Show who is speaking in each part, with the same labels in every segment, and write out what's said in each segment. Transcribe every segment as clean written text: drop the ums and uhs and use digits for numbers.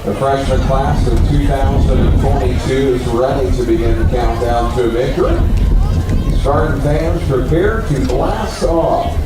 Speaker 1: The freshman class of 2022 is ready to begin the countdown to victory. Spartan fans prepare to blast off.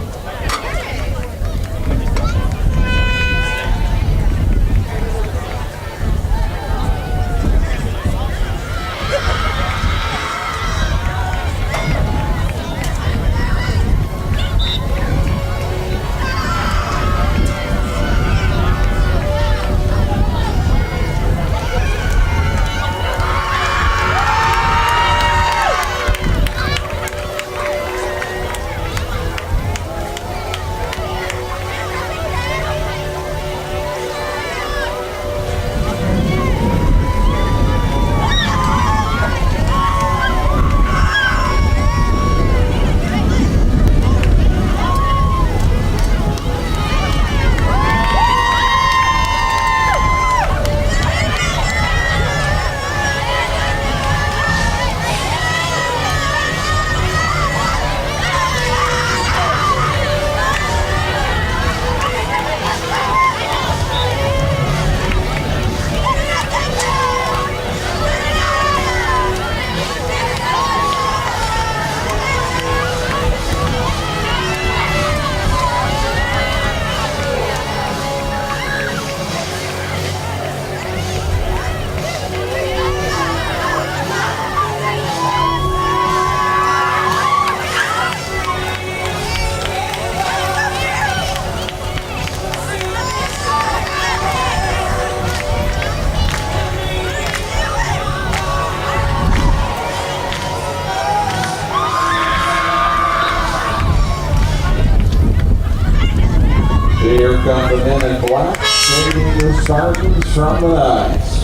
Speaker 1: Here come the men in black, saving the Spartans from the ice.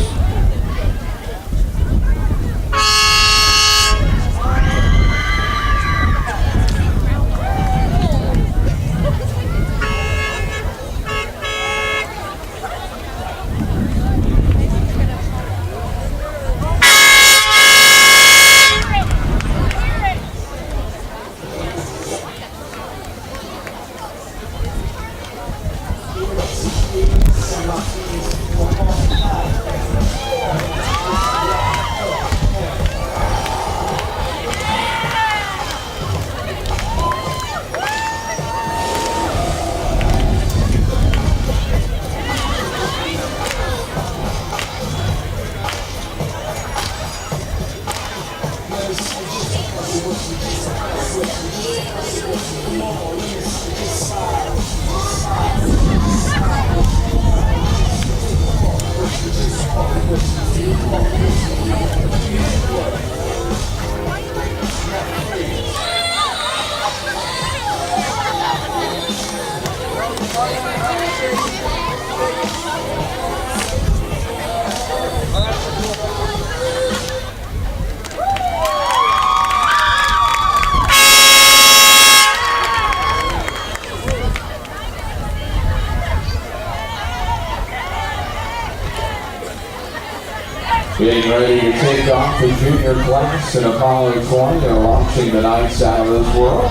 Speaker 1: Getting ready to take off the junior class in Apollo 20 and launching the Knights out of this world.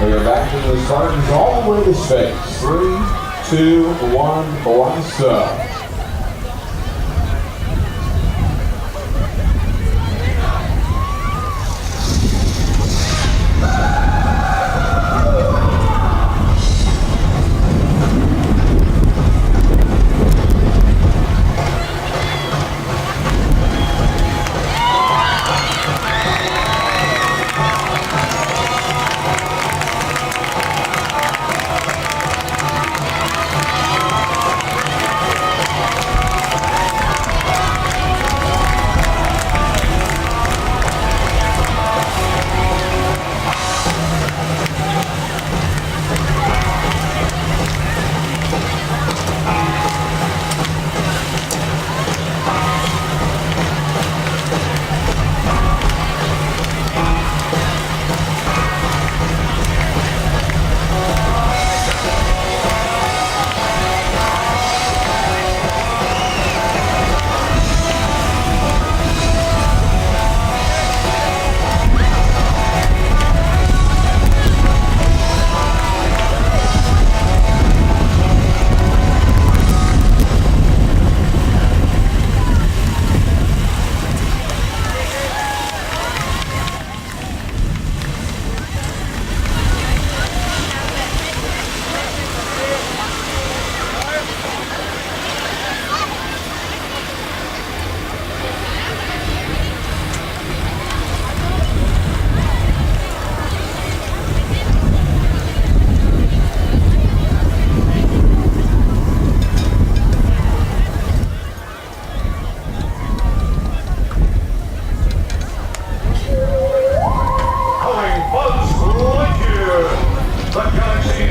Speaker 1: We are back to the Spartans all the way to space. 3, 2, 1, blast up.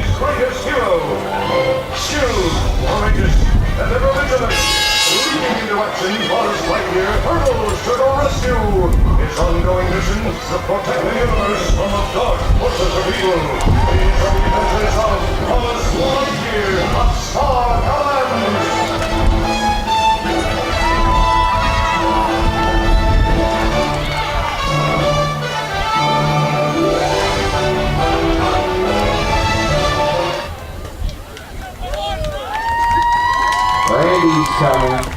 Speaker 2: Randy's greatest hero. Shoes, courageous, and ever vigilant. Leading into action, Buzz Lightyear hurtles to the rescue. His ongoing mission, to protect the universe from the dark forces of evil. These are the adventures of Buzz Lightyear of Star Command.
Speaker 1: Randy's coming.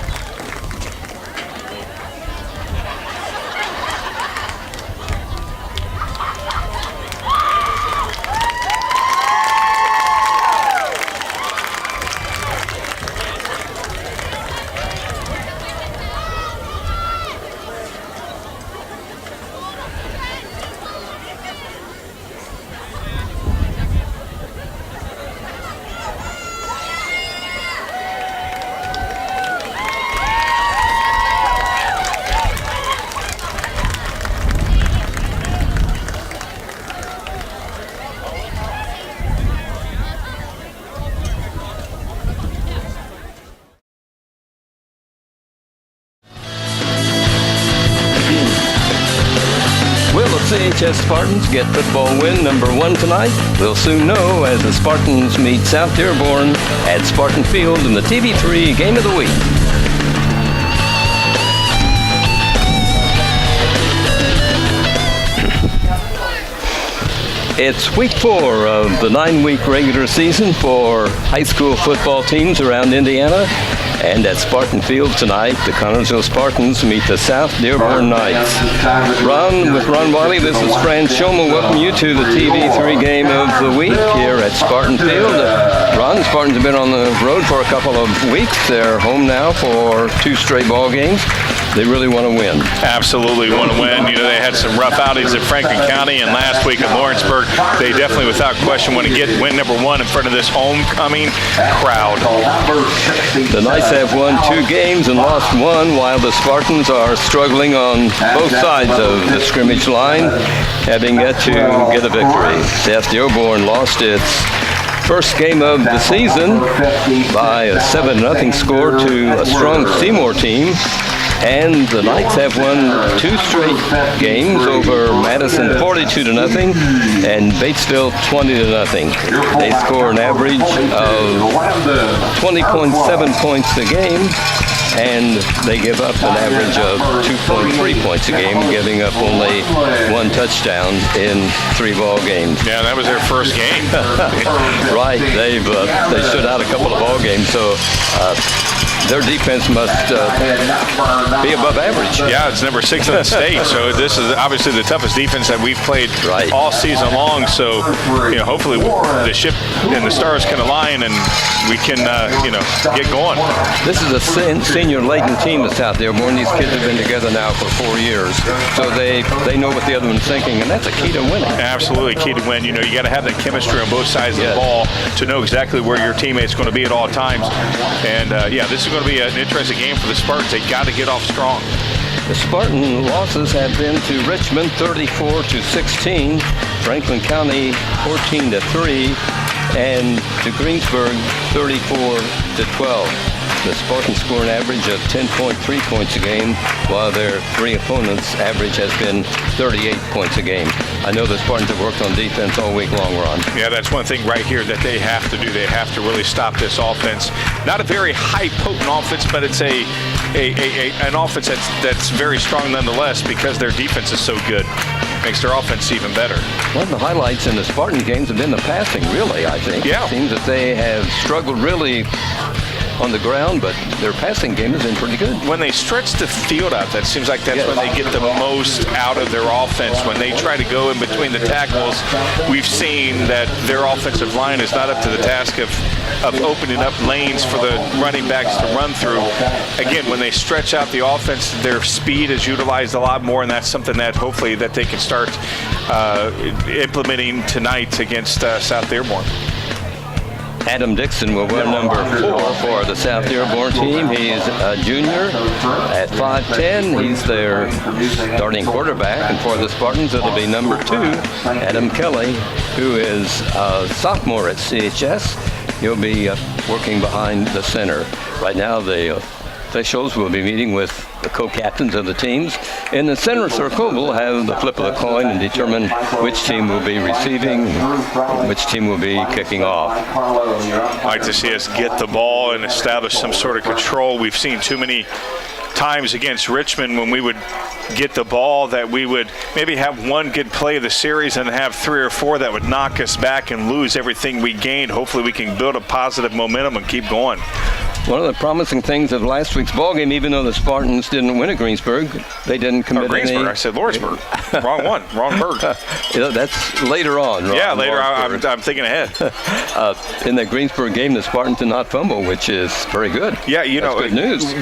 Speaker 3: Will the CHS Spartans get football win number 1 tonight? We'll soon know as the Spartans meet South Dearborn at Spartan Field in the TV3 Game of the Week. It's week 4 of the 9-week regular season for high school football teams around Indiana. And at Spartan Field tonight, the Connersville Spartans meet the South Dearborn Knights. Ron Wiley, this is Fran Schoma. Welcome you to the TV3 Game of the Week here at Spartan Field. Ron, the Spartans have been on the road for a couple of weeks. They're home now for 2 straight ball games. They really want to win.
Speaker 4: Absolutely want to win. You know, they had some rough outings at Franklin County and last week at Lawrenceburg. They definitely, without question, want to get win number 1 in front of this homecoming crowd.
Speaker 3: The Knights have won 2 games and lost 1, while the Spartans are struggling on both sides of the scrimmage line, having yet to get a victory. South Dearborn lost its first game of the season by a 7-0 score to a strong Seymour team. And the Knights have won 2 straight games over Madison 42-0 and Batesville 20-0. They score an average of 20.7 points a game, and they give up an average of 2.3 points a game, giving up only 1 touchdown in 3 ball games.
Speaker 4: Yeah, that was their first game.
Speaker 3: Right, they stood out a couple of ball games, so their defense must be above average.
Speaker 4: Yeah, it's number 6 in the state, so this is obviously the toughest defense that we've played all season long. So, you know, hopefully the ship and the stars can align and we can, you know, get going.
Speaker 3: This is a senior laden team at South Dearborn. These kids have been together now for 4 years, so they know what the other one's thinking, and that's a key to winning.
Speaker 4: Absolutely, key to win. You know, you got to have that chemistry on both sides of the ball to know exactly where your teammate's going to be at all times. And yeah, this is going to be an interesting game for the Spartans. They got to get off strong.
Speaker 3: The Spartan losses have been to Richmond 34-16, Franklin County 14-3, and to Greensburg 34-12. The Spartans score an average of 10.3 points a game, while their 3 opponents' average has been 38 points a game. I know the Spartans have worked on defense all week long, Ron.
Speaker 4: Yeah, that's one thing right here that they have to do. They have to really stop this offense. Not a very high potent offense, but it's an offense that's very strong nonetheless because their defense is so good. Makes their offense even better.
Speaker 3: One of the highlights in the Spartan games have been the passing, really, I think.
Speaker 4: Yeah.
Speaker 3: It seems that they have struggled really on the ground, but their passing game has been pretty good.
Speaker 4: When they stretch the field out, that seems like that's when they get the most out of their offense. When they try to go in between the tackles, we've seen that their offensive line is not up to the task of opening up lanes for the running backs to run through. Again, when they stretch out the offense, their speed is utilized a lot more, and that's something that hopefully that they can start implementing tonight against South Dearborn.
Speaker 3: Adam Dixon will wear number 4 for the South Dearborn team. He is a junior at 5'10". He's their starting quarterback. And for the Spartans, it'll be number 2, Adam Kelly, who is a sophomore at CHS. He'll be working behind the center. Right now, the officials will be meeting with the co-captains of the teams. In the center circle, we'll have the flip of the coin and determine which team will be receiving, which team will be kicking off.
Speaker 4: I'd like to see us get the ball and establish some sort of control. We've seen too many times against Richmond when we would get the ball that we would maybe have one good play of the series and have 3 or 4 that would knock us back and lose everything we gained. Hopefully we can build a positive momentum and keep going.
Speaker 3: One of the promising things of last week's ball game, even though the Spartans didn't win at Greensburg, they didn't commit
Speaker 4: Greensburg.
Speaker 3: any.
Speaker 4: I said Lawrenceburg. Wrong one. Wrong bird.
Speaker 3: That's later on.
Speaker 4: Yeah, later. I'm thinking ahead.
Speaker 3: In the Greensburg game, the Spartans did not fumble, which is very good.
Speaker 4: Yeah,
Speaker 3: That's good news.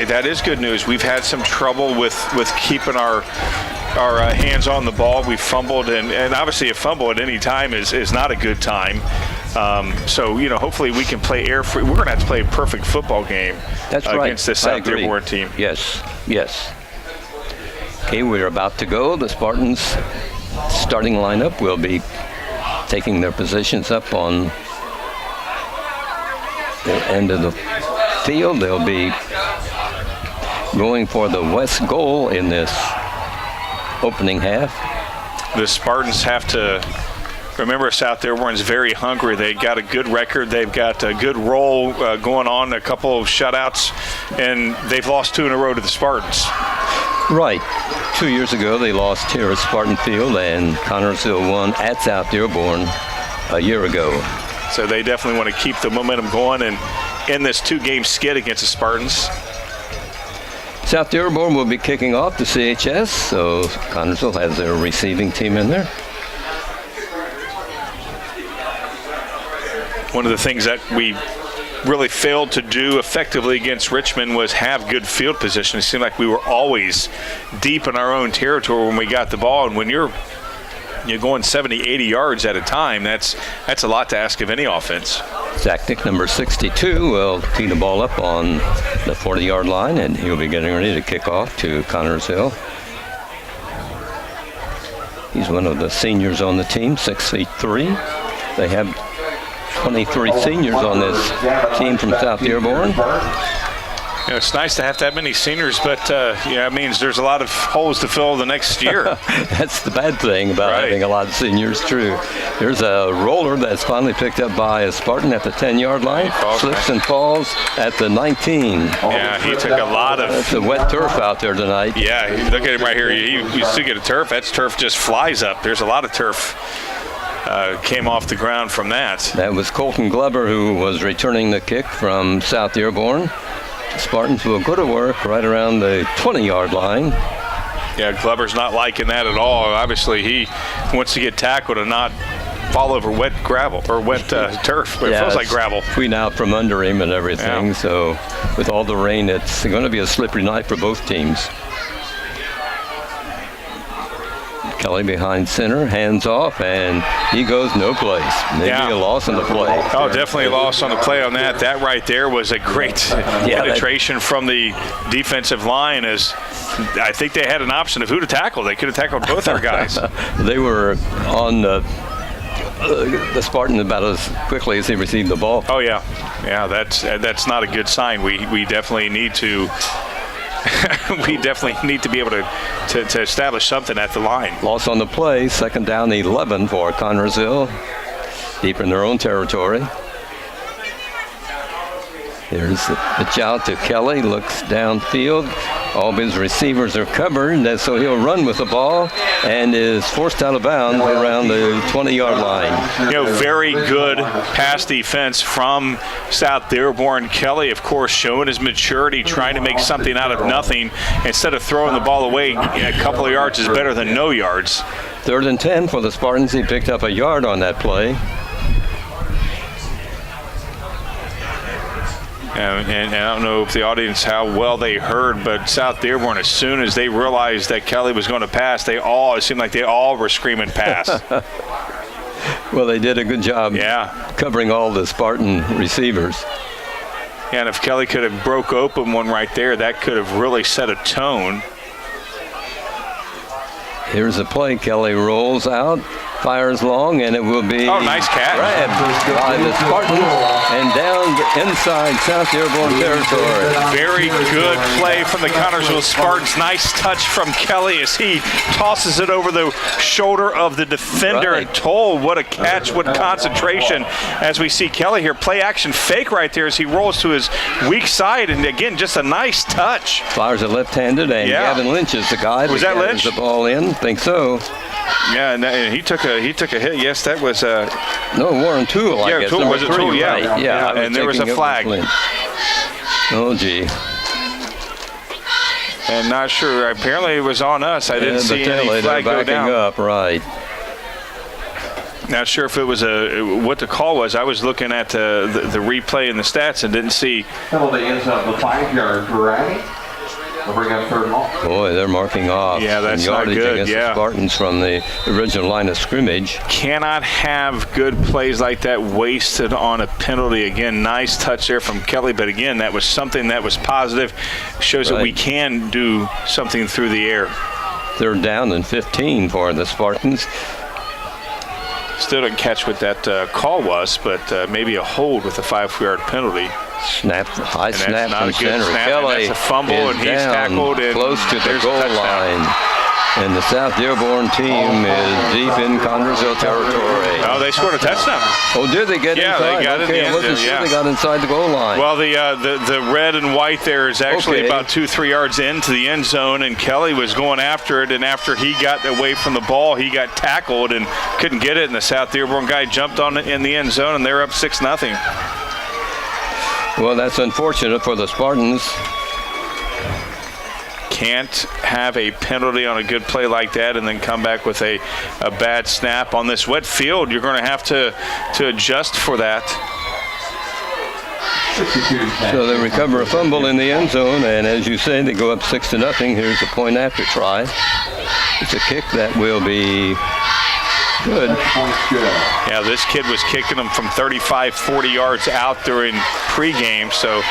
Speaker 4: That is good news. We've had some trouble with keeping our hands on the ball. We fumbled, and obviously a fumble at any time is not a good time. So, hopefully we can play air-free. We're going to have to play a perfect football game against the South Dearborn team.
Speaker 3: Yes. Okay, we're about to go. The Spartans starting lineup will be taking their positions up on the end of the field. They'll be going for the west goal in this opening half.
Speaker 4: The Spartans have to remember South Dearborn's very hungry. They got a good record. They've got a good roll going on, a couple of shutouts, and they've lost 2 in a row to the Spartans.
Speaker 3: Right. 2 years ago, they lost here at Spartan Field, and Connersville won at South Dearborn a year ago.
Speaker 4: So they definitely want to keep the momentum going and in this 2-game skid against the Spartans.
Speaker 3: South Dearborn will be kicking off the CHS, so Connersville has their receiving team in there.
Speaker 4: One of the things that we really failed to do effectively against Richmond was have good field position. It seemed like we were always deep in our own territory when we got the ball, and when you're going 70, 80 yards at a time, that's a lot to ask of any offense.
Speaker 3: Zachnick, number 62, will tee the ball up on the 40-yard line, and he'll be getting ready to kick off to Connersville. He's one of the seniors on the team, 6'3". They have 23 seniors on this team from South Dearborn.
Speaker 4: It's nice to have that many seniors, but it means there's a lot of holes to fill the next year.
Speaker 3: That's the bad thing about having a lot of seniors, true. There's a roller that's finally picked up by a Spartan at the 10-yard line. Slips and falls at the 19.
Speaker 4: Yeah, he took a lot of...
Speaker 3: It's a wet turf out there tonight.
Speaker 4: Yeah, look at him right here. You still get a turf. That turf just flies up. There's a lot of turf came off the ground from that. That
Speaker 3: was Colton Glover, who was returning the kick from South Dearborn. The Spartans will go to work right around the 20-yard line.
Speaker 4: Yeah, Glover's not liking that at all. Obviously, he wants to get tackled and not fall over wet gravel or wet turf, but it feels like gravel.
Speaker 3: Clean out from under him and everything. So with all the rain, it's going to be a slippery night for both teams. Kelly behind center, hands off, and he goes no place. Maybe a loss on the play.
Speaker 4: Oh, definitely a loss on the play on that. That right there was a great penetration from the defensive line, as I think they had an option of who to tackle. They could have tackled both our guys.
Speaker 3: They were on the Spartan about as quickly as he received the ball.
Speaker 4: Oh, yeah. Yeah, that's not a good sign. We definitely need to we definitely need to be able to establish something at the line.
Speaker 3: Loss on the play, second down 11 for Connersville, deep in their own territory. There's the pitch out to Kelly, looks downfield. All of his receivers are covered, so he'll run with the ball and is forced out of bounds around the 20-yard line.
Speaker 4: Very good pass defense from South Dearborn. Kelly, of course, showing his maturity, trying to make something out of nothing. Instead of throwing the ball away, a couple of yards is better than no yards.
Speaker 3: 3rd and 10 for the Spartans. He picked up a yard on that play.
Speaker 4: And I don't know if the audience, how well they heard, but South Dearborn, as soon as they realized that Kelly was going to pass, it seemed like they all were screaming pass.
Speaker 3: Well, they did a good job covering all the Spartan receivers.
Speaker 4: And if Kelly could have broke open one right there, that could have really set a tone.
Speaker 3: Here's the play. Kelly rolls out, fires long, and it will be
Speaker 4: nice catch.
Speaker 3: grabbed by the Spartans and down inside South Dearborn territory.
Speaker 4: Very good play from the Connersville Spartans. Nice touch from Kelly as he tosses it over the shoulder of the defender. And Toll, what a catch, what concentration. As we see Kelly here, play action fake right there as he rolls to his weak side. And again, just a nice touch.
Speaker 3: Fires it left-handed, and Gavin Lynch is the guy
Speaker 4: Was that Lynch?
Speaker 3: The ball in. Think so.
Speaker 4: Yeah, and he took a hit. Yes, that was
Speaker 3: no, Warren Toole. I guess.
Speaker 4: Toole was a Toole.
Speaker 3: Right. Yeah.
Speaker 4: And there was a flag.
Speaker 3: Oh gee.
Speaker 4: And not sure. Apparently it was on us. I didn't see any flag go down.
Speaker 3: Up, right.
Speaker 4: Not sure if it was what the call was. I was looking at the replay and the stats and didn't see.
Speaker 1: Penalty is of the 5-yard right. Bring up third ball.
Speaker 3: Boy, they're marking off.
Speaker 4: Yeah, that's not good.
Speaker 3: Against the Spartans from the original line of scrimmage.
Speaker 4: Cannot have good plays like that wasted on a penalty. Again, nice touch there from Kelly, but again, that was something that was positive. Shows that we can do something through the air.
Speaker 3: Third down and 15 for the Spartans.
Speaker 4: Still didn't catch what that call was, but maybe a hold with a 5-yard penalty.
Speaker 3: High snap from center.
Speaker 4: Snap,
Speaker 3: Kelly
Speaker 4: and that's a fumble, and he's tackled and
Speaker 3: close to the goal line. And the South Dearborn team is deep in Connersville territory.
Speaker 4: Oh, they scored a touchdown.
Speaker 3: Oh, did they get inside?
Speaker 4: Yeah, they got in the end zone.
Speaker 3: They got inside the goal line.
Speaker 4: Well, the red and white there is actually about 2-3 yards into the end zone, and Kelly was going after it, and after he got away from the ball, he got tackled and couldn't get it, and the South Dearborn guy jumped on it in the end zone, and they're up 6-0.
Speaker 3: Well, that's unfortunate for the Spartans.
Speaker 4: Can't have a penalty on a good play like that and then come back with a bad snap on this wet field. You're going to have to adjust for that.
Speaker 3: So they recover a fumble in the end zone, and as you say, they go up 6-0. Here's a point after try. It's a kick that will be good.
Speaker 4: Yeah, this kid was kicking them from 35, 40 yards out during pregame, so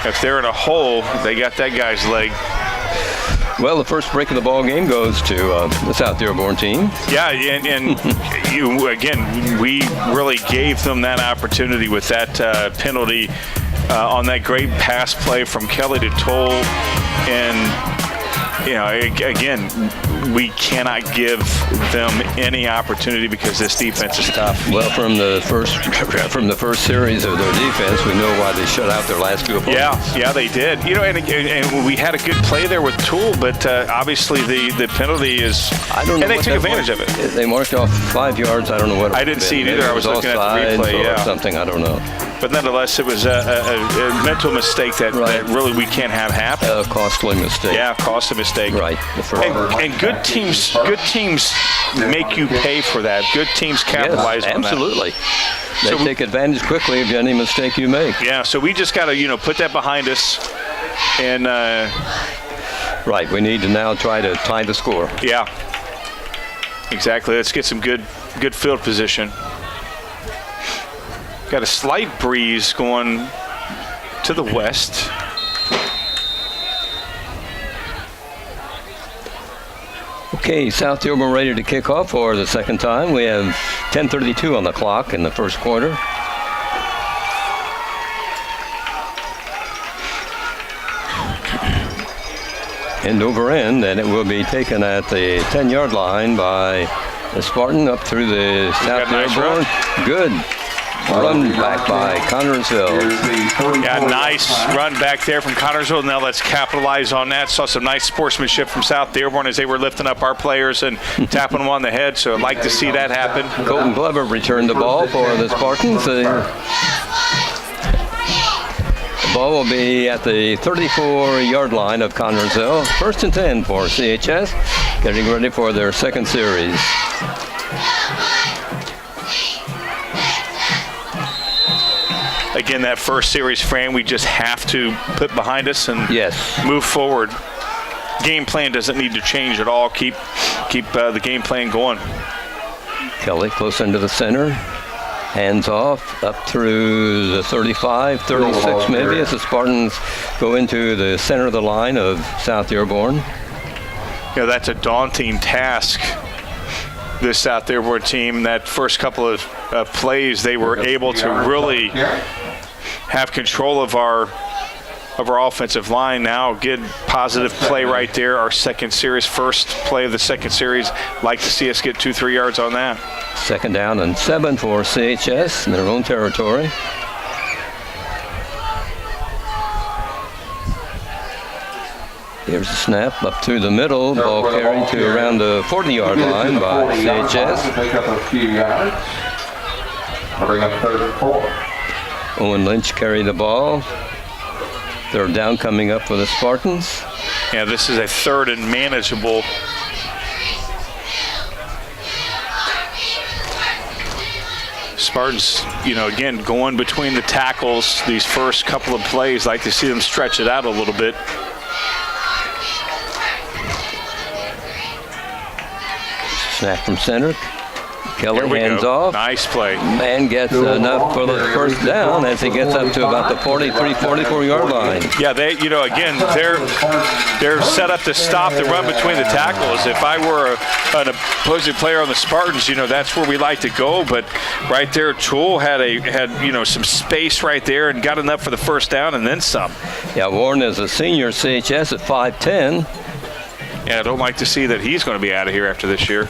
Speaker 4: if they're in a hole, they got that guy's leg.
Speaker 3: Well, the first break of the ball game goes to the South Dearborn team.
Speaker 4: Yeah, and we really gave them that opportunity with that penalty on that great pass play from Kelly to Toll. And, again, we cannot give them any opportunity because this defense is tough.
Speaker 3: Well, from the first series of their defense, we know why they shut out their last two opponents.
Speaker 4: Yeah, they did. And we had a good play there with Toole, but obviously the penalty is.
Speaker 3: I don't know.
Speaker 4: And they took advantage of it.
Speaker 3: They marked off 5 yards. I don't know what.
Speaker 4: I didn't see it either. I was looking at the replay.
Speaker 3: Or something. I don't know.
Speaker 4: But nonetheless, it was a mental mistake that really we can't have happen.
Speaker 3: A costly mistake.
Speaker 4: Yeah, costly mistake.
Speaker 3: Right.
Speaker 4: And good teams make you pay for that. Good teams capitalize on that.
Speaker 3: Absolutely. They take advantage quickly of any mistake you make.
Speaker 4: Yeah, so we just got to, put that behind us. And
Speaker 3: right, we need to now try to tie the score.
Speaker 4: Yeah, exactly. Let's get some good field position. Got a slight breeze going to the west.
Speaker 3: Okay, South Dearborn ready to kick off for the second time. We have 10:32 on the clock in the first quarter. End over end, and it will be taken at the 10-yard line by the Spartan up through the South Dearborn. Good. Run back by Connersville.
Speaker 4: Yeah, nice run back there from Connersville. Now let's capitalize on that. Saw some nice sportsmanship from South Dearborn as they were lifting up our players and tapping them on the head. So I'd like to see that happen.
Speaker 3: Colton Glover returned the ball for the Spartans. The ball will be at the 34-yard line of Connersville. 1st and 10 for CHS, getting ready for their second series.
Speaker 4: Again, that first series frame we just have to put behind us and move forward. Game plan doesn't need to change at all. Keep the game plan going.
Speaker 3: Kelly close into the center. Hands off, up through the 35, 36 maybe, as the Spartans go into the center of the line of South Dearborn.
Speaker 4: You know, that's a daunting task. This South Dearborn team, that first couple of plays, they were able to really have control of our offensive line. Now, good positive play right there. Our second series, first play of the second series. Like to see us get 2-3 yards on that.
Speaker 3: 2nd down and 7 for CHS in their own territory. Here's a snap up through the middle. Ball carried to around the 40-yard line by CHS.
Speaker 1: Pick up a few yards. Bring up 3rd and 4.
Speaker 3: Owen Lynch carried the ball. 3rd down coming up for the Spartans.
Speaker 4: Yeah, this is a 3rd and manageable. Spartans, you know, again, going between the tackles, these first couple of plays, like to see them stretch it out a little bit.
Speaker 3: Snap from center. Kelly hands off.
Speaker 4: Nice play.
Speaker 3: And gets enough for the 1st down as he gets up to about the 43, 44-yard line.
Speaker 4: Yeah, they, you know, again, they're set up to stop the run between the tackles. If I were an opposing player on the Spartans, you know, that's where we like to go. But right there, Toole had you know, some space right there and got enough for the 1st down and then some.
Speaker 3: Yeah, Warren is a senior CHS at 5'10".
Speaker 4: Yeah, I don't like to see that he's going to be out of here after this year.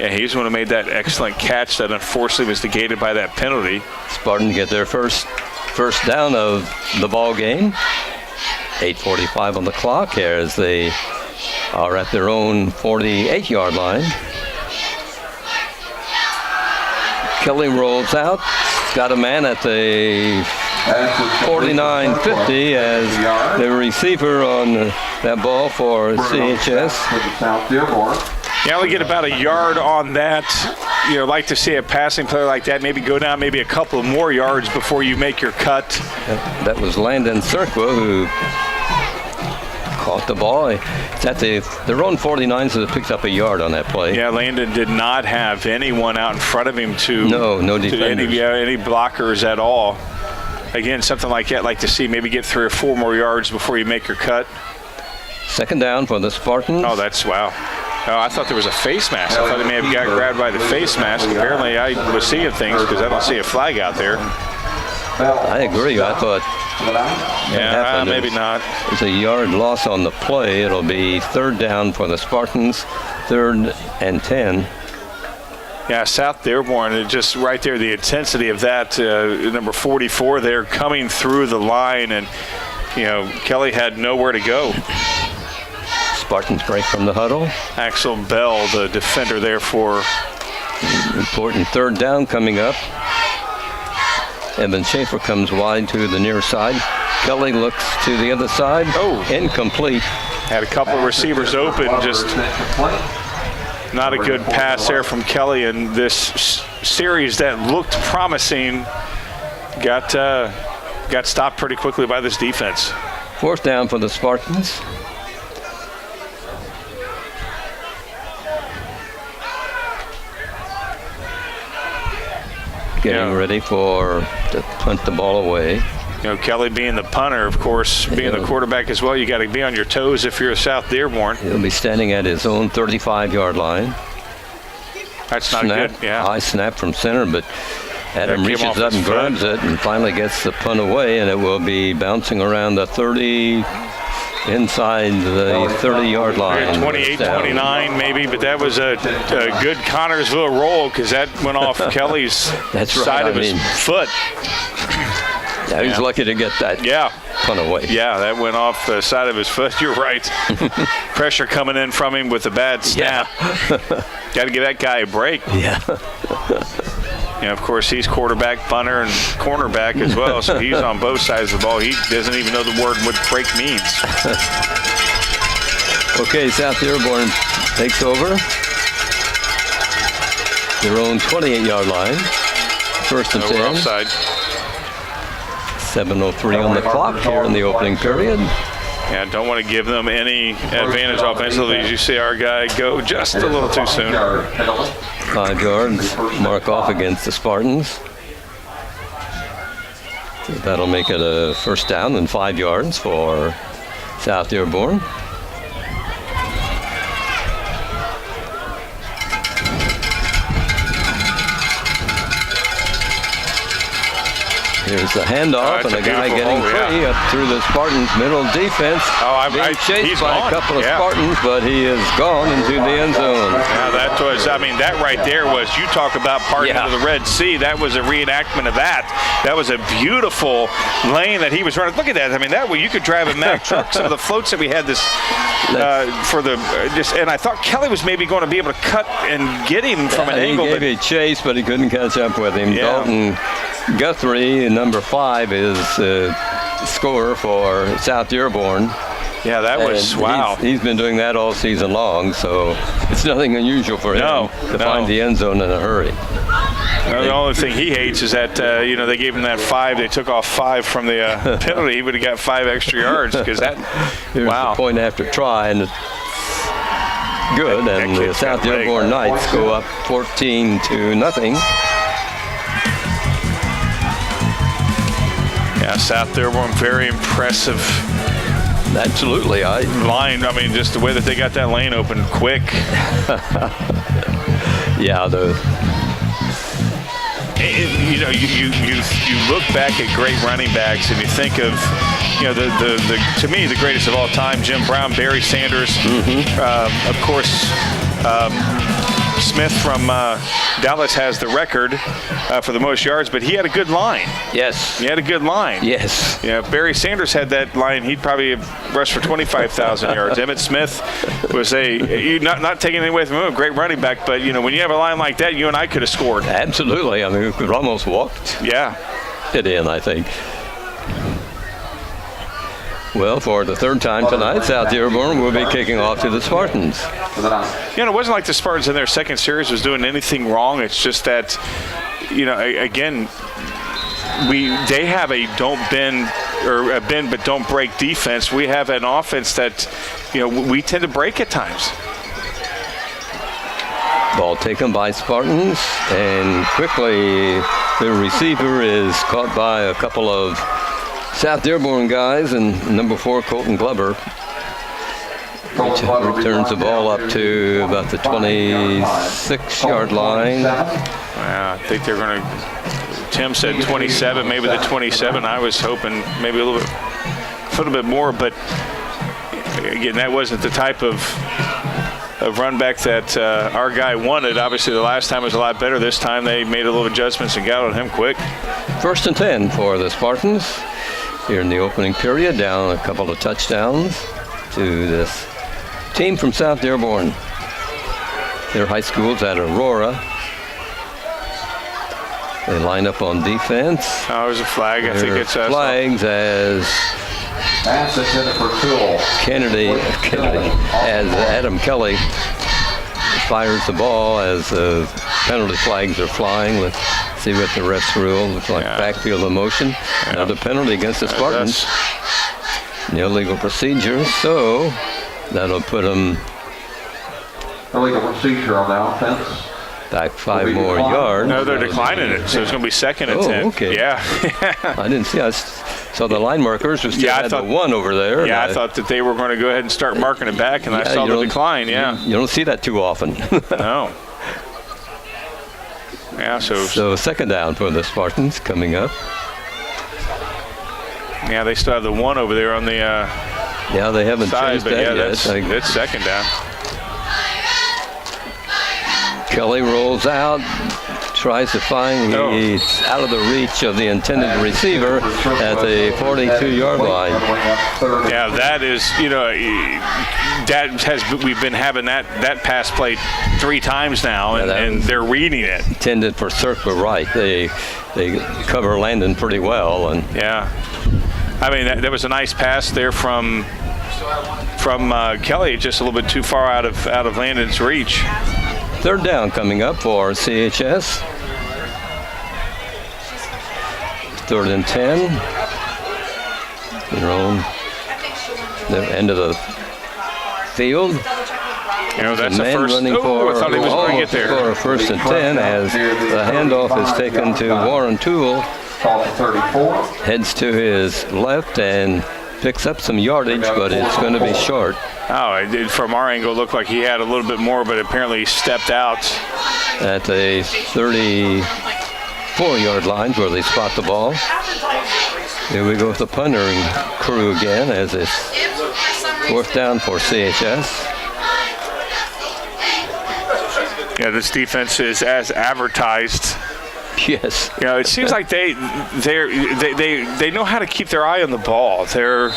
Speaker 4: Yeah, he's the one who made that excellent catch that unfortunately was negated by that penalty.
Speaker 3: Spartans get their first down of the ball game. 8:45 on the clock here as they are at their own 48-yard line. Kelly rolls out. Got a man at the 49-50 as the receiver on that ball for CHS.
Speaker 4: Yeah, we get about a yard on that. You know, like to see a passing player like that maybe go down maybe a couple of more yards before you make your cut.
Speaker 3: That was Landon Serqua who caught the ball. It's at their own 49, so it picked up a yard on that play.
Speaker 4: Yeah, Landon did not have anyone out in front of him to
Speaker 3: no defenders.
Speaker 4: Any blockers at all. Again, something like that, like to see maybe get 3 or 4 more yards before you make your cut.
Speaker 3: 2nd down for the Spartans.
Speaker 4: Oh, that's wow. Oh, I thought there was a face mask. I thought he may have got grabbed by the face mask. Apparently, I was seeing things because I don't see a flag out there.
Speaker 3: I agree. I thought
Speaker 4: yeah, maybe not.
Speaker 3: It's a yard loss on the play. It'll be 3rd down for the Spartans, 3rd and 10.
Speaker 4: Yeah, South Dearborn, just right there, the intensity of that, number 44 there coming through the line, and, you know, Kelly had nowhere to go.
Speaker 3: Spartans break from the huddle.
Speaker 4: Axel Bell, the defender there for.
Speaker 3: Important 3rd down coming up. Evan Schaefer comes wide to the near side. Kelly looks to the other side.
Speaker 4: Oh.
Speaker 3: Incomplete.
Speaker 4: Had a couple of receivers open, just not a good pass there from Kelly, and this series that looked promising got stopped pretty quickly by this defense.
Speaker 3: 4th down for the Spartans. Getting ready to punt the ball away.
Speaker 4: You know, Kelly being the punter, of course, being the quarterback as well, you got to be on your toes if you're a South Dearborn.
Speaker 3: He'll be standing at his own 35-yard line.
Speaker 4: That's not good, yeah.
Speaker 3: High snap from center, but Adam reaches up and grabs it and finally gets the punt away, and it will be bouncing around the 30, inside the 30-yard line.
Speaker 4: 28-29 maybe, but that was a good Connorsville roll because that went off Kelly's side of his foot.
Speaker 3: Yeah, he's lucky to get that punt away.
Speaker 4: Yeah, that went off the side of his foot. You're right. Pressure coming in from him with a bad snap. Got to give that guy a break.
Speaker 3: Yeah.
Speaker 4: You know, of course, he's quarterback, punter, and cornerback as well, so he's on both sides of the ball. He doesn't even know the word what break means.
Speaker 3: Okay, South Dearborn takes over their own 28-yard line. 1st and 10.
Speaker 4: Offside.
Speaker 3: 7:03 on the clock here in the opening period.
Speaker 4: Yeah, don't want to give them any advantage offensively as you see our guy go just a little too soon.
Speaker 3: 5 yards mark off against the Spartans. So that'll make it a first down and 5 yards for South Dearborn. Here's the handoff, and a guy getting free up through the Spartans' middle defense. Being chased by a couple of Spartans, but he is gone into the end zone.
Speaker 4: Yeah, that was, I mean, that right there was, you talk about parting of the Red Sea. That was a reenactment of that. That was a beautiful lane that he was running. Look at that. I mean, that way you could drive a Mack truck. Some of the floats that we had this for the and I thought Kelly was maybe going to be able to cut and get him from an angle.
Speaker 3: He gave a chase, but he couldn't catch up with him.
Speaker 4: Yeah.
Speaker 3: Dalton Guthrie, number 5, is scorer for South Dearborn.
Speaker 4: Yeah, that was, wow.
Speaker 3: He's been doing that all season long, so it's nothing unusual for him to find the end zone in a hurry.
Speaker 4: The only thing he hates is that, they gave him that 5. They took off 5 from the penalty. He would have got 5 extra yards because that,
Speaker 3: Here's the point after try, and it's good, and the South Dearborn Knights go up 14-0.
Speaker 4: Yeah, South Dearborn, very impressive.
Speaker 3: Absolutely.
Speaker 4: Line, I mean, just the way that they got that lane open quick.
Speaker 3: Yeah,
Speaker 4: you look back at great running backs and you think of, to me, the greatest of all time, Jim Brown, Barry Sanders, of course, Smith from Dallas has the record for the most yards, but he had a good line.
Speaker 3: Yes.
Speaker 4: He had a good line.
Speaker 3: Yes.
Speaker 4: Yeah, if Barry Sanders had that line, he'd probably have rushed for 25,000 yards. Emmitt Smith was not taking anything away from him, a great running back, but, when you have a line like that, you and I could have scored.
Speaker 3: Absolutely. I mean, we could almost walked it in, I think. Well, for the third time tonight, South Dearborn will be kicking off to the Spartans.
Speaker 4: It wasn't like the Spartans in their second series was doing anything wrong. It's just that, again, they have a don't bend or a bend but don't break defense. We have an offense that, we tend to break at times.
Speaker 3: Ball taken by Spartans, and quickly the receiver is caught by a couple of South Dearborn guys, and number 4, Colton Glover, returns the ball up to about the 26-yard line.
Speaker 4: I think they're going to, Tim said 27, maybe the 27. I was hoping maybe a little bit more, but again, that wasn't the type of run back that our guy wanted. Obviously, the last time was a lot better. This time they made a little adjustments and got on him quick. 1st and 10 for the Spartans. Here in the opening period, down a couple of touchdowns to this team from South Dearborn. Their high school's at Aurora. They line up on defense. Oh, there's a flag. I think it's
Speaker 3: flags as Kennedy, as Adam Kelly fires the ball as the penalty flags are flying. Let's see what the refs rule. Looks like backfield of motion. Another penalty against the Spartans. Illegal procedure, so that'll put them
Speaker 1: illegal procedure on the offense.
Speaker 3: Back 5 more yards.
Speaker 4: No, they're declining it, so it's going to be 2nd and 10.
Speaker 3: Okay.
Speaker 4: Yeah.
Speaker 3: I didn't see us. So the line markers was still had the 1 over there.
Speaker 4: Yeah, I thought that they were going to go ahead and start marking it back, and I saw the decline. Yeah.
Speaker 3: You don't see that too often.
Speaker 4: No. Yeah,
Speaker 3: so 2nd down for the Spartans coming up.
Speaker 4: Yeah, they still have the 1 over there on the
Speaker 3: they haven't changed that yet.
Speaker 4: That's 2nd down.
Speaker 3: Kelly rolls out, tries to find, he's out of the reach of the intended receiver at the 42-yard line.
Speaker 4: Yeah, that is, we've been having that pass played 3 times now, and they're reading it.
Speaker 3: Intended for circle right. They cover Landon pretty well, and
Speaker 4: I mean, that was a nice pass there from Kelly, just a little bit too far out of Landon's reach.
Speaker 3: 3rd down coming up for CHS. 3rd and 10. They're on the end of the field.
Speaker 4: You know, that's
Speaker 3: the
Speaker 4: a
Speaker 3: man
Speaker 4: first.
Speaker 3: running
Speaker 4: Oh, I
Speaker 3: for
Speaker 4: thought he was going to get
Speaker 3: almost
Speaker 4: there.
Speaker 3: for a first and 10 as the handoff is taken to Warren Toole.
Speaker 1: Call for 34.
Speaker 3: Heads to his left and picks up some yardage, but it's going to be short.
Speaker 4: Oh, it did, from our angle, looked like he had a little bit more, but apparently he stepped out.
Speaker 3: At the 34-yard line where they spot the ball. Here we go with the punter crew again as it's fourth down for CHS.
Speaker 4: Yeah, this defense is as advertised.
Speaker 3: Yes.
Speaker 4: You know, it seems like they know how to keep their eye on the ball.
Speaker 3: Here's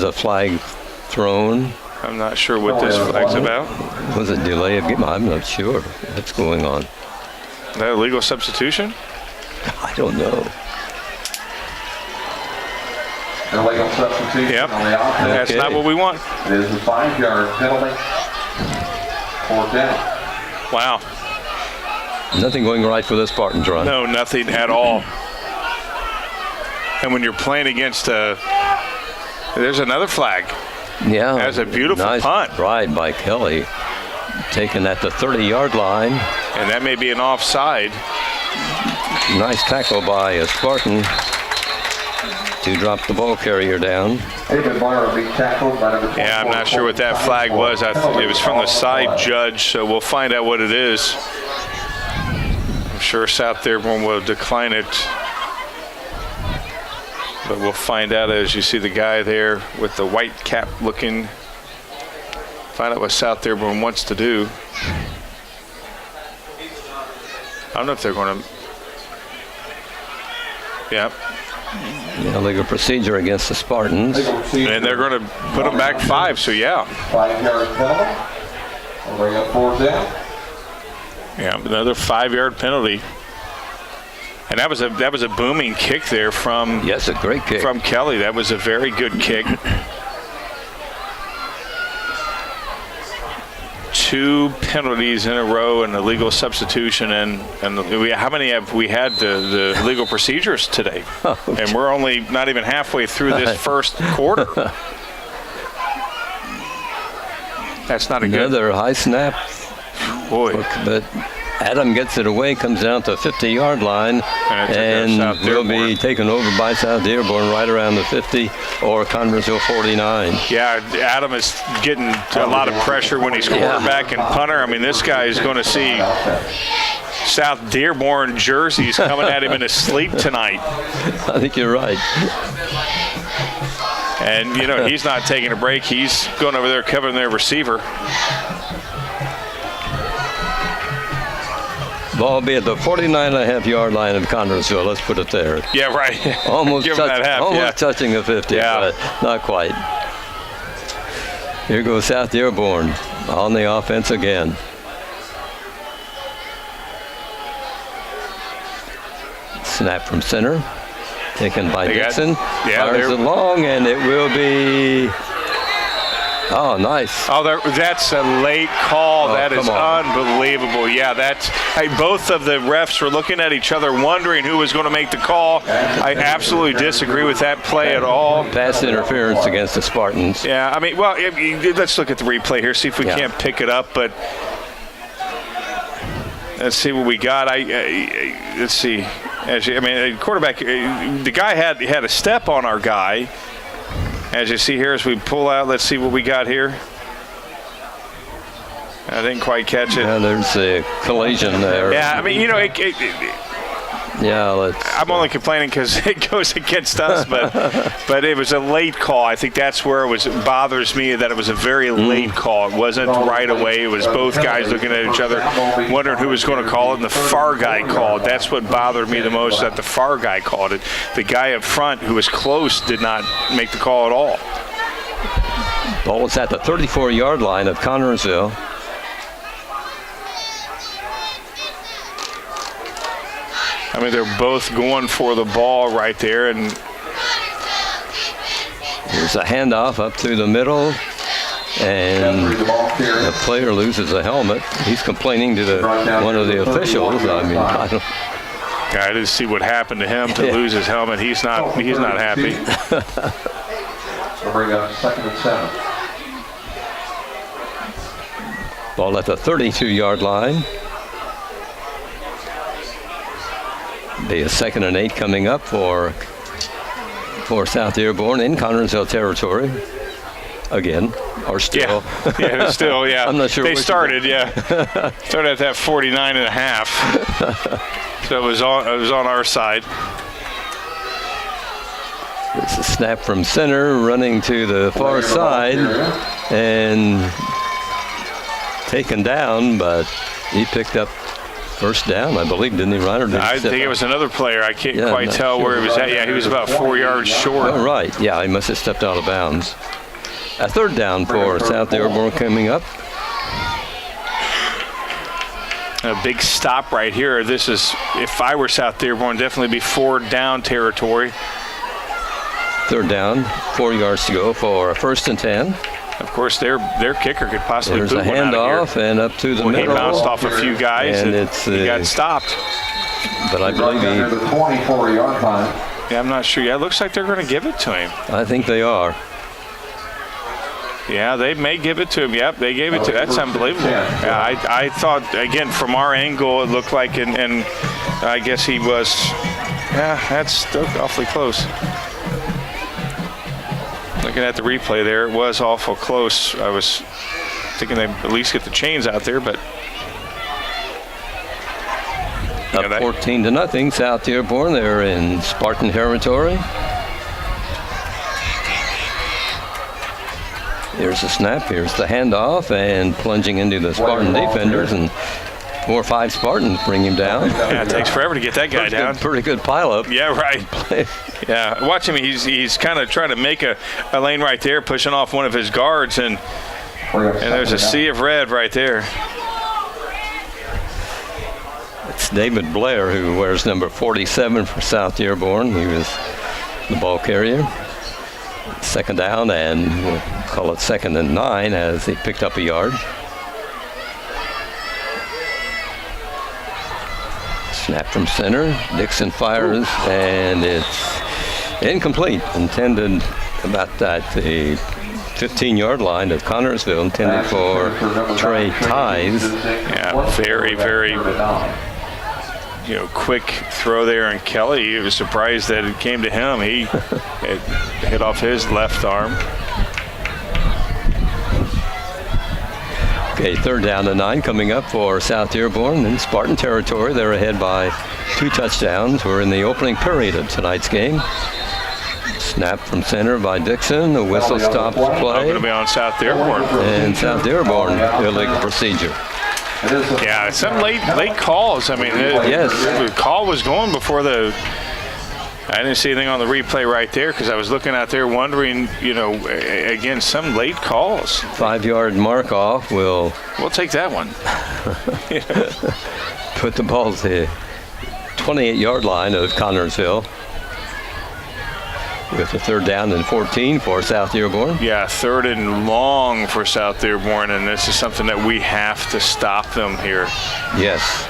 Speaker 3: a flag thrown.
Speaker 4: I'm not sure what this flag's about.
Speaker 3: Was it delay of game? I'm not sure what's going on.
Speaker 4: Is that a legal substitution?
Speaker 3: I don't know.
Speaker 1: Illegal substitution
Speaker 4: Yep.
Speaker 1: on the offense.
Speaker 4: That's
Speaker 3: Okay.
Speaker 4: not what we want.
Speaker 1: It is a 5-yard penalty. Fourth down.
Speaker 4: Wow.
Speaker 3: Nothing going right for the Spartans, Ron.
Speaker 4: No, nothing at all. And when you're playing against there's another flag.
Speaker 3: Yeah.
Speaker 4: That's a beautiful
Speaker 3: nice
Speaker 4: punt.
Speaker 3: Ride by Kelly. Taken at the 30-yard line.
Speaker 4: And that may be an offside.
Speaker 3: Nice tackle by a Spartan to drop the ball carrier down.
Speaker 1: David Barr will be tackled by number 24.
Speaker 4: Yeah, I'm not sure what that flag was. It was from the side judge, so we'll find out what it is. I'm sure South Dearborn will decline it. But we'll find out as you see the guy there with the white cap looking. Find out what South Dearborn wants to do. I don't know if they're going to. Yeah.
Speaker 3: Illegal procedure against the Spartans.
Speaker 4: And they're going to put them back 5, so yeah.
Speaker 1: 5-yard penalty. We'll bring up fourth down.
Speaker 4: Yeah, another 5-yard penalty. And that was a booming kick there from
Speaker 3: Yes, a great kick.
Speaker 4: from Kelly. That was a very good kick. 2 penalties in a row and a legal substitution, and how many have we had the legal procedures today? And we're only not even halfway through this first quarter. That's not a good.
Speaker 3: Another high snap.
Speaker 4: Boy.
Speaker 3: But Adam gets it away, comes down to 50-yard line, and will be taken over by South Dearborn right around the 50 or Connersville 49.
Speaker 4: Yeah, Adam is getting a lot of pressure when he's quarterback and punter. I mean, this guy is going to see South Dearborn jerseys coming at him in his sleep tonight.
Speaker 3: I think you're right.
Speaker 4: And, you know, he's not taking a break. He's going over there covering their receiver.
Speaker 3: Ball be at the 49.5-yard line of Connersville. Let's put it there.
Speaker 4: Yeah, right.
Speaker 3: Almost,
Speaker 4: Give him that half,
Speaker 3: almost touching the 50, but not quite. Here goes South Dearborn on the offense again. Snap from center. Taken by Dixon. Fires it long, and it will be... Oh, nice.
Speaker 4: Oh, that's a late call.
Speaker 3: Oh,
Speaker 4: that is unbelievable. Yeah, both of the refs were looking at each other wondering who was going to make the call. I absolutely disagree with that play at all.
Speaker 3: Pass interference against the Spartans.
Speaker 4: Yeah, I mean, well, let's look at the replay here, see if we can't pick it up. But let's see what we got. Let's see. Quarterback, the guy had a step on our guy. As you see here, as we pull out, let's see what we got here. I didn't quite catch it.
Speaker 3: Yeah, there's a collision there.
Speaker 4: Yeah, I mean, you know, I'm only complaining because it goes against us, but it was a late call. I think that's where it bothers me, that it was a very late call. It wasn't right away. It was both guys looking at each other, wondering who was going to call it, and the far guy called. That's what bothered me the most, that the far guy called it. The guy up front who was close did not make the call at all.
Speaker 3: Ball was at the 34-yard line of Connersville.
Speaker 4: I mean, they're both going for the ball right there. And
Speaker 3: here's a handoff up through the middle. And the player loses a helmet. He's complaining to one of the officials. I mean, I
Speaker 4: didn't see what happened to him to lose his helmet. He's not happy.
Speaker 1: We'll bring up 2nd and 7.
Speaker 3: Ball at the 32-yard line. Be a 2nd and 8 coming up for South Dearborn in Connersville territory. Again, or still.
Speaker 4: Yeah, still, yeah.
Speaker 3: I'm not sure.
Speaker 4: They started, started at that 49 and a half. So it was on our side.
Speaker 3: It's a snap from center, running to the far side, and taken down, but he picked up first down, I believe, didn't he, Ryan?
Speaker 4: I think it was another player. I can't quite tell where he was at. Yeah, he was about 4 yards short.
Speaker 3: Oh, right. Yeah, he must have stepped out of bounds. A 3rd down for South Dearborn coming up.
Speaker 4: A big stop right here. This is, if I were South Dearborn, definitely be 4th down territory.
Speaker 3: 3rd down, 4 yards to go for a 1st and 10.
Speaker 4: Of course, their kicker could possibly
Speaker 3: There's
Speaker 4: boot
Speaker 3: a
Speaker 4: one out of
Speaker 3: handoff
Speaker 4: here.
Speaker 3: and up to the middle.
Speaker 4: He bounced off a few guys and he got stopped.
Speaker 3: But I believe
Speaker 1: the 24-yard line.
Speaker 4: Yeah, I'm not sure. Yeah, it looks like they're going to give it to him.
Speaker 3: I think they are.
Speaker 4: Yeah, they may give it to him. Yep, they gave it to him. That's unbelievable. Yeah, I thought, again, from our angle, it looked like, and I guess he was, that's still awfully close. Looking at the replay there, it was awful close. I was thinking they'd at least get the chains out there, but.
Speaker 3: Up 14-0, South Dearborn. They're in Spartan territory. Here's the snap, here's the handoff, and plunging into the Spartan defenders, and 4 or 5 Spartans bring him down.
Speaker 4: Yeah, it takes forever to get that guy down.
Speaker 3: Pretty good pileup.
Speaker 4: Yeah, right. Yeah, watch him. He's kind of trying to make a lane right there, pushing off one of his guards, and there's a sea of red right there.
Speaker 3: It's David Blair, who wears number 47 for South Dearborn. He was the ball carrier. 2nd down, and we'll call it 2nd and 9 as he picked up a yard. Snap from center. Dixon fires, and it's incomplete. Intended about at the 15-yard line of Connersville, intended for Trey Ties.
Speaker 4: Yeah, very, very quick throw there, and Kelly was surprised that it came to him. He hit off his left arm.
Speaker 3: Okay, 3rd down and 9 coming up for South Dearborn in Spartan territory. They're ahead by 2 touchdowns. We're in the opening period of tonight's game. Snap from center by Dixon. The whistle stops play.
Speaker 4: Going to be on South Dearborn.
Speaker 3: And South Dearborn, illegal procedure.
Speaker 4: Yeah, some late calls. I mean, the call was going before I didn't see anything on the replay right there because I was looking out there wondering, again, some late calls.
Speaker 3: 5-yard mark off will.
Speaker 4: We'll take that one.
Speaker 3: Put the ball to the 28-yard line of Connersville. With the 3rd down and 14 for South Dearborn.
Speaker 4: Yeah, 3rd and long for South Dearborn, and this is something that we have to stop them here.
Speaker 3: Yes.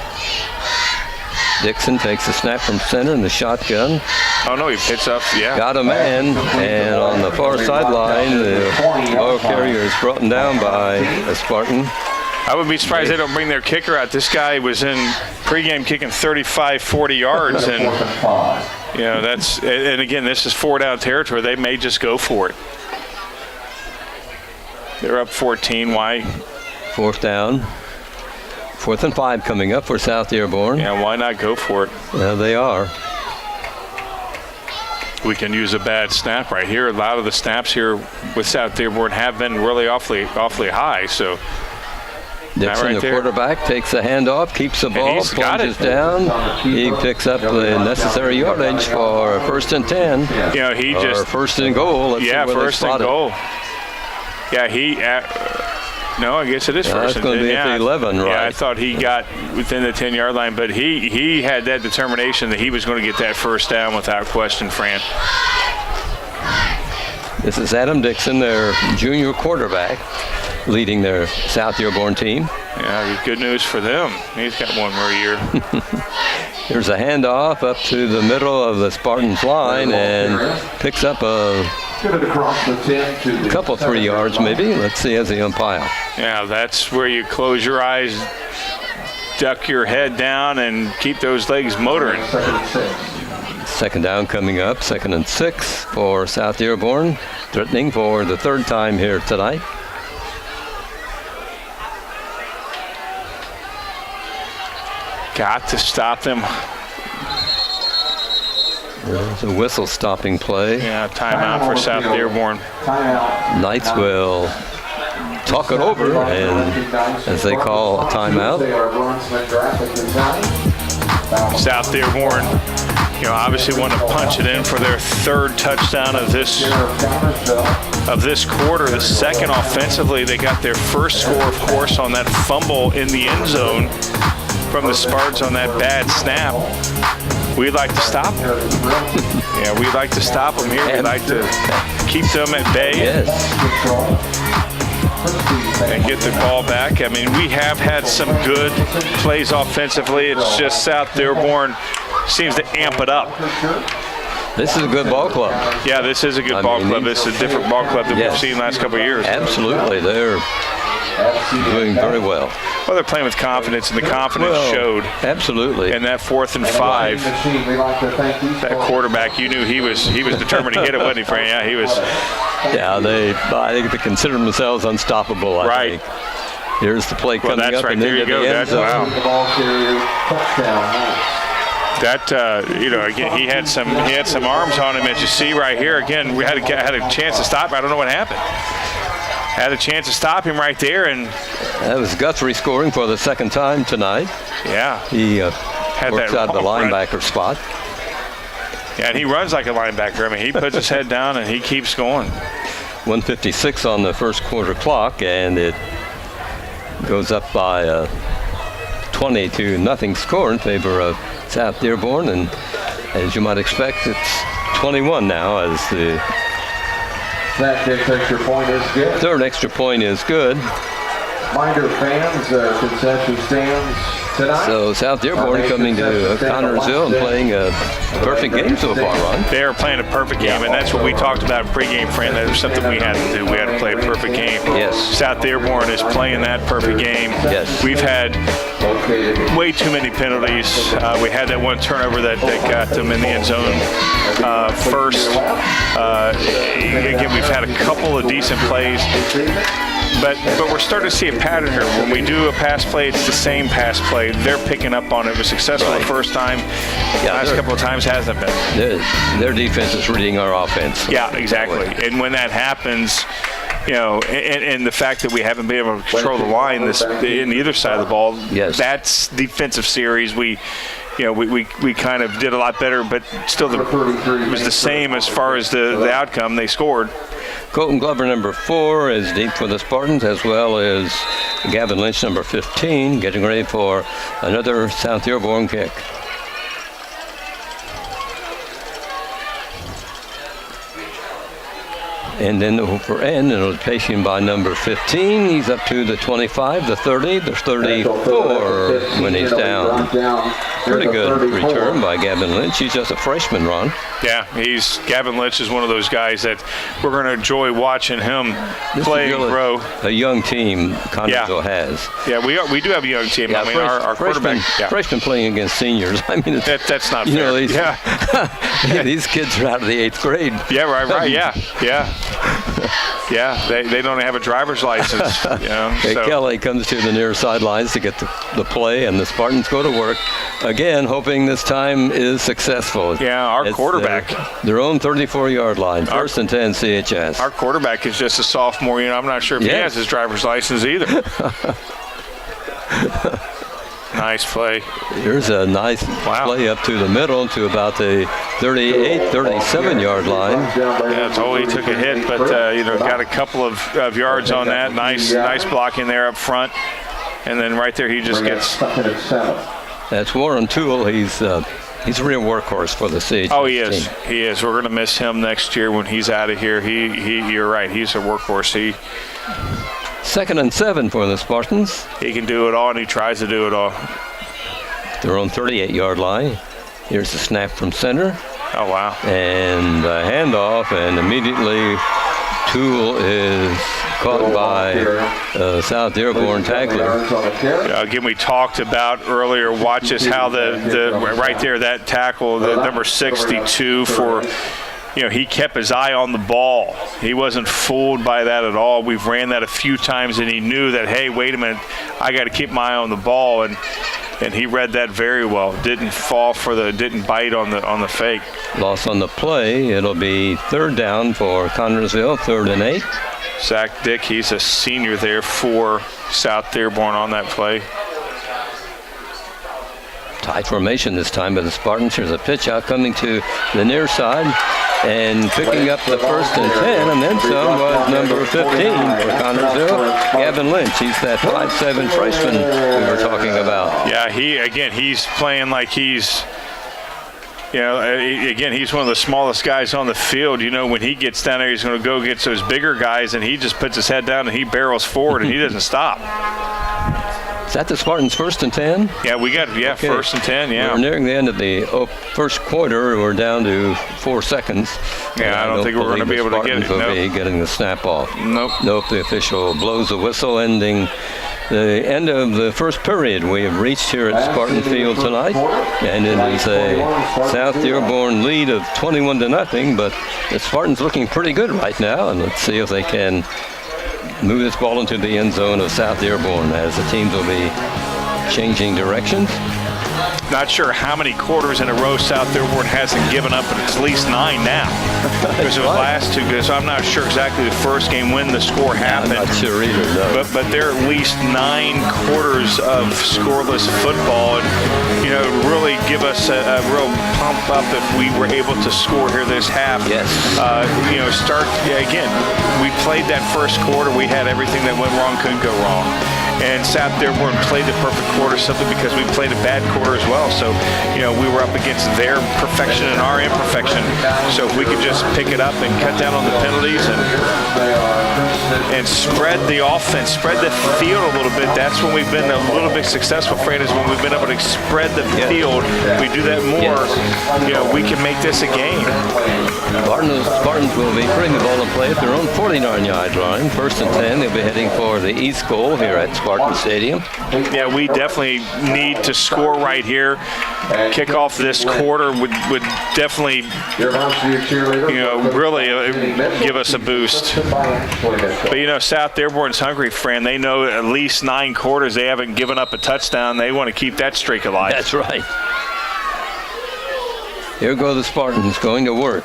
Speaker 3: Dixon takes the snap from center in the shotgun.
Speaker 4: Oh, no, he picks up,
Speaker 3: Got a man, and on the far sideline, the ball carrier is brought down by a Spartan.
Speaker 4: I would be surprised they don't bring their kicker out. This guy was in pregame kicking 35, 40 yards, and and again, this is 4 down territory. They may just go for it. They're up 14. Why?
Speaker 3: 4th down. 4th and 5 coming up for South Dearborn.
Speaker 4: Yeah, why not go for it?
Speaker 3: Yeah, they are.
Speaker 4: We can use a bad snap right here. A lot of the snaps here with South Dearborn have been really awfully high. So
Speaker 3: Dixon,
Speaker 4: right
Speaker 3: the
Speaker 4: there.
Speaker 3: quarterback, takes the handoff, keeps the ball, plunges down. He picks up the necessary yardage for 1st and 10.
Speaker 4: He just
Speaker 3: 1st and goal. Let's see where
Speaker 4: 1st and goal. Yeah, no, I guess it is 1st and 10.
Speaker 3: It's going to be at the 11, right?
Speaker 4: Yeah, I thought he got within the 10-yard line, but he had that determination that he was going to get that 1st down without question, Fran.
Speaker 3: This is Adam Dixon, their junior quarterback, leading their South Dearborn team.
Speaker 4: Yeah, good news for them. He's got one more year.
Speaker 3: Here's a handoff up to the middle of the Spartans line and picks up a couple 3 yards maybe. Let's see as the umpire.
Speaker 4: Yeah, that's where you close your eyes, duck your head down, and keep those legs motoring.
Speaker 3: Second down coming up, 2nd and 6 for South Dearborn, threatening for the 3rd time here tonight.
Speaker 4: Got to stop them.
Speaker 3: There's a whistle stopping play.
Speaker 4: Yeah, timeout for South Dearborn.
Speaker 3: Knights will talk it over, and as they call a timeout.
Speaker 4: South Dearborn, obviously want to punch it in for their 3rd touchdown of this quarter. The 2nd offensively. They got their 1st score, of course, on that fumble in the end zone from the Spartans on that bad snap. We'd like to stop them. Yeah, we'd like to stop them here. We'd like to keep them at bay.
Speaker 3: Yes.
Speaker 4: And get the ball back. I mean, we have had some good plays offensively. It's just South Dearborn seems to amp it up.
Speaker 3: This is a good ball club.
Speaker 4: Yeah, this is a good ball club. This is a different ball club than we've seen the last couple of years.
Speaker 3: Absolutely. They're doing very well.
Speaker 4: Well, they're playing with confidence, and the confidence showed.
Speaker 3: Absolutely.
Speaker 4: And that 4th and 5, that quarterback, you knew he was determined to get it, wasn't he, Fran? Yeah, he was.
Speaker 3: Yeah, I think they consider themselves unstoppable. I think. Here's the play coming up,
Speaker 4: right.
Speaker 3: and
Speaker 4: There you go. Wow. That again, he had some arms on him, as you see right here. Again, we had a chance to stop him. I don't know what happened. Had a chance to stop him right there, and
Speaker 3: that was Guthrie scoring for the 2nd time tonight.
Speaker 4: Yeah,
Speaker 3: he works out of the linebacker spot.
Speaker 4: Yeah, and he runs like a linebacker. I mean, he puts his head down and he keeps going.
Speaker 3: 1:56 on the 1st quarter clock, and it goes up by 20-0 score in favor of South Dearborn, and as you might expect, it's 21 now as the
Speaker 1: extra point is good.
Speaker 3: 3rd extra point is good.
Speaker 1: Reminder fans, concession stands tonight.
Speaker 3: So South Dearborn coming to Connersville and playing a perfect game so far, Ron.
Speaker 4: They are playing a perfect game, and that's what we talked about in pregame, Fran. That was something we had to do. We had to play a perfect game.
Speaker 3: Yes.
Speaker 4: South Dearborn is playing that perfect game.
Speaker 3: Yes.
Speaker 4: We've had way too many penalties. We had that one turnover that got them in the end zone first. Again, we've had a couple of decent plays. But we're starting to see a pattern here. When we do a pass play, it's the same pass play. They're picking up on it. It was successful the first time.
Speaker 3: Yeah,
Speaker 4: last couple of times hasn't been.
Speaker 3: Their defense is reading our offense.
Speaker 4: Yeah, exactly. And when that happens, and the fact that we haven't been able to control the line in either side of the ball, that's defensive series. We kind of did a lot better, but still it was the same as far as the outcome. They scored.
Speaker 3: Colton Glover, number 4, is deep for the Spartans, as well as Gavin Lynch, number 15, getting ready for another South Dearborn kick. And then for end, it'll be patient by number 15. He's up to the 25, the 30, the 34 when he's down. Pretty good return by Gavin Lynch. He's just a freshman, Ron.
Speaker 4: Yeah, Gavin Lynch is one of those guys that we're going to enjoy watching him play and grow.
Speaker 3: A young team Connersville has.
Speaker 4: Yeah, we do have a young team. I mean, our quarterback.
Speaker 3: Freshmen playing against seniors. I mean,
Speaker 4: that's not fair.
Speaker 3: These kids are out of the 8th grade.
Speaker 4: Yeah, right. Yeah. Yeah, they don't have a driver's license.
Speaker 3: Kelly comes to the near sidelines to get the play, and the Spartans go to work again, hoping this time is successful.
Speaker 4: Yeah, our quarterback.
Speaker 3: Their own 34-yard line, 1st and 10 CHS.
Speaker 4: Our quarterback is just a sophomore. I'm not sure if he has his driver's license either. Nice play.
Speaker 3: Here's a nice play up to the middle to about the 37-yard line.
Speaker 4: Yeah, it's only took a hit, but got a couple of yards on that. Nice blocking there up front, and then right there he just gets.
Speaker 3: That's Warren Toole. He's a real workhorse for the CHS.
Speaker 4: Oh, he is.
Speaker 3: Team.
Speaker 4: He is. We're going to miss him next year when he's out of here. You're right. He's a workhorse.
Speaker 3: 2nd and 7 for the Spartans.
Speaker 4: He can do it all, and he tries to do it all.
Speaker 3: their own 38-yard line. Here's the snap from center.
Speaker 4: Oh, wow.
Speaker 3: And a handoff, and immediately Toole is caught by South Dearborn tackler.
Speaker 4: Again, we talked about earlier, watch this, how the right there, that tackle, the number 62 for, he kept his eye on the ball. He wasn't fooled by that at all. We've ran that a few times, and he knew that, hey, wait a minute, I got to keep my eye on the ball, and he read that very well. Didn't fall didn't bite on the fake.
Speaker 3: Loss on the play. It'll be third down for Connersville, 3rd and 8.
Speaker 4: Zach Dick, he's a senior there for South Dearborn on that play.
Speaker 3: Tight formation this time by the Spartans. Here's a pitch out coming to the near side. And picking up the 1st and 10, and then some, was number 15 for Connersville, Gavin Lynch. He's that 5'7" freshman we were talking about.
Speaker 4: Yeah, he's playing like he's, he's one of the smallest guys on the field. When he gets down there, he's going to go get those bigger guys, and he just puts his head down and he barrels forward, and he doesn't stop.
Speaker 3: Is that the Spartans' 1st and 10?
Speaker 4: Yeah, we got, okay. 1st and 10, yeah.
Speaker 3: We're nearing the end of the first quarter. We're down to 4 seconds.
Speaker 4: Yeah, I don't think we're going to be able to get it.
Speaker 3: Will be getting the snap off.
Speaker 4: Nope.
Speaker 3: The official blows the whistle, ending the end of the first period we have reached here at Spartan Field tonight. And it is a South Dearborn lead of 21-0, but the Spartans looking pretty good right now. And let's see if they can move this ball into the end zone of South Dearborn as the teams will be changing directions.
Speaker 4: Not sure how many quarters in a row South Dearborn hasn't given up, but it's at least 9 now. Because of the last 2 games. I'm not sure exactly the first game when the score happened.
Speaker 3: I'm not sure either, no.
Speaker 4: But there are at least 9 quarters of scoreless football, and really give us a real pump up if we were able to score here this half.
Speaker 3: Yes.
Speaker 4: Again, we played that first quarter. We had everything that went wrong, couldn't go wrong. And South Dearborn played the perfect quarter simply because we played a bad quarter as well. So, we were up against their perfection and our imperfection. So if we could just pick it up and cut down on the penalties and spread the offense, spread the field a little bit, that's when we've been a little bit successful, Fran, is when we've been able to spread the field. If we do that more, we can make this a game.
Speaker 3: Spartans will be putting the ball in play at their own 49-yard line. 1st and 10, they'll be heading for the east goal here at Spartan Stadium.
Speaker 4: Yeah, we definitely need to score right here. Kick off this quarter would definitely, really give us a boost. But, South Dearborn's hungry, Fran. They know at least 9 quarters they haven't given up a touchdown. They want to keep that streak alive.
Speaker 3: That's right. Here go the Spartans going to work.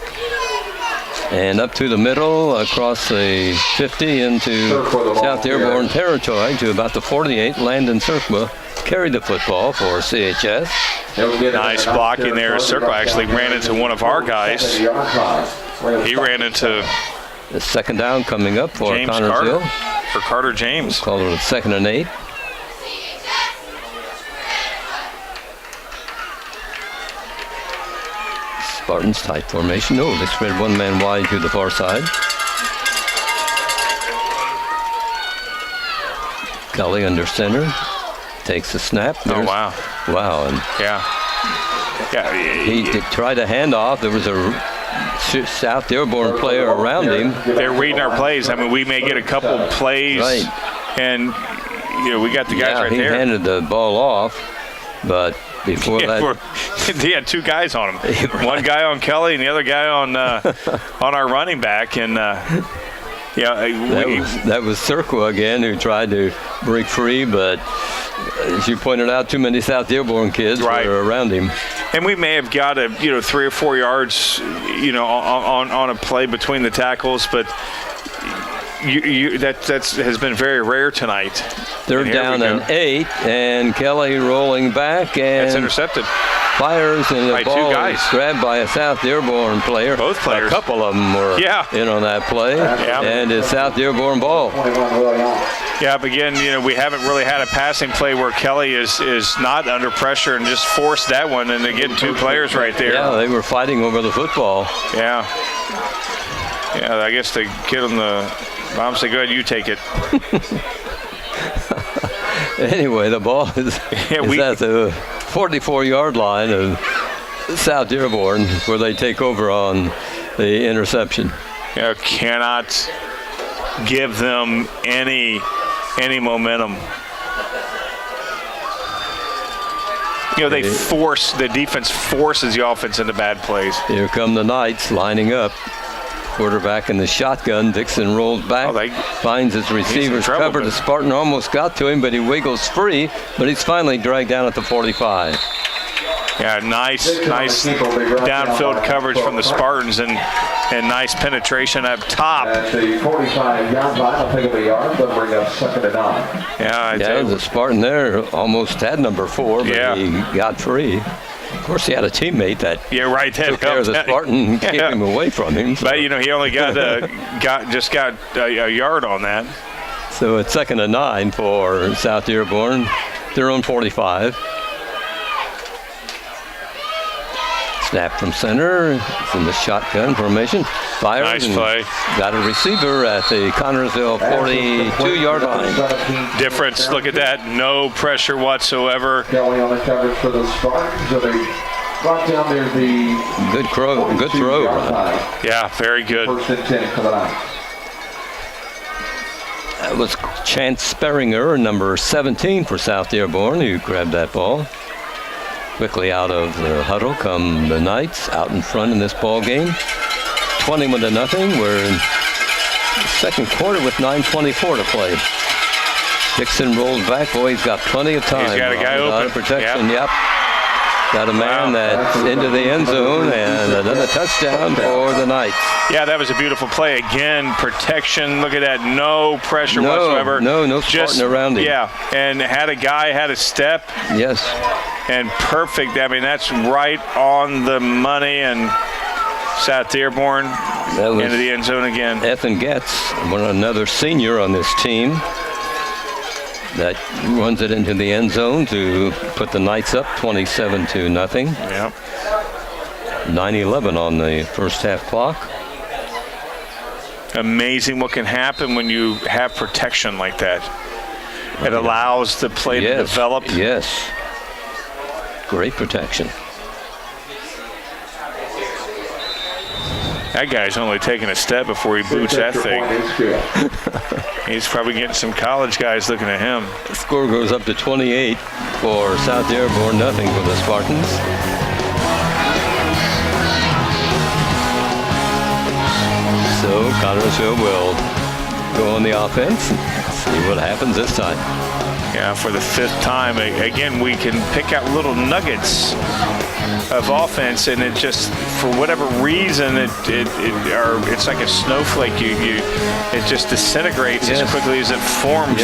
Speaker 3: And up to the middle, across the 50 into South Dearborn territory to about the 48. Landon Cirqua carried the football for CHS.
Speaker 4: Nice blocking there. Cirqua actually ran into one of our guys. He ran into
Speaker 3: the 2nd down coming up for
Speaker 4: James
Speaker 3: Connersville.
Speaker 4: Carter, for Carter James.
Speaker 3: Called it a 2nd and 8. Spartans tight formation. They spread 1 man wide to the far side. Kelly under center. Takes the snap.
Speaker 4: Oh, wow.
Speaker 3: Wow. And he tried a handoff. There was a South Dearborn player around him.
Speaker 4: They're reading our plays. I mean, we may get a couple plays.
Speaker 3: Right.
Speaker 4: And, we got the guys right there.
Speaker 3: He handed the ball off, but before that,
Speaker 4: he had 2 guys on him. Right. One guy on Kelly and the other guy on our running back. And
Speaker 3: that was Cirqua again, who tried to break free, but as you pointed out, too many South Dearborn kids were around him.
Speaker 4: And we may have got 3 or 4 yards, on a play between the tackles, but that has been very rare tonight.
Speaker 3: 3rd down and 8, and Kelly rolling back, and
Speaker 4: that's intercepted.
Speaker 3: Fires, and the ball
Speaker 4: 2 guys.
Speaker 3: Grabbed by a South Dearborn player.
Speaker 4: Both players.
Speaker 3: A couple of them were in on that play, and it's South Dearborn ball.
Speaker 4: Yeah, but again, we haven't really had a passing play where Kelly is not under pressure and just forced that one, and they're getting 2 players right there.
Speaker 3: Yeah, they were fighting over the football.
Speaker 4: Yeah, I guess the kid on the mom said, "Go ahead, you take it."
Speaker 3: Anyway, the ball is at the 44-yard line of South Dearborn, where they take over on the interception.
Speaker 4: You know, cannot give them any momentum. You know, the defense forces the offense into bad plays.
Speaker 3: Here come the Knights lining up. Quarterback in the shotgun. Dixon rolls back, finds his receivers covered. The Spartan almost got to him, but he wiggles free, but he's finally dragged down at the 45.
Speaker 4: Yeah, nice downfield coverage from the Spartans and nice penetration up top.
Speaker 1: At the 45-yard line, I'll pick up a yard, but bring up 2nd and 9.
Speaker 3: Yeah, the Spartan there almost had number 4, but he got free. Of course, he had a teammate that took care of the Spartan and kept him away from him. So.
Speaker 4: But, you know, he only got a yard on that.
Speaker 3: So it's 2nd and 9 for South Dearborn. Their own 45. Snap from center. It's in the shotgun formation. Fires.
Speaker 4: Nice play.
Speaker 3: Got a receiver at the Connersville 42-yard line.
Speaker 4: Difference. Look at that. No pressure whatsoever.
Speaker 1: Kelly on the coverage for the Spartans. So they brought down there the
Speaker 3: good throw.
Speaker 4: Yeah, very good.
Speaker 1: 1st and 10 for the Knights.
Speaker 3: That was Chance Sperringer, number 17 for South Dearborn, who grabbed that ball. Quickly out of the huddle come the Knights, out in front in this ball game. 21-0. We're in the second quarter with 9:24 to play. Dixon rolls back. Boy, he's got plenty of time.
Speaker 4: He's got a guy open.
Speaker 3: Out of protection. Yep. Got a man that's into the end zone, and another touchdown for the Knights.
Speaker 4: Yeah, that was a beautiful play. Again, protection. Look at that. No pressure whatsoever.
Speaker 3: No Spartan around him.
Speaker 4: Yeah, and had a step.
Speaker 3: Yes.
Speaker 4: And perfect. I mean, that's right on the money. And South Dearborn into the end zone again.
Speaker 3: Ethan Getz, another senior on this team, that runs it into the end zone to put the Knights up 27-0.
Speaker 4: Yep.
Speaker 3: 9:11 on the first half clock.
Speaker 4: Amazing what can happen when you have protection like that. It allows the play to develop.
Speaker 3: Yes. Great protection.
Speaker 4: That guy's only taking a step before he boots that thing. He's probably getting some college guys looking at him.
Speaker 3: The score goes up to 28 for South Dearborn, nothing for the Spartans. So Connersville will go on the offense. See what happens this time.
Speaker 4: Yeah, for the 5th time. Again, we can pick out little nuggets of offense, and it just, for whatever reason, it's like a snowflake. It just disintegrates as quickly as it forms.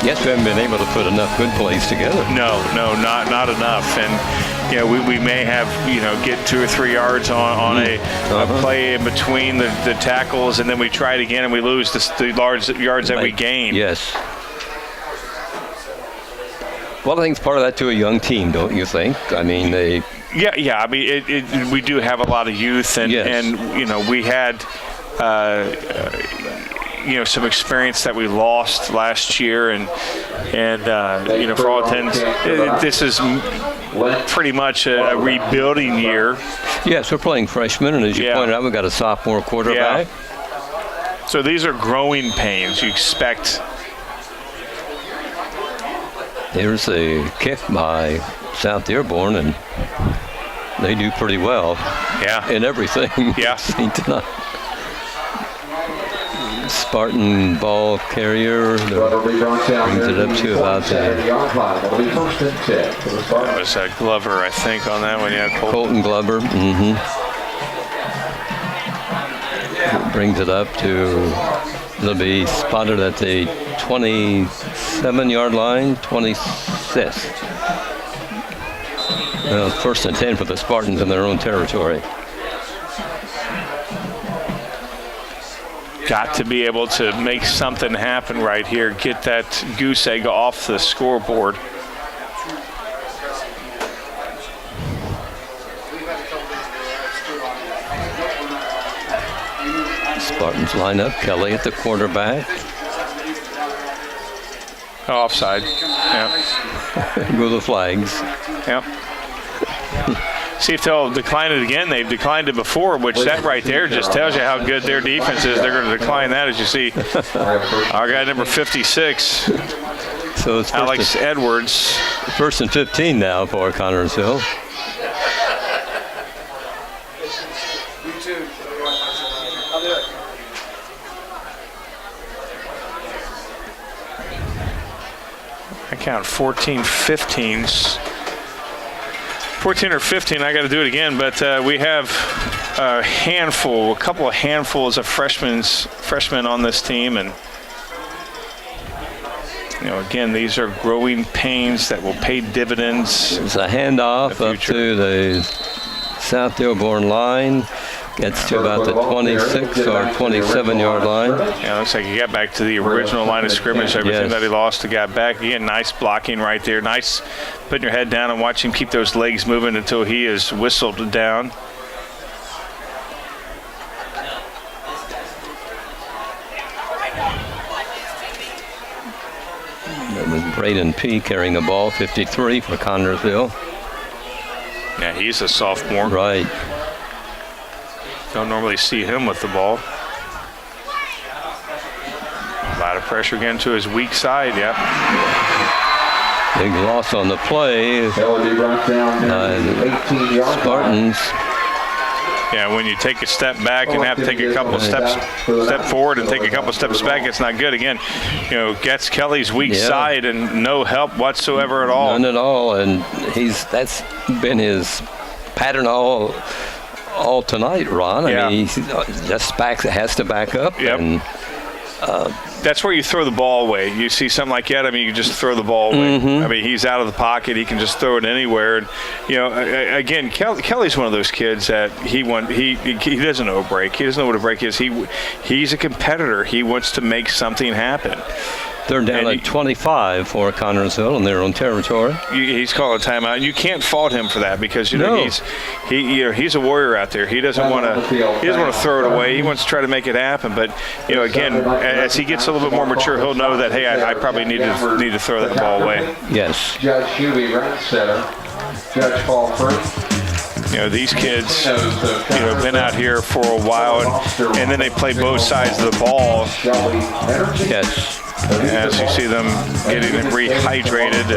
Speaker 3: Yes, we haven't been able to put enough good plays together.
Speaker 4: No, not enough. And you know, we may have, you know, get 2 or 3 yards on a play in between the tackles, and then we try it again and we lose the large yards that we gain.
Speaker 3: Yes. Well, I think it's part of that to a young team, don't you think? I mean, they.
Speaker 4: Yeah. I mean, we do have a lot of youth, and you know, we had. You know, some experience that we lost last year, and you know, for all intents, this is pretty much a rebuilding year.
Speaker 3: Yes, we're playing freshmen, and as you pointed out, we've got a sophomore quarterback.
Speaker 4: Yeah. So these are growing pains. You expect.
Speaker 3: Here's a kick by South Dearborn, and they do pretty well.
Speaker 4: Yeah.
Speaker 3: In everything.
Speaker 4: Yeah.
Speaker 3: Tonight. Spartan ball carrier brings it up to about
Speaker 1: that
Speaker 4: was Glover, I think, on that one. Yeah,
Speaker 3: Colton Glover. Brings it up to, it'll be spotted at the 27-yard line, 26th. Well, 1st and 10 for the Spartans in their own territory.
Speaker 4: Got to be able to make something happen right here. Get that goose egg off the scoreboard.
Speaker 3: Spartans line up. Kelly at the quarterback.
Speaker 4: Offside. Yeah.
Speaker 3: Go the flags.
Speaker 4: Yep. See if they'll decline it again. They've declined it before, which that right there just tells you how good their defense is. They're going to decline that, as you see. Our guy number 56,
Speaker 3: So it's
Speaker 4: Alex Edwards.
Speaker 3: first and 15 now for Connersville.
Speaker 4: I count 14 15s. 14 or 15, I got to do it again, but we have a couple of handfuls of freshmen on this team, and again, these are growing pains that will pay dividends.
Speaker 3: It's a handoff up to the South Dearborn line. Gets to about the 26 or 27-yard line.
Speaker 4: Yeah, looks like he got back to the original line of scrimmage. Everything that he lost, he got back. Again, nice blocking right there. Nice putting your head down and watch him keep those legs moving until he is whistled down.
Speaker 3: That was Braden P. carrying the ball, 53 for Connersville.
Speaker 4: Yeah, he's a sophomore.
Speaker 3: Right.
Speaker 4: Don't normally see him with the ball. A lot of pressure again to his weak side, yep.
Speaker 3: Big loss on the play. Spartans.
Speaker 4: Yeah, when you take a step back and have to take a couple step forward and take a couple steps back, it's not good. Again, gets Kelly's weak side and no help whatsoever at all.
Speaker 3: None at all, and that's been his pattern all tonight, Ron. I mean, he just has to back up.
Speaker 4: Yep.
Speaker 3: And
Speaker 4: that's where you throw the ball away. You see something like that, I mean, you just throw the ball away. I mean, he's out of the pocket. He can just throw it anywhere. And, again, Kelly's one of those kids that he doesn't know a break. He doesn't know what a break is. He's a competitor. He wants to make something happen.
Speaker 3: They're down at 25 for Connersville in their own territory.
Speaker 4: He's calling a timeout. You can't fault him for that because he's a warrior out there. He doesn't want to throw it away. He wants to try to make it happen. But again, as he gets a little bit more mature, he'll know that I probably need to throw that ball away.
Speaker 3: Yes.
Speaker 1: Judge Huey right center. Judge Paul Free.
Speaker 4: These kids, been out here for a while, and then they play both sides of the ball.
Speaker 3: Yes.
Speaker 4: As you see them getting rehydrated,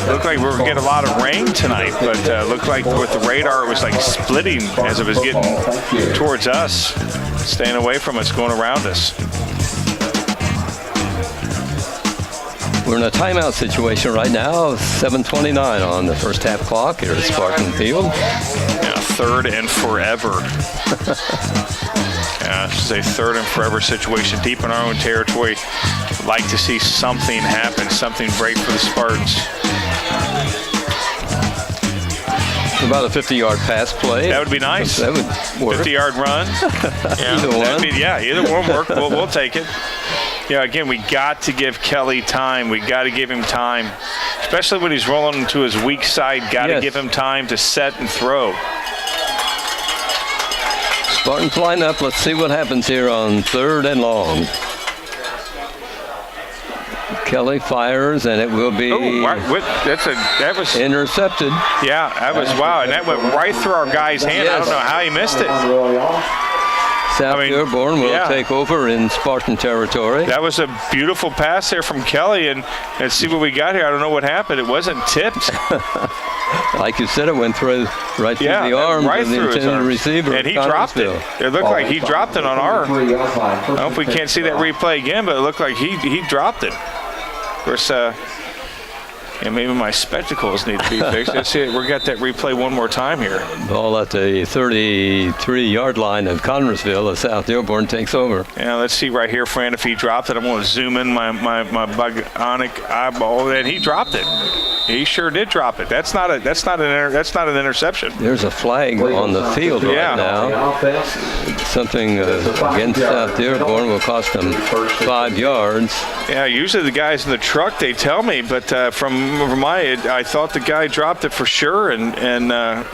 Speaker 4: looked like we were getting a lot of rain tonight, but looked like with the radar it was like splitting as it was getting towards us, staying away from us, going around us.
Speaker 3: We're in a timeout situation right now. 7:29 on the first half clock here at Spartan Field.
Speaker 4: Yeah, third and forever. This is a third and forever situation deep in our own territory. Like to see something happen, something great for the Spartans.
Speaker 3: About a 50-yard pass play.
Speaker 4: That would be nice.
Speaker 3: That would work.
Speaker 4: 50-yard run.
Speaker 3: Either one.
Speaker 4: Either one work. We'll take it. Again, we got to give Kelly time. We got to give him time, especially when he's rolling into his weak side. Got to give him time to set and throw.
Speaker 3: Spartans line up. Let's see what happens here on third and long. Kelly fires, and it will be
Speaker 4: that was
Speaker 3: intercepted.
Speaker 4: Yeah, that was wow, and that went right through our guy's hand. I don't know how he missed it.
Speaker 3: South Dearborn will take over in Spartan territory.
Speaker 4: That was a beautiful pass there from Kelly, and let's see what we got here. I don't know what happened. It wasn't tipped.
Speaker 3: Like you said, it went right through the arms of the intended receiver.
Speaker 4: And he dropped it. It looked like he dropped it on our. I don't know if we can't see that replay again, but it looked like he dropped it. Of course, maybe my spectacles need to be fixed. Let's see, we got that replay one more time here.
Speaker 3: Ball at the 33-yard line of Connersville as South Dearborn takes over.
Speaker 4: Yeah, let's see right here, Fran, if he dropped it. I'm going to zoom in my bionic eyeball, and he dropped it. He sure did drop it. That's not an interception.
Speaker 3: There's a flag on the field right now. Something against South Dearborn will cost them 5 yards.
Speaker 4: Yeah, usually the guys in the truck, they tell me, but from I thought the guy dropped it for sure. And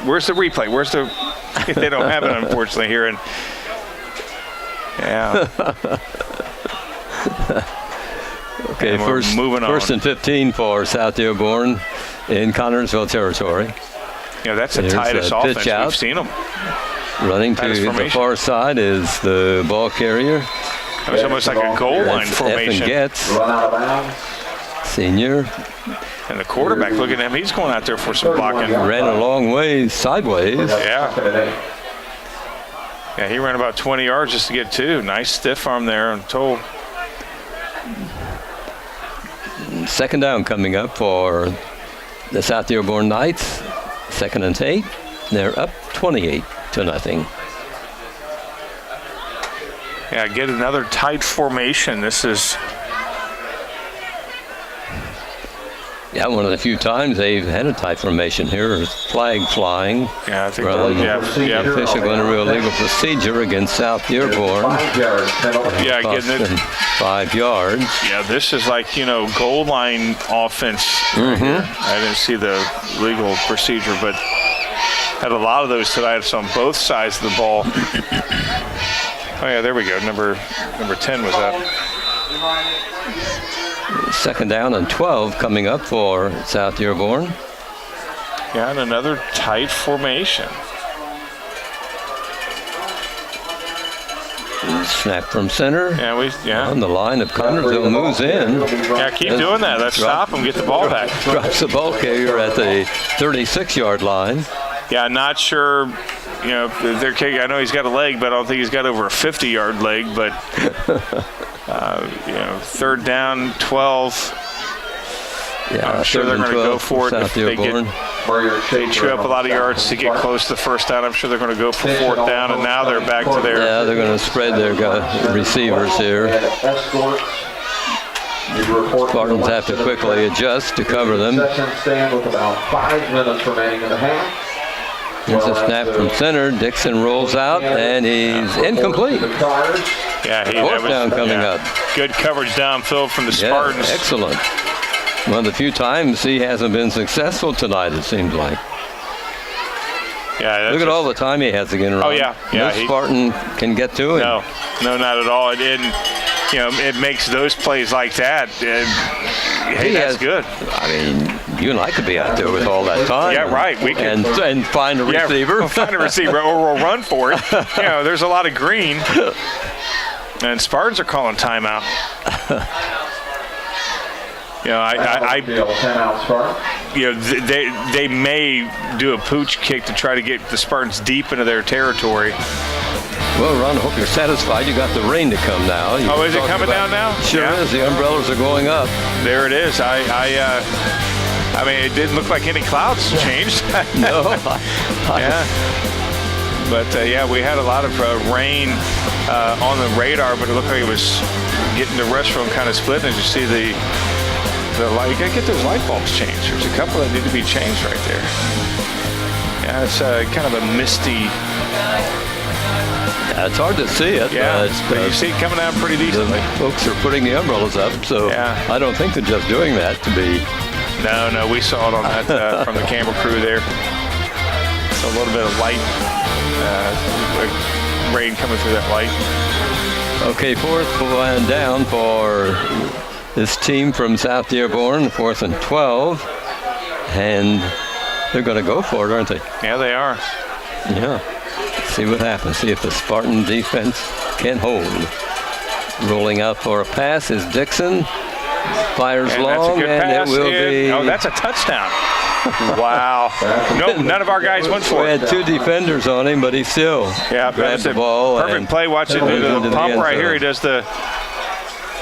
Speaker 4: where's the replay? They don't have it, unfortunately, here. And
Speaker 3: Okay,
Speaker 4: And we're moving on.
Speaker 3: First and 15 for South Dearborn in Connersville territory.
Speaker 4: Yeah, that's the
Speaker 3: There's
Speaker 4: tightest
Speaker 3: a pitch
Speaker 4: offense
Speaker 3: out.
Speaker 4: we've seen them.
Speaker 3: Running to
Speaker 4: Tightest
Speaker 3: the
Speaker 4: formation.
Speaker 3: far side is the ball carrier.
Speaker 4: It was almost like a goal line
Speaker 3: That's
Speaker 4: formation.
Speaker 3: Evan Getz,
Speaker 1: Run out of bounds.
Speaker 3: senior.
Speaker 4: And the quarterback, look at him. He's going out there for some blocking.
Speaker 3: Ran a long way sideways.
Speaker 4: Yeah. Yeah, he ran about 20 yards just to get 2. Nice stiff arm there, I'm told.
Speaker 3: Second down coming up for the South Dearborn Knights. 2nd and 8. They're up 28-0.
Speaker 4: Yeah, get another tight formation. This is,
Speaker 3: One of the few times they've had a tight formation here. Flag flying.
Speaker 4: yeah, I think,
Speaker 3: From
Speaker 4: yeah.
Speaker 3: official going to real legal procedure against South Dearborn.
Speaker 1: 5 yards penalty.
Speaker 4: Yeah,
Speaker 3: Cost
Speaker 4: getting it.
Speaker 3: them 5 yards.
Speaker 4: Yeah, this is like, goal line offense. I didn't see the legal procedure, but had a lot of those tonight. It's on both sides of the ball. Oh, yeah, there we go. Number 10 was up.
Speaker 3: 2nd down and 12 coming up for South Dearborn.
Speaker 4: Yeah, and another tight formation.
Speaker 3: Snap from center.
Speaker 4: Yeah,
Speaker 3: On the line of Connersville moves in.
Speaker 4: Yeah, keep doing that. Let's stop him, get the ball back.
Speaker 3: Drops the ball carrier at the 36-yard line.
Speaker 4: Yeah, not sure, their kick. I know he's got a leg, but I don't think he's got over a 50-yard leg. But, 3rd down, 12.
Speaker 3: Yeah,
Speaker 4: I'm sure they're going to go for it if
Speaker 3: South
Speaker 4: they
Speaker 3: Dearborn.
Speaker 4: chew up a lot of yards to get close to the first down. I'm sure they're going to go for 4th down, and now they're back to their.
Speaker 3: Yeah, they're going to spread their receivers here. Spartans have to quickly adjust to cover them.
Speaker 1: Stand with about 5 minutes remaining in the half.
Speaker 3: Here's a snap from center. Dixon rolls out, and he's incomplete.
Speaker 4: Yeah,
Speaker 3: Fourth down coming up.
Speaker 4: Good coverage downfield from the
Speaker 3: Yeah,
Speaker 4: Spartans.
Speaker 3: excellent. One of the few times he hasn't been successful tonight, it seems like.
Speaker 4: Yeah,
Speaker 3: Look at all the time he has to get around.
Speaker 4: Oh, yeah.
Speaker 3: No Spartan can get to him.
Speaker 4: No, not at all. It makes those plays like that. Hey, that's good.
Speaker 3: I mean, you and I could be out there with all that time.
Speaker 4: Yeah, right. We can
Speaker 3: and find a receiver.
Speaker 4: Find a receiver, or we'll run for it. There's a lot of green, and Spartans are calling timeout. They may do a pooch kick to try to get the Spartans deep into their territory.
Speaker 3: Well, Ron, I hope you're satisfied. You got the rain to come now.
Speaker 4: Is it coming down now?
Speaker 3: Sure is. The umbrellas are going up.
Speaker 4: There it is. I mean, it didn't look like any clouds changed.
Speaker 3: No.
Speaker 4: Yeah. But, we had a lot of rain on the radar, but it looked like it was getting the restroom kind of split. As you see the light, you got to get those light bulbs changed. There's a couple that need to be changed right there. Yeah, it's kind of a misty.
Speaker 3: It's hard to see it.
Speaker 4: Yeah, but you see it coming out pretty decently.
Speaker 3: The folks are putting the umbrellas up, so I don't think they're just doing that to be.
Speaker 4: No, we saw it on that from the camera crew there. So a little bit of light, rain coming through that light.
Speaker 3: Okay, 4th line down for this team from South Dearborn, 4th and 12. And they're going to go for it, aren't they?
Speaker 4: Yeah, they are.
Speaker 3: Yeah. See what happens. See if the Spartan defense can hold. Rolling out for a pass is Dixon. Fires
Speaker 4: and
Speaker 3: long,
Speaker 4: that's a good
Speaker 3: and
Speaker 4: pass.
Speaker 3: it will be.
Speaker 4: Oh, that's a touchdown. Wow. No, none of our guys went for
Speaker 3: We
Speaker 4: it.
Speaker 3: had 2 defenders on him, but he still grabbed the ball.
Speaker 4: Perfect play. Watch it do the pump right here. He does the.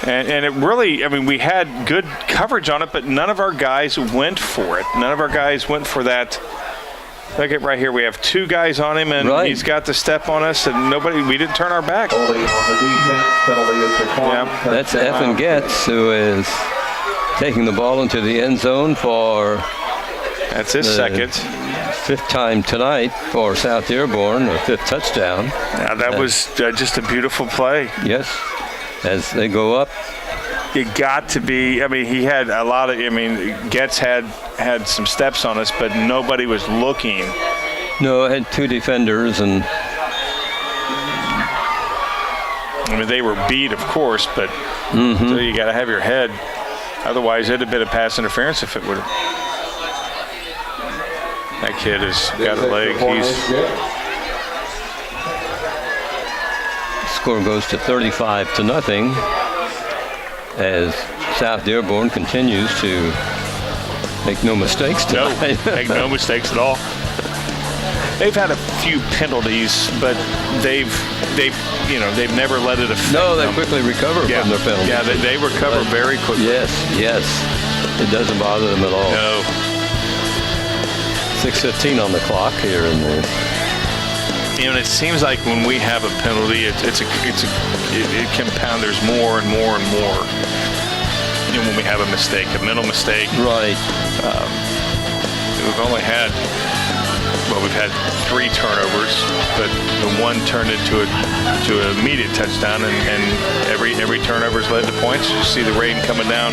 Speaker 4: And it really, I mean, we had good coverage on it, but none of our guys went for it. None of our guys went for that. Look at right here. We have 2 guys on him, and he's got the step on us, and we didn't turn our back.
Speaker 3: That's Evan Getz, who is taking the ball into the end zone for.
Speaker 4: That's his second.
Speaker 3: 5th time tonight for South Dearborn, a 5th touchdown.
Speaker 4: Yeah, that was just a beautiful play.
Speaker 3: Yes. As they go up.
Speaker 4: It got to be, I mean, he had a lot of, Getz had some steps on us, but nobody was looking.
Speaker 3: No, I had 2 defenders, and
Speaker 4: I mean, they were beat, of course, but so you got to have your head. Otherwise, it'd have been a pass interference if it would have. That kid has got a leg.
Speaker 3: Score goes to 35-0 as South Dearborn continues to make no mistakes tonight.
Speaker 4: No, make no mistakes at all. They've had a few penalties, but they've never let it affect
Speaker 3: No, they
Speaker 4: them.
Speaker 3: quickly recover from their penalties.
Speaker 4: Yeah, they recover very quickly.
Speaker 3: Yes. It doesn't bother them at all.
Speaker 4: No.
Speaker 3: 6:15 on the clock here in the.
Speaker 4: And it seems like when we have a penalty, it compounds. There's more and more and more. When we have a mistake, a mental mistake.
Speaker 3: Right.
Speaker 4: We've had 3 turnovers, but the one turned into an immediate touchdown, and every turnover's led to points. You see the rain coming down.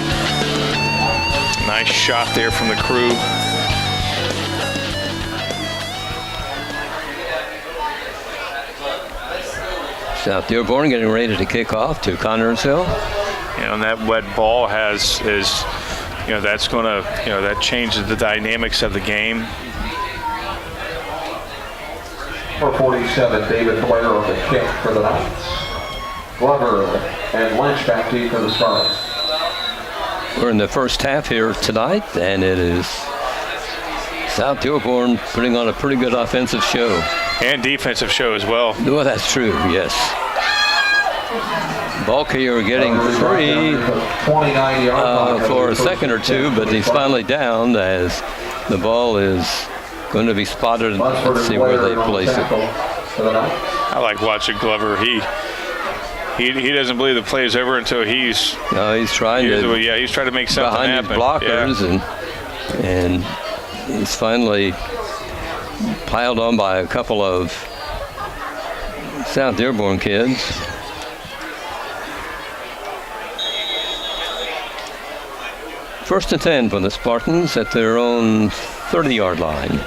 Speaker 4: Nice shot there from the crew.
Speaker 3: South Dearborn getting ready to kick off to Connersville.
Speaker 4: And that wet ball that's going to, that changes the dynamics of the game.
Speaker 1: For 47, David Blair on the kick for the Knights. Glover and Lynch back deep for the Spartans.
Speaker 3: We're in the first half here tonight, and it is South Dearborn putting on a pretty good offensive show.
Speaker 4: And defensive show as well.
Speaker 3: Well, that's true, yes. Ball carrier getting free for a second or two, but he's finally down as the ball is going to be spotted. Let's see where they place it.
Speaker 4: I like watching Glover. He doesn't believe the play is over until he's.
Speaker 3: No, he's trying to.
Speaker 4: Yeah, he's trying to make something
Speaker 3: behind
Speaker 4: happen.
Speaker 3: His blockers, and he's finally piled on by a couple of South Dearborn kids. First and 10 for the Spartans at their own 30-yard line.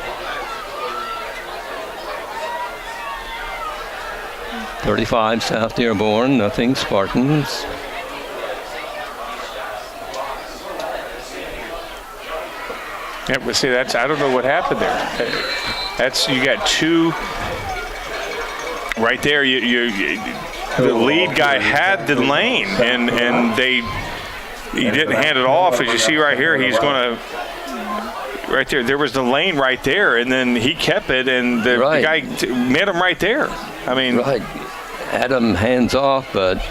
Speaker 3: 35 South Dearborn, nothing Spartans.
Speaker 4: Yeah, but see, I don't know what happened there. You got 2 right there. The lead guy had the lane, and he didn't hand it off. As you see right here, he's going to. Right there, there was the lane right there, and then he kept it, and the guy met him right there. I mean,
Speaker 3: right. Adam hands off, but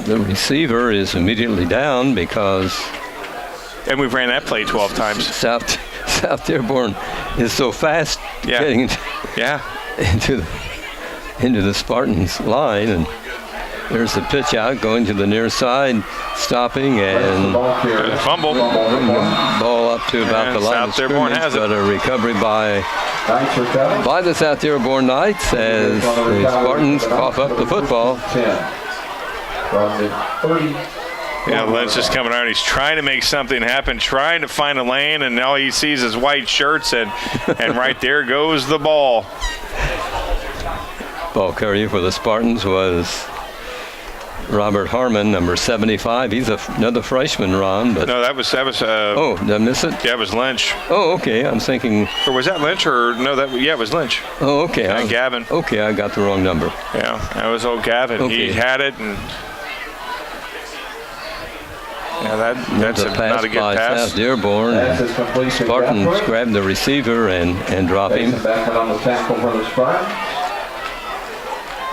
Speaker 3: the receiver is immediately down because.
Speaker 4: And we've ran that play 12 times.
Speaker 3: South Dearborn is so fast getting into the Spartans line, and there's the pitch out going to the near side, stopping and
Speaker 4: fumble.
Speaker 3: Ball up to about the line of scrimmage, but a recovery by the South Dearborn Knights as the Spartans cough up the football.
Speaker 4: Yeah, Lynch is coming out. He's trying to make something happen, trying to find a lane, and all he sees is white shirts, and right there goes the ball.
Speaker 3: Ball carrier for the Spartans was Robert Harmon, number 75. He's another freshman, Ron. But
Speaker 4: no, that was.
Speaker 3: Oh, did I miss it?
Speaker 4: Yeah, it was Lynch.
Speaker 3: Oh, okay. I'm thinking.
Speaker 4: Or was that Lynch? Or no? It was Lynch.
Speaker 3: Oh, okay.
Speaker 4: Gavin.
Speaker 3: Okay, I got the wrong number.
Speaker 4: Yeah, that was old Gavin.
Speaker 3: Okay.
Speaker 4: He had it, and that's not a good pass.
Speaker 3: South Dearborn. Spartans grabbed the receiver and drop him.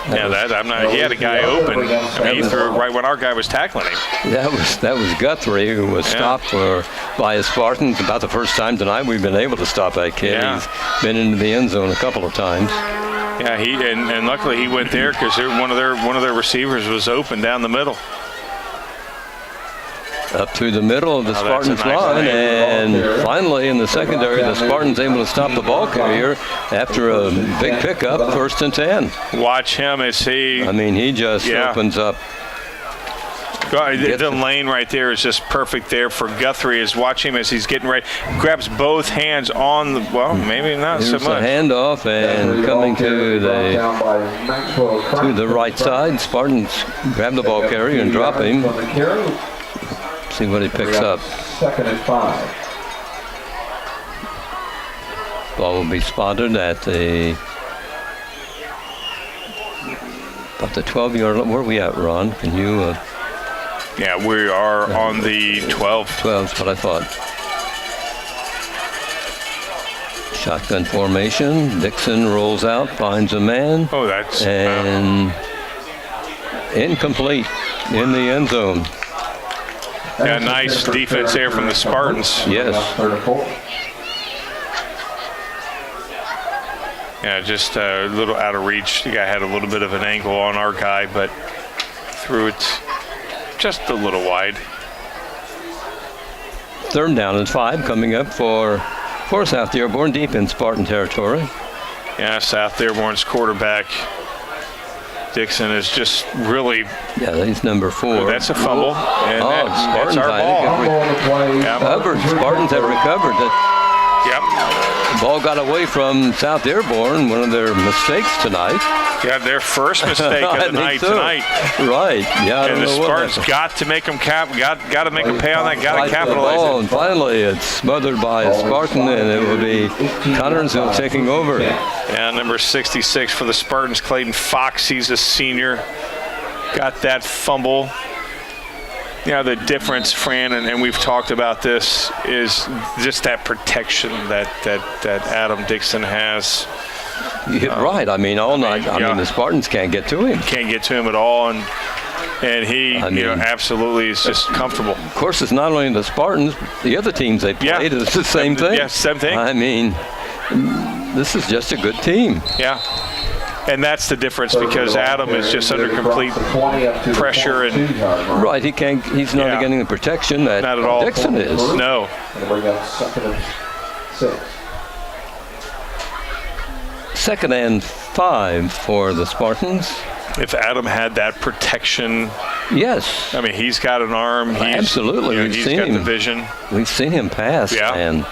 Speaker 4: Yeah, he had a guy open. He threw it right when our guy was tackling him.
Speaker 3: That was Guthrie, who was stopped by his Spartans. About the first time tonight we've been able to stop that kid.
Speaker 4: Yeah.
Speaker 3: He's been into the end zone a couple of times.
Speaker 4: Yeah, and luckily he went there because one of their receivers was open down the middle.
Speaker 3: Up to the middle of the Spartans line, and finally in the secondary, the Spartans able to stop the ball carrier after a big pickup, 1st and 10.
Speaker 4: Watch him as he.
Speaker 3: I mean, he just opens up.
Speaker 4: The lane right there is just perfect there for Guthrie. Watch him as he's getting ready. Grabs both hands on the. Well, maybe not so much.
Speaker 3: There's a handoff and coming to the right side. Spartans grab the ball carrier and drop him. See what he picks up.
Speaker 1: 2nd and 5.
Speaker 3: Ball will be spotted at about the 12-yard line. Where are we at, Ron? Can you?
Speaker 4: Yeah, we are on the 12.
Speaker 3: 12 is what I thought. Shotgun formation. Dixon rolls out, finds a man.
Speaker 4: Oh, that's
Speaker 3: and incomplete in the end zone.
Speaker 4: yeah, nice defense there from the Spartans.
Speaker 3: Yes.
Speaker 1: 3rd and 4.
Speaker 4: Yeah, just a little out of reach. The guy had a little bit of an angle on our guy, but threw it just a little wide.
Speaker 3: 3rd down and 5 coming up for South Dearborn, deep in Spartan territory.
Speaker 4: Yeah, South Dearborn's quarterback, Dixon, is just really...
Speaker 3: Yeah, he's number 4.
Speaker 4: That's a fumble. And that's
Speaker 3: Spartans,
Speaker 4: our ball.
Speaker 3: Recovered. Spartans have recovered.
Speaker 4: Yep.
Speaker 3: The ball got away from South Dearborn, one of their mistakes tonight.
Speaker 4: Yeah, their first mistake of the night tonight.
Speaker 3: Right. Yeah.
Speaker 4: And the Spartans got to make them got to make them pay on that. Got to capitalize it.
Speaker 3: And finally, it's smothered by a Spartan, and it will be Connersville taking over.
Speaker 4: Yeah, number 66 for the Spartans, Clayton Fox. He's a senior. Got that fumble. Yeah, the difference, Fran, and we've talked about this, is just that protection that Adam Dixon has.
Speaker 3: Right. I mean, all night. I mean, the Spartans can't get to him.
Speaker 4: Can't get to him at all, and he, absolutely is just comfortable.
Speaker 3: Of course, it's not only the Spartans; the other teams they played, it's the same thing.
Speaker 4: Yeah, same thing.
Speaker 3: I mean, this is just a good team.
Speaker 4: Yeah. And that's the difference, because Adam is just under complete pressure and
Speaker 3: right. He's not getting the protection that
Speaker 4: not at all.
Speaker 3: Dixon is.
Speaker 4: No.
Speaker 3: Second and 5 for the Spartans.
Speaker 4: If Adam had that protection,
Speaker 3: yes.
Speaker 4: I mean, he's got an arm.
Speaker 3: Absolutely,
Speaker 4: he's got the vision.
Speaker 3: We've seen him pass,
Speaker 4: and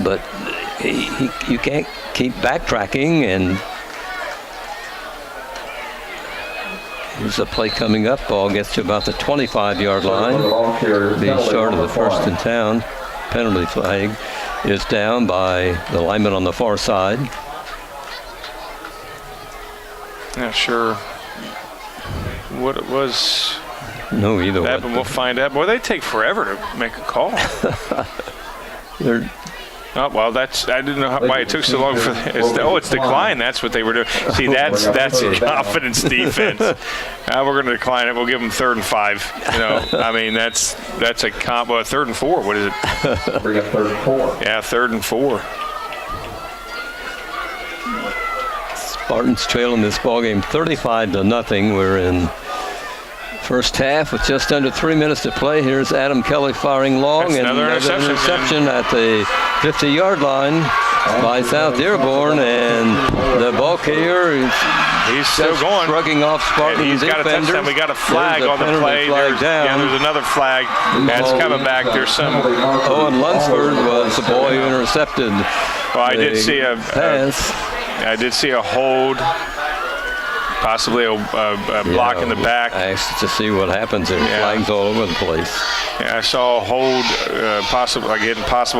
Speaker 3: but you can't keep backtracking and. There's a play coming up. Ball gets to about the 25-yard line. Be short of the 1st and 10. Penalty flag is down by the lineman on the far side.
Speaker 4: Not sure what it was.
Speaker 3: No, either way.
Speaker 4: We'll find out. Boy, they take forever to make a call. Oh, well, I didn't know why it took so long for it's decline. That's what they were doing. See, that's confidence defense. Now we're going to decline it. We'll give them 3rd and 5. I mean, that's a 3rd and 4. What is it?
Speaker 1: We got 3rd and 4.
Speaker 4: Yeah, 3rd and 4.
Speaker 3: Spartans trailing this ball game 35-0. We're in first half with just under 3 minutes to play. Here's Adam Kelly firing long.
Speaker 4: That's
Speaker 3: and
Speaker 4: another interception
Speaker 3: at the 50-yard line by South Dearborn. And the ball carrier is
Speaker 4: still going.
Speaker 3: Shrugging off Spartan
Speaker 4: defenders. He's got a touchdown. We got a flag on the play. There's another flag. That's coming back. There's some.
Speaker 3: Owen Lunsford was the boy who intercepted.
Speaker 4: Well, I did see a pass. I did see a hold. Possibly a block in the back.
Speaker 3: Asked to see what happens there. Flags all over the place.
Speaker 4: Yeah, I saw a hold, possible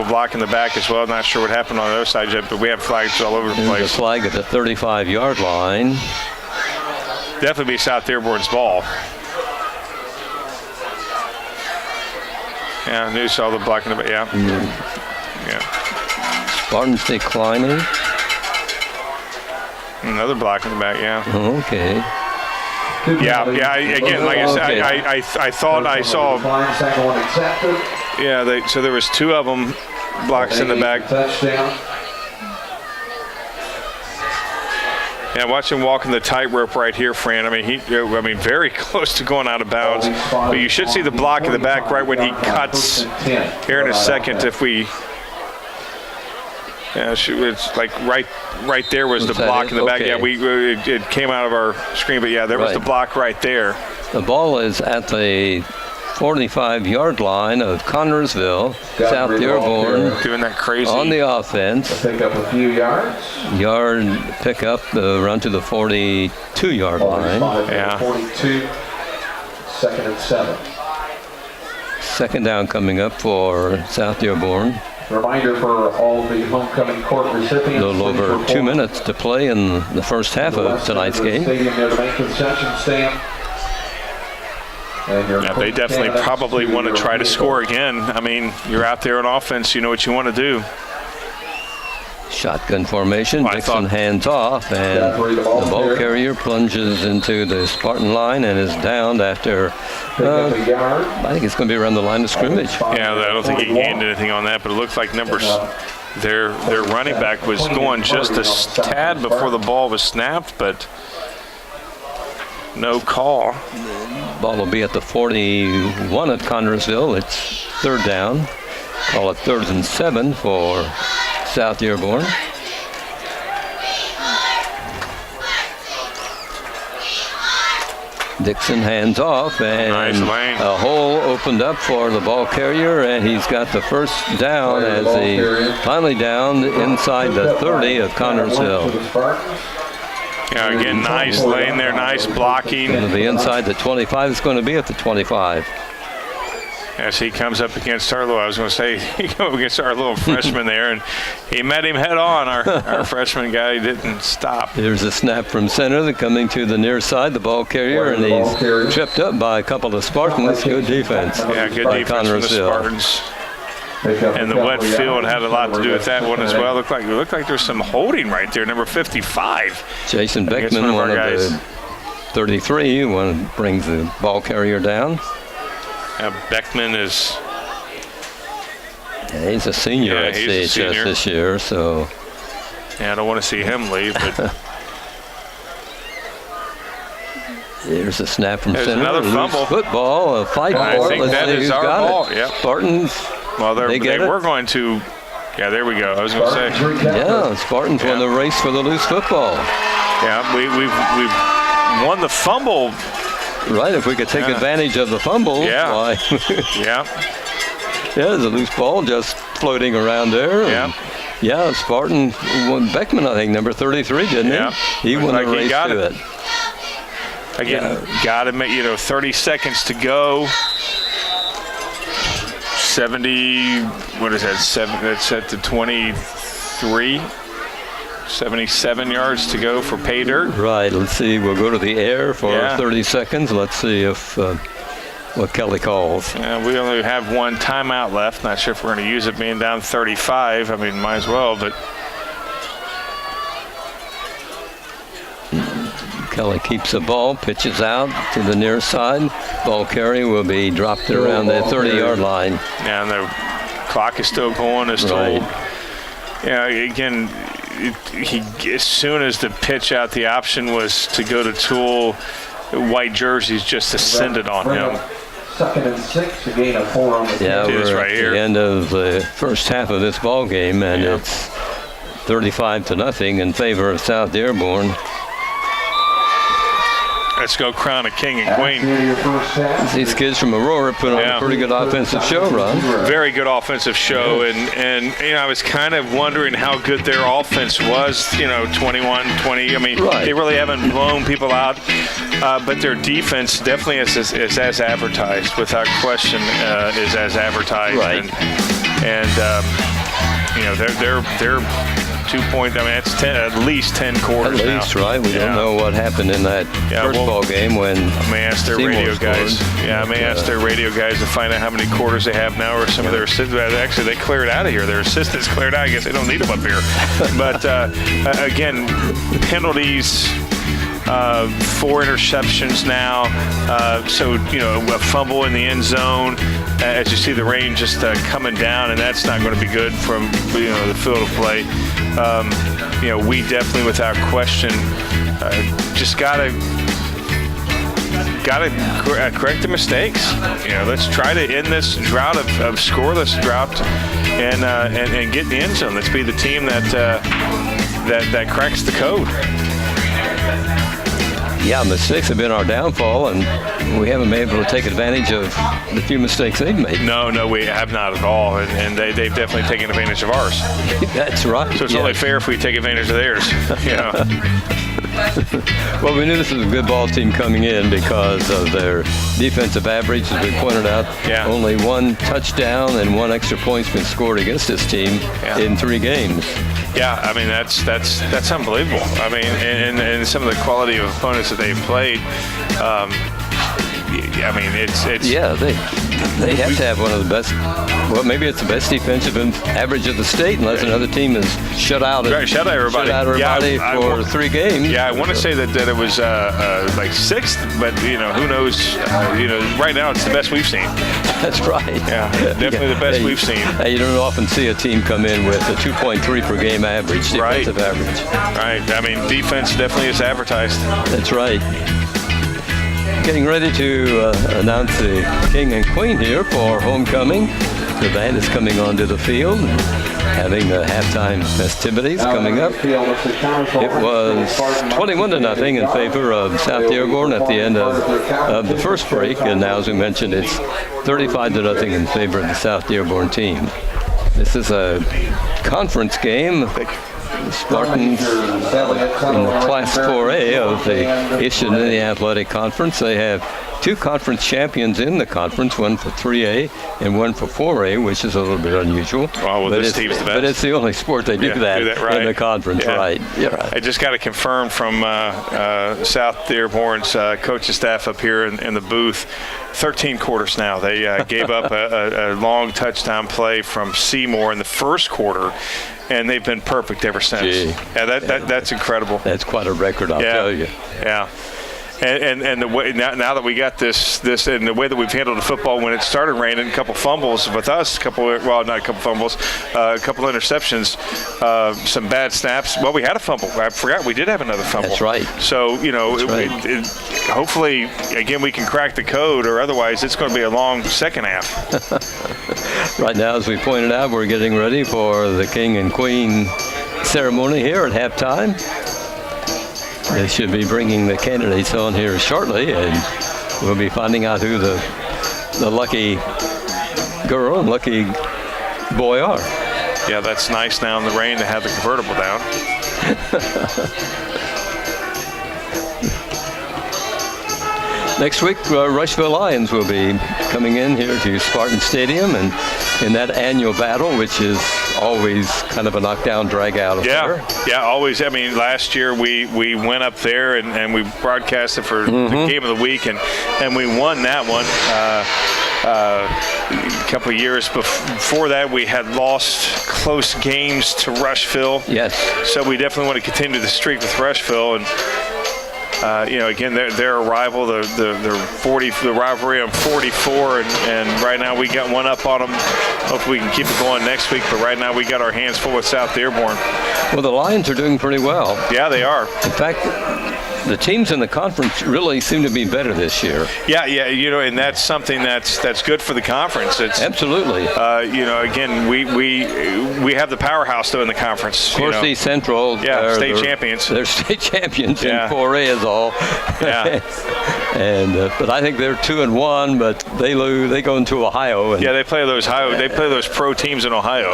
Speaker 4: block in the back as well. Not sure what happened on the other side yet, but we have flags all over the place.
Speaker 3: There's a flag at the 35-yard line.
Speaker 4: Definitely be South Dearborn's ball. Yeah, I knew saw the block in the back. Yeah. Yeah.
Speaker 3: Spartans declining.
Speaker 4: Another block in the back, yeah.
Speaker 3: Okay.
Speaker 4: Yeah. Again, like I said, I thought I saw. Yeah. So there was 2 of them blocks in the back. Yeah, watch him walking the tightrope right here, Fran. I mean, very close to going out of bounds. But you should see the block in the back right when he cuts. Here in a second, if we. Yeah, it's like right there was the block in the back.
Speaker 3: Okay.
Speaker 4: Yeah, it came out of our screen, but yeah, there was the block right there.
Speaker 3: The ball is at the 45-yard line of Connersville. South Dearborn
Speaker 4: doing that crazy
Speaker 3: on the offense.
Speaker 1: Pick up a few yards.
Speaker 3: Pick up the run to the 42-yard line.
Speaker 1: Yeah. 42. 2nd and 7.
Speaker 3: second down coming up for South Dearborn.
Speaker 1: Reminder for all the homecoming court recipients.
Speaker 3: A little over 2 minutes to play in the first half of tonight's game.
Speaker 4: Yeah, they definitely probably want to try to score again. I mean, you're out there on offense, you know what you want to do.
Speaker 3: Shotgun formation, Dixon hands off, and the ball carrier plunges into the Spartan line and is downed after, I think it's going to be around the line of scrimmage.
Speaker 4: Yeah, I don't think he gained anything on that, but it looks like their running back was going just a tad before the ball was snapped, but no call.
Speaker 3: Ball will be at the 41 at Connersville. It's third down. Call it 3rd and 7 for South Dearborn. Dixon hands off, and
Speaker 4: nice lane.
Speaker 3: A hole opened up for the ball carrier, and he's got the first down as he finally downed inside the 30 of Connersville.
Speaker 4: Yeah, again, nice lane there, nice blocking.
Speaker 3: Going to be inside the 25. It's going to be at the 25.
Speaker 4: As he comes up against our little, I was going to say, he came up against our little freshman there, and he met him head on. Our freshman guy didn't stop.
Speaker 3: There's a snap from center. They're coming to the near side, the ball carrier, and he's tripped up by a couple of Spartans. Good defense.
Speaker 4: Yeah, good defense from the Spartans. And the wet field had a lot to do with that one as well. It looked like there's some holding right there, number 55.
Speaker 3: Jason Beckman, one of the 33, brings the ball carrier down.
Speaker 4: Beckman is...
Speaker 3: Yeah, he's a senior at CHS this year, so...
Speaker 4: Yeah, I don't want to see him leave, but...
Speaker 3: There's a snap from center.
Speaker 4: Another fumble.
Speaker 3: Football, a fight ball.
Speaker 4: I think that is our ball. Yep.
Speaker 3: Spartans.
Speaker 4: Well, they were going to. Yeah, there we go. I was going to say.
Speaker 3: Yeah, Spartans won the race for the loose football.
Speaker 4: Yeah, we've won the fumble.
Speaker 3: Right, if we could take advantage of the fumble.
Speaker 4: Yeah.
Speaker 3: Why?
Speaker 4: Yeah.
Speaker 3: There's a loose ball just floating around there.
Speaker 4: Yeah.
Speaker 3: Yeah, Spartan won. Beckman, I think, number 33, didn't he? He won the race to it.
Speaker 4: Again, got to make, 30 seconds to go. 70, what is that? That's at the 23. 77 yards to go for pay dirt.
Speaker 3: Right, let's see. We'll go to the air for 30 seconds. Let's see if what Kelly calls.
Speaker 4: Yeah, we only have one timeout left. Not sure if we're going to use it being down 35. I mean, might as well, but.
Speaker 3: Kelly keeps the ball, pitches out to the near side. Ball carry will be dropped around the 30-yard line.
Speaker 4: Yeah, and the clock is still going. As told. Yeah, again, as soon as the pitch out, the option was to go to Toole. White jerseys just ascended on him.
Speaker 1: 2nd and 6, a gain of 4 on the
Speaker 3: Yeah, we're
Speaker 4: right
Speaker 3: at
Speaker 4: here.
Speaker 3: the end of the first half of this ball game, and it's 35-0 in favor of South Dearborn.
Speaker 4: Let's go crown a king and queen.
Speaker 3: These kids from Aurora put on a pretty good offensive show, Ron.
Speaker 4: Very good offensive show, and I was kind of wondering how good their offense was, 21-20. I mean, they really haven't blown people out, but their defense definitely is as advertised, without question, is as advertised.
Speaker 3: Right.
Speaker 4: And they're 2 point. I mean, it's at least 10 quarters.
Speaker 3: At least,
Speaker 4: now.
Speaker 3: right? We don't know what happened in that first ball game when
Speaker 4: I may ask their radio guys. Yeah, I may ask their radio guys to find out how many quarters they have now, or some of their assistants. Actually, they cleared out of here. Their assistants cleared out. I guess they don't need them up here. But again, penalties. 4 interceptions now. So, a fumble in the end zone. As you see the rain just coming down, and that's not going to be good from, the field of play. We definitely, without question, just got to correct the mistakes. Let's try to end this drought of scoreless drought and get in the end zone. Let's be the team that cracks the code.
Speaker 3: Yeah, mistakes have been our downfall, and we haven't been able to take advantage of the few mistakes they've made.
Speaker 4: No, we have not at all, and they've definitely taken advantage of ours.
Speaker 3: That's right.
Speaker 4: So it's only fair if we take advantage of theirs.
Speaker 3: Well, we knew this was a good ball team coming in because of their defensive average, as we pointed out.
Speaker 4: Yeah.
Speaker 3: Only one touchdown and one extra point's been scored against this team in 3 games.
Speaker 4: Yeah, I mean that's unbelievable. I mean, and some of the quality of opponents that they've played. I mean, it's
Speaker 3: they have to have one of the best. Well, maybe it's the best defensive average of the state, unless another team has shut out everybody for 3 games.
Speaker 4: Yeah, I want to say that it was like 6th, but who knows? Right now it's the best we've seen.
Speaker 3: That's right.
Speaker 4: Yeah, definitely the best we've seen.
Speaker 3: You don't often see a team come in with a 2.3 per game average, defensive average.
Speaker 4: Right. I mean, defense definitely is advertised.
Speaker 3: That's right. Getting ready to announce the king and queen here for homecoming. The band is coming onto the field and having the halftime festivities coming up. It was 21-0 in favor of South Dearborn at the end of the first break, and now, as we mentioned, it's 35-0 in favor of the South Dearborn team. This is a conference game. The Spartans in the Class 4A of the Eastern Indiana Athletic Conference. They have 2 conference champions in the conference, one for 3A and one for 4A, which is a little bit unusual.
Speaker 4: Well, this team's the best.
Speaker 3: But it's the only sport they do that
Speaker 4: right.
Speaker 3: in the conference, right? Yeah, right.
Speaker 4: I just got it confirmed from South Dearborn's coaching staff up here in the booth. 13 quarters now. They gave up a long touchdown play from Seymour in the first quarter, and they've been perfect ever since. That's incredible.
Speaker 3: That's quite a record, I'll tell you.
Speaker 4: Yeah. And the way now that we got this and the way that we've handled the football when it started raining, a couple fumbles with us, not a couple fumbles, a couple interceptions, some bad snaps. Well, we had a fumble. I forgot we did have another fumble.
Speaker 3: That's right.
Speaker 4: So hopefully again we can crack the code, or otherwise it's going to be a long second half.
Speaker 3: Right now, as we pointed out, we're getting ready for the king and queen ceremony here at halftime. They should be bringing the candidates on here shortly, and we'll be finding out who the lucky girl and lucky boy are.
Speaker 4: Yeah, that's nice now in the rain to have the convertible down.
Speaker 3: Next week, Rushville Lions will be coming in here to Spartan Stadium, and in that annual battle, which is always kind of a knockdown, drag-out affair.
Speaker 4: Yeah, always. I mean, last year we went up there and we broadcasted for the game of the week, and we won that one. A couple of years before that, we had lost close games to Rushville.
Speaker 3: Yes.
Speaker 4: So we definitely want to continue the streak with Rushville, and again, their rival, the rivalry on 44, and right now we got one up on them. Hopefully we can keep it going next week, but right now we got our hands full with South Dearborn.
Speaker 3: Well, the Lions are doing pretty well.
Speaker 4: Yeah, they are.
Speaker 3: In fact, the teams in the conference really seem to be better this year.
Speaker 4: Yeah, and that's something that's good for the conference. It's
Speaker 3: absolutely.
Speaker 4: Again, we have the powerhouse though in the conference.
Speaker 3: Of course, East Central.
Speaker 4: State champions.
Speaker 3: They're state champions in 4A is all. Yeah. And but I think they're 2-1, but they lose. They go into Ohio. And
Speaker 4: they play those They play those pro teams in Ohio.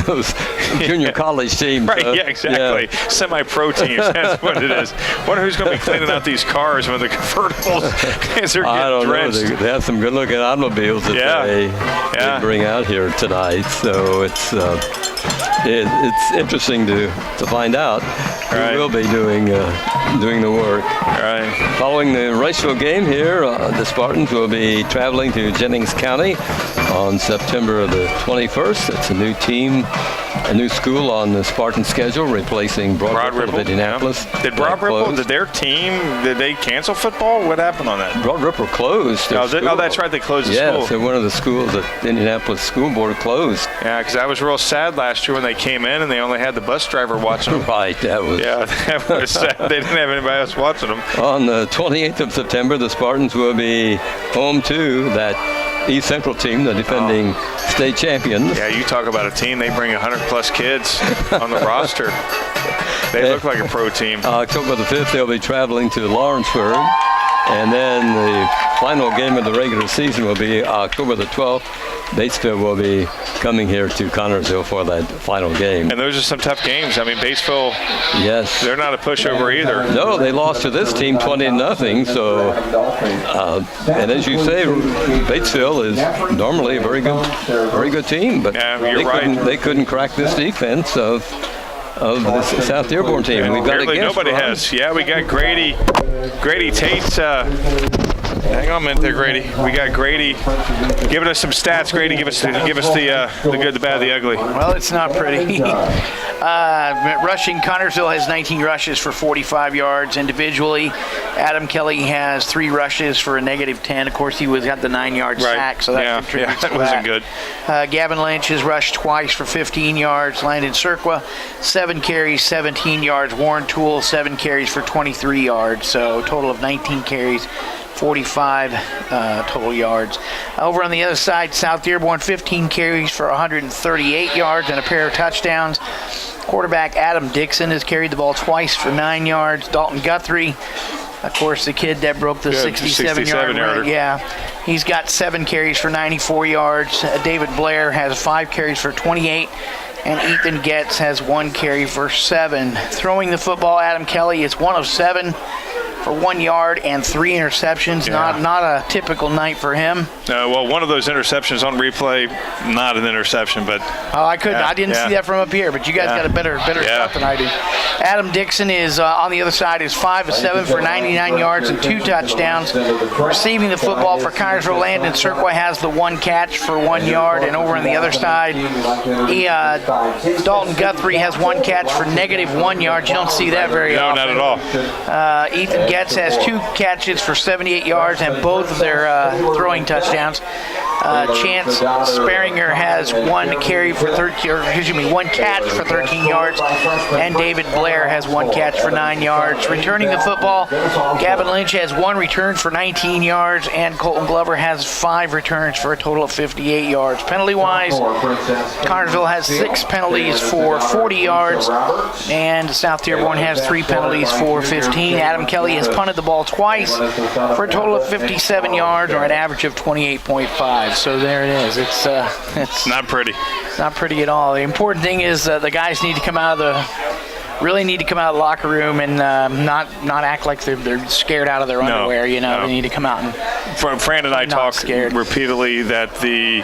Speaker 3: Those junior college teams.
Speaker 4: Right. Exactly. Yeah. Semi-pro teams. That's what it is. Wonder who's going to be cleaning out these cars when the convertibles as they're getting drenched.
Speaker 3: They have some good-looking automobiles that they bring out here tonight. So it's interesting to find out who will be doing the work.
Speaker 4: Right.
Speaker 3: Following the Rushville game here, the Spartans will be traveling to Jennings County on September the 21st. It's a new team, a new school on the Spartan schedule, replacing Broad Ripple of Indianapolis.
Speaker 4: Yeah. Did Broad Ripple, did they cancel football? What happened on that?
Speaker 3: Broad Ripple closed.
Speaker 4: Oh, that's right. They closed the school.
Speaker 3: So one of the schools that the Indianapolis School Board closed.
Speaker 4: Yeah, because I was real sad last year when they came in and they only had the bus driver watching them.
Speaker 3: Right, that was
Speaker 4: sad. They didn't have anybody else watching them.
Speaker 3: On the 28th of September, the Spartans will be home to that East Central team, the defending state champions.
Speaker 4: Yeah, you talk about a team. They bring 100-plus kids on the roster. They look like a pro team.
Speaker 3: October the 5th, they'll be traveling to Lawrenceburg. And then the final game of the regular season will be October the 12th. Batesville will be coming here to Connersville for that final game.
Speaker 4: And those are some tough games. I mean, Batesville,
Speaker 3: yes,
Speaker 4: they're not a pushover either.
Speaker 3: No, they lost to this team 20-0. So, and as you say, Batesville is normally a very good team, but they couldn't crack this defense of the South Dearborn team.
Speaker 4: And
Speaker 3: we've got
Speaker 4: nobody has. Yeah, we got Grady Tate. Hang on a minute there, Grady. We got Grady giving us some stats. Grady, give us the good, the bad, the ugly.
Speaker 5: Well, it's not pretty. Rushing, Connersville has 19 rushes for 45 yards individually. Adam Kelly has 3 rushes for a -10. Of course, he got the 9-yard sack, so that contributes to
Speaker 4: that wasn't good.
Speaker 5: Gavin Lynch has rushed twice for 15 yards. Landon Cirqua, 7 carries, 17 yards. Warren Toole, 7 carries for 23 yards. So a total of 19 carries, 45 total yards. Over on the other side, South Dearborn, 15 carries for 138 yards and a pair of touchdowns. Quarterback Adam Dixon has carried the ball twice for 9 yards. Dalton Guthrie, of course, the kid that broke the 67-yard run. Yeah, he's got 7 carries for 94 yards. David Blair has 5 carries for 28. And Ethan Getz has 1 carry for 7. Throwing the football, Adam Kelly is 1 of 7 for 1 yard and 3 interceptions.
Speaker 4: Yeah.
Speaker 5: Not a typical night for him.
Speaker 4: Well, one of those interceptions on replay, not an interception, but
Speaker 5: I didn't see that from up here, but you guys got a better stuff than I do. Adam Dixon is on the other side is 5 of 7 for 99 yards and 2 touchdowns. Receiving the football for Connersville, Landon Cirqua has the 1 catch for 1 yard, and over on the other side, Dalton Guthrie has 1 catch for -1 yard. You don't see that very often.
Speaker 4: No, not at all.
Speaker 5: Ethan Getz has 2 catches for 78 yards and both of their throwing touchdowns. Chance Sparinger has 1 catch for 13 yards, and David Blair has 1 catch for 9 yards. Returning the football, Gavin Lynch has 1 return for 19 yards, and Colton Glover has 5 returns for a total of 58 yards. Penalty-wise, Connersville has 6 penalties for 40 yards, and South Dearborn has 3 penalties for 15. Adam Kelly has punted the ball twice for a total of 57 yards, or an average of 28.5. So there it is. It's
Speaker 4: not pretty.
Speaker 5: Not pretty at all. The important thing is the guys need to come out of the locker room and not act like they're scared out of their underwear. They need to come out and.
Speaker 4: Fran and I talk repeatedly that the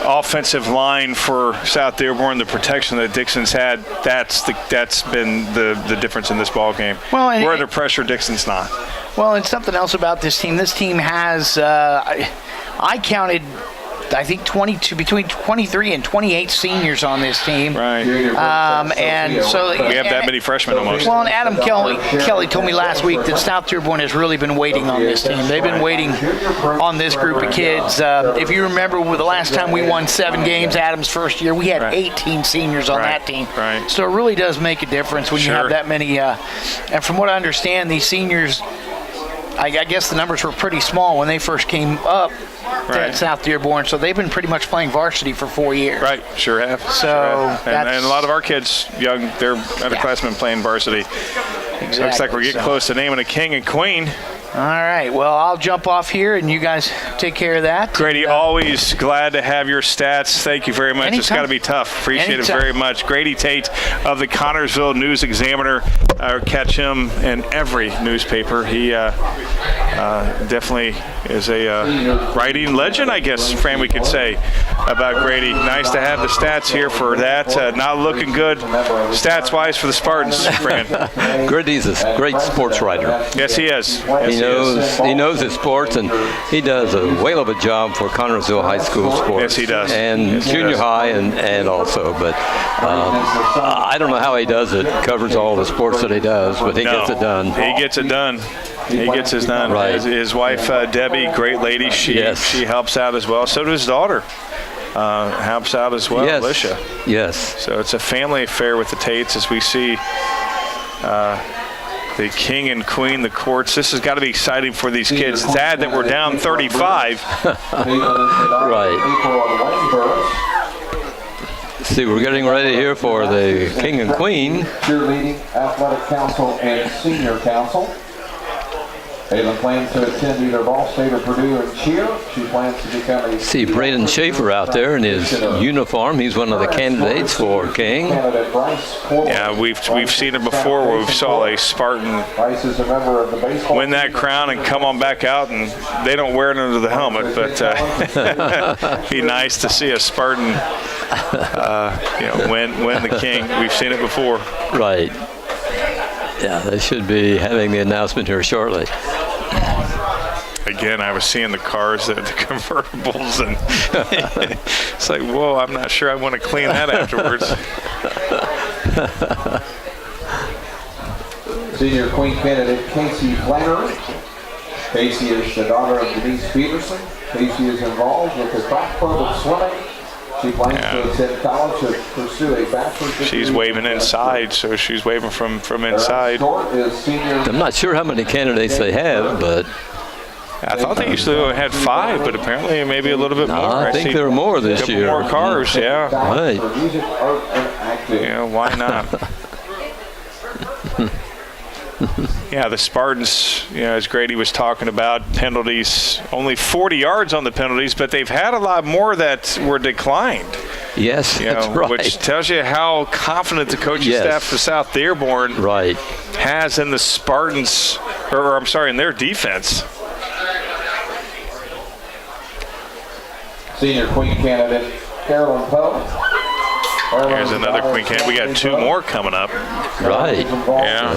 Speaker 4: offensive line for South Dearborn, the protection that Dixon's had, that's been the difference in this ball game.
Speaker 5: Well,
Speaker 4: we're under pressure. Dixon's not.
Speaker 5: Well, and something else about this team. This team has I counted, I think, between 23 and 28 seniors on this team.
Speaker 4: Right.
Speaker 5: And so
Speaker 4: we have that many freshmen almost.
Speaker 5: Well, and Adam Kelly told me last week that South Dearborn has really been waiting on this team. They've been waiting on this group of kids. If you remember, the last time we won 7 games, Adam's first year, we had 18 seniors on that team.
Speaker 4: Right.
Speaker 5: So it really does make a difference when you have that many. And from what I understand, these seniors, I guess the numbers were pretty small when they first came up at South Dearborn, so they've been pretty much playing varsity for 4 years.
Speaker 4: Right, sure have.
Speaker 5: So
Speaker 4: and a lot of our kids, young, they're underclassmen playing varsity.
Speaker 5: Exactly.
Speaker 4: Looks like we're getting close to naming a king and queen.
Speaker 5: All right. Well, I'll jump off here, and you guys take care of that.
Speaker 4: Grady, always glad to have your stats. Thank you very much.
Speaker 5: Anytime.
Speaker 4: It's got to be tough. Appreciate it very much. Grady Tate of the Connersville News-Examiner. Catch him in every newspaper. He definitely is a writing legend, I guess, Fran, we could say, about Grady. Nice to have the stats here for that. Not looking good stats-wise for the Spartans, Fran.
Speaker 3: Grady's a great sports writer.
Speaker 4: Yes, he is.
Speaker 3: He knows his sports, and he does a whale of a job for Connersville High School sports.
Speaker 4: Yes, he does.
Speaker 3: And junior high and also. But I don't know how he does it. Covers all the sports that he does, but he gets it done.
Speaker 4: He gets it done. He gets his done.
Speaker 3: Right.
Speaker 4: His wife, Debbie, great lady. She helps out as well. So does his daughter. Helps out as well, Alicia.
Speaker 3: Yes.
Speaker 4: So it's a family affair with the Tates, as we see The king and queen, the courts. This has got to be exciting for these kids. It's sad that we're down 35.
Speaker 3: Right. See, we're getting ready here for the king and queen.
Speaker 1: Cheerleading, athletic council, and senior council. Ayla plans to attend either Ball State or Purdue in cheer. She plans to become a...
Speaker 3: See Braden Schaefer out there in his uniform. He's one of the candidates for king.
Speaker 4: Yeah, we've seen it before where we saw a Spartan win that crown and come on back out, and they don't wear it under the helmet. But it'd be nice to see a Spartan, win the king. We've seen it before.
Speaker 3: Right. Yeah, they should be having the announcement here shortly.
Speaker 4: Again, I was seeing the cars, the convertibles, and it's like, whoa, I'm not sure I want to clean that afterwards.
Speaker 1: Senior queen candidate Casey Flannery. Casey is the daughter of Denise Peterson. Casey is involved with the Craft Club of Swimming. She plans to attend college to pursue a bachelor's degree.
Speaker 4: She's waving inside, so she's waving from inside.
Speaker 3: I'm not sure how many candidates they have, but
Speaker 4: I thought they usually only had 5, but apparently maybe a little bit more.
Speaker 3: I think there are more this year.
Speaker 4: More cars, yeah.
Speaker 3: Right.
Speaker 4: Yeah, why not? Yeah, the Spartans, as Grady was talking about, penalties, only 40 yards on the penalties, but they've had a lot more that were declined.
Speaker 3: Yes, that's right.
Speaker 4: Which tells you how confident the coaching staff for South Dearborn has in the Spartans, or I'm sorry, in their defense.
Speaker 1: Senior queen candidate Carolyn Poe.
Speaker 4: Here's another queen candidate. We got 2 more coming up.
Speaker 3: Right.
Speaker 4: Yeah.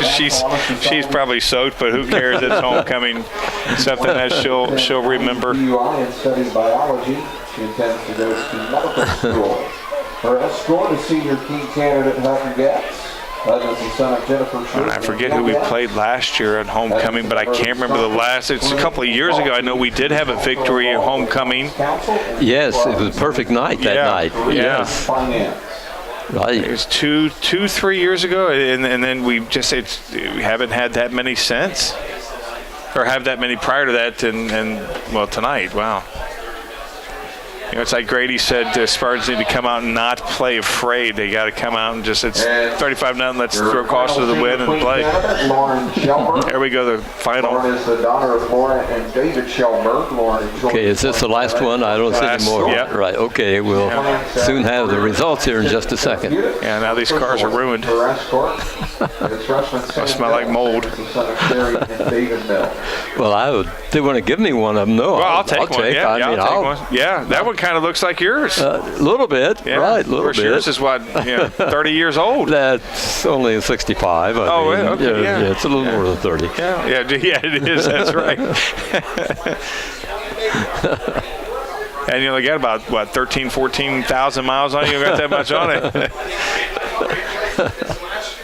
Speaker 4: She's probably soaked, but who cares? It's homecoming. Something that she'll remember.
Speaker 1: And studied biology. She intends to go to medical school. Her escort is senior king candidate Hutton Getz.
Speaker 4: And I forget who we played last year at homecoming, but I can't remember the last. It's a couple of years ago. I know we did have a victory at homecoming.
Speaker 3: Yes, it was a perfect night that night. Yes. Right.
Speaker 4: It was 3 years ago, and then we haven't had that many since, or have that many prior to that, and tonight. Wow. It's like Grady said, the Spartans need to come out and not play afraid. They got to come out and it's 35-0. Let's throw caution to the wind and play. There we go, the final.
Speaker 1: Lauren is the daughter of Laura and David Shelberg.
Speaker 3: Okay, is this the last one? I don't see any more.
Speaker 4: Yeah.
Speaker 3: Right, okay, we'll soon have the results here in just a second.
Speaker 4: Yeah, now these cars are ruined. They smell like mold.
Speaker 3: Well, they want to give me one of them. No,
Speaker 4: well, I'll take one. Yeah,
Speaker 3: I'll
Speaker 4: take one. Yeah, that one kind of looks like yours.
Speaker 3: A little bit, right, a little bit.
Speaker 4: Yours is 30 years old.
Speaker 3: That's only a 65.
Speaker 4: Yeah,
Speaker 3: it's a little more than 30.
Speaker 4: Yeah, it is. That's right. And you only got about 14,000 miles on you. You got that much on it.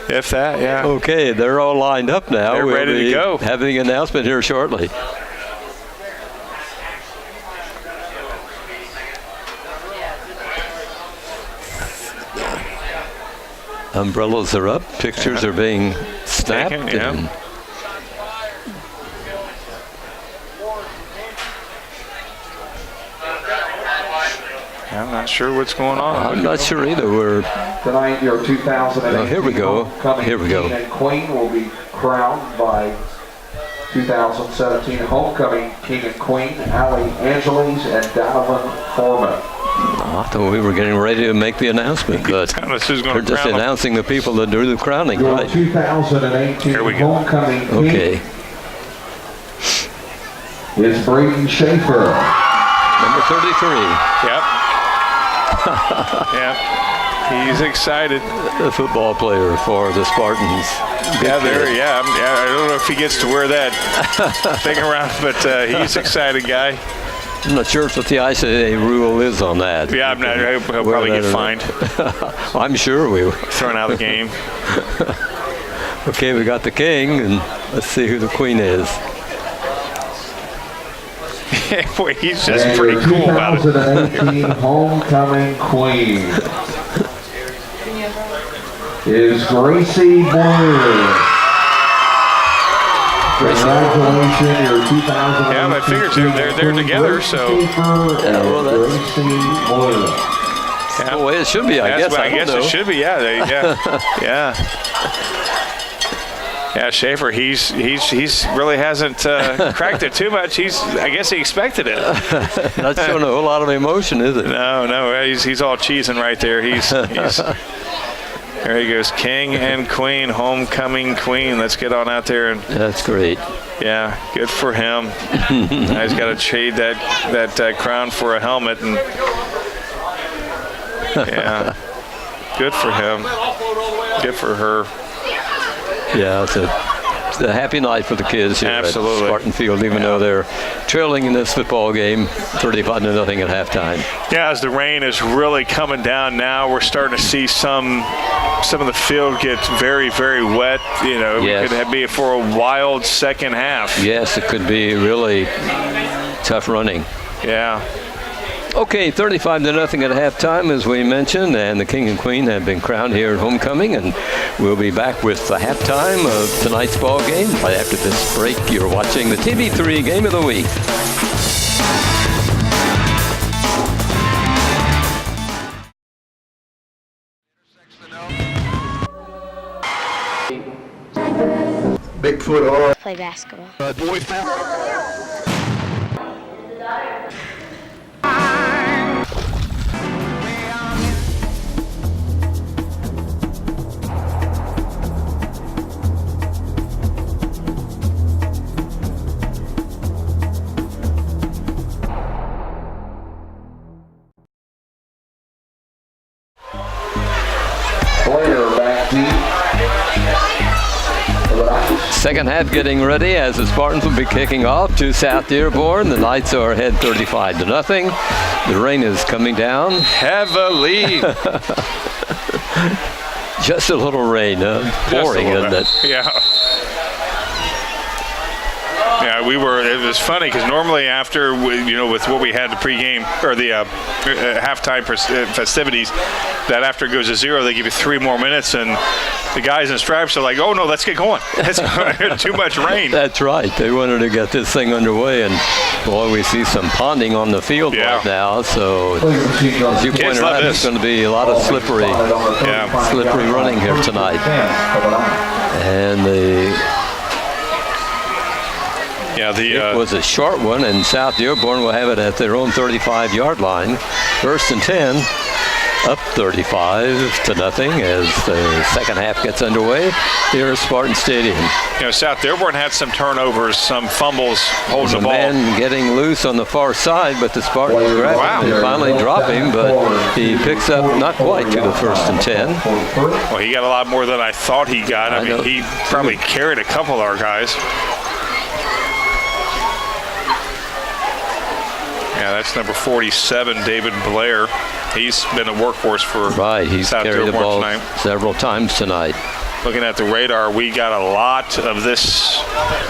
Speaker 4: If that, yeah.
Speaker 3: Okay, they're all lined up now.
Speaker 4: They're ready to go.
Speaker 3: Having the announcement here shortly. Umbrellas are up. Pictures are being snapped.
Speaker 4: Taken, I'm not sure what's going on.
Speaker 3: I'm not sure either. We're
Speaker 1: tonight your 2018
Speaker 3: here we go. Here we go.
Speaker 1: King and Queen will be crowned by 2017 homecoming King and Queen Allie Angeles and Donovan Foreman.
Speaker 3: I thought we were getting ready to make the announcement, but they're just announcing the people that do the crowning.
Speaker 1: Your
Speaker 3: right?
Speaker 1: 2018 homecoming King is Braden Schaefer.
Speaker 3: Number 33.
Speaker 4: Yep. Yep. He's excited.
Speaker 3: The football player for the Spartans.
Speaker 4: I don't know if he gets to wear that thing around, but he's an excited guy.
Speaker 3: I'm not sure what the ICA rule is on that.
Speaker 4: Yeah, he'll probably get fined.
Speaker 3: I'm sure we will.
Speaker 4: Thrown out of the game.
Speaker 3: Okay, we got the king, and let's see who the queen is.
Speaker 4: Boy, he's just pretty cool about it.
Speaker 1: 2018 homecoming queen is Gracie Blue. Congratulations, your 2018
Speaker 4: Yeah, that figures they're together, so.
Speaker 3: Yeah, well, that's the way it should be, I guess.
Speaker 4: I guess it should be, yeah. Yeah. Yeah, Schaefer, he's really hasn't cracked it too much. I guess he expected it.
Speaker 3: Not showing a whole lot of emotion, is it?
Speaker 4: No, he's all cheesing right there. He's there he goes, king and queen, homecoming queen. Let's get on out there and.
Speaker 3: That's great.
Speaker 4: Yeah, good for him. Now he's got to trade that crown for a helmet, and yeah, good for him. Good for her.
Speaker 3: Yeah, it's a happy night for the kids here
Speaker 4: Absolutely.
Speaker 3: at Spartan Field, even though they're trailing in this football game 35-0 at halftime.
Speaker 4: Yeah, as the rain is really coming down now, we're starting to see some of the field get very, very wet. You know,
Speaker 3: Yes.
Speaker 4: it could be for a wild second half.
Speaker 3: Yes, it could be really tough running.
Speaker 4: Yeah.
Speaker 3: Okay, 35-0 at halftime, as we mentioned, and the King and Queen have been crowned here at homecoming, and we'll be back with the halftime of tonight's ball game. Right after this break, you're watching the TV3 Game of the Week.
Speaker 1: Bigfoot or
Speaker 6: Play basketball.
Speaker 1: player back deep.
Speaker 3: Second half getting ready as the Spartans will be kicking off to South Dearborn. The Knights are ahead 35-0. The rain is coming down.
Speaker 4: Heavily.
Speaker 3: Just a little rain, pouring, isn't it?
Speaker 4: Yeah. Yeah, it was funny because normally after, with what we had the pregame or the halftime festivities, that after it goes to 0, they give you 3 more minutes, and the guys in stripes are like, oh no, let's get going. It's too much rain.
Speaker 3: That's right. They wanted to get this thing underway, and boy, we see some ponding on the field right now. So, as you pointed out, it's going to be a lot of slippery running here tonight. And it was a short one, and South Dearborn will have it at their own 35-yard line. 1st and 10, up 35-0 as the second half gets underway here at Spartan Stadium.
Speaker 4: South Dearborn had some turnovers, some fumbles holding the ball.
Speaker 3: Man getting loose on the far side, but the Spartans grab him and finally drop him, but he picks up not quite to the 1st and 10.
Speaker 4: Well, he got a lot more than I thought he got. I mean, he probably carried a couple of our guys. Yeah, that's number 47, David Blair. He's been a workhorse for
Speaker 3: he's
Speaker 4: South
Speaker 3: carried the ball
Speaker 4: tonight.
Speaker 3: several times tonight.
Speaker 4: Looking at the radar, we got a lot of this.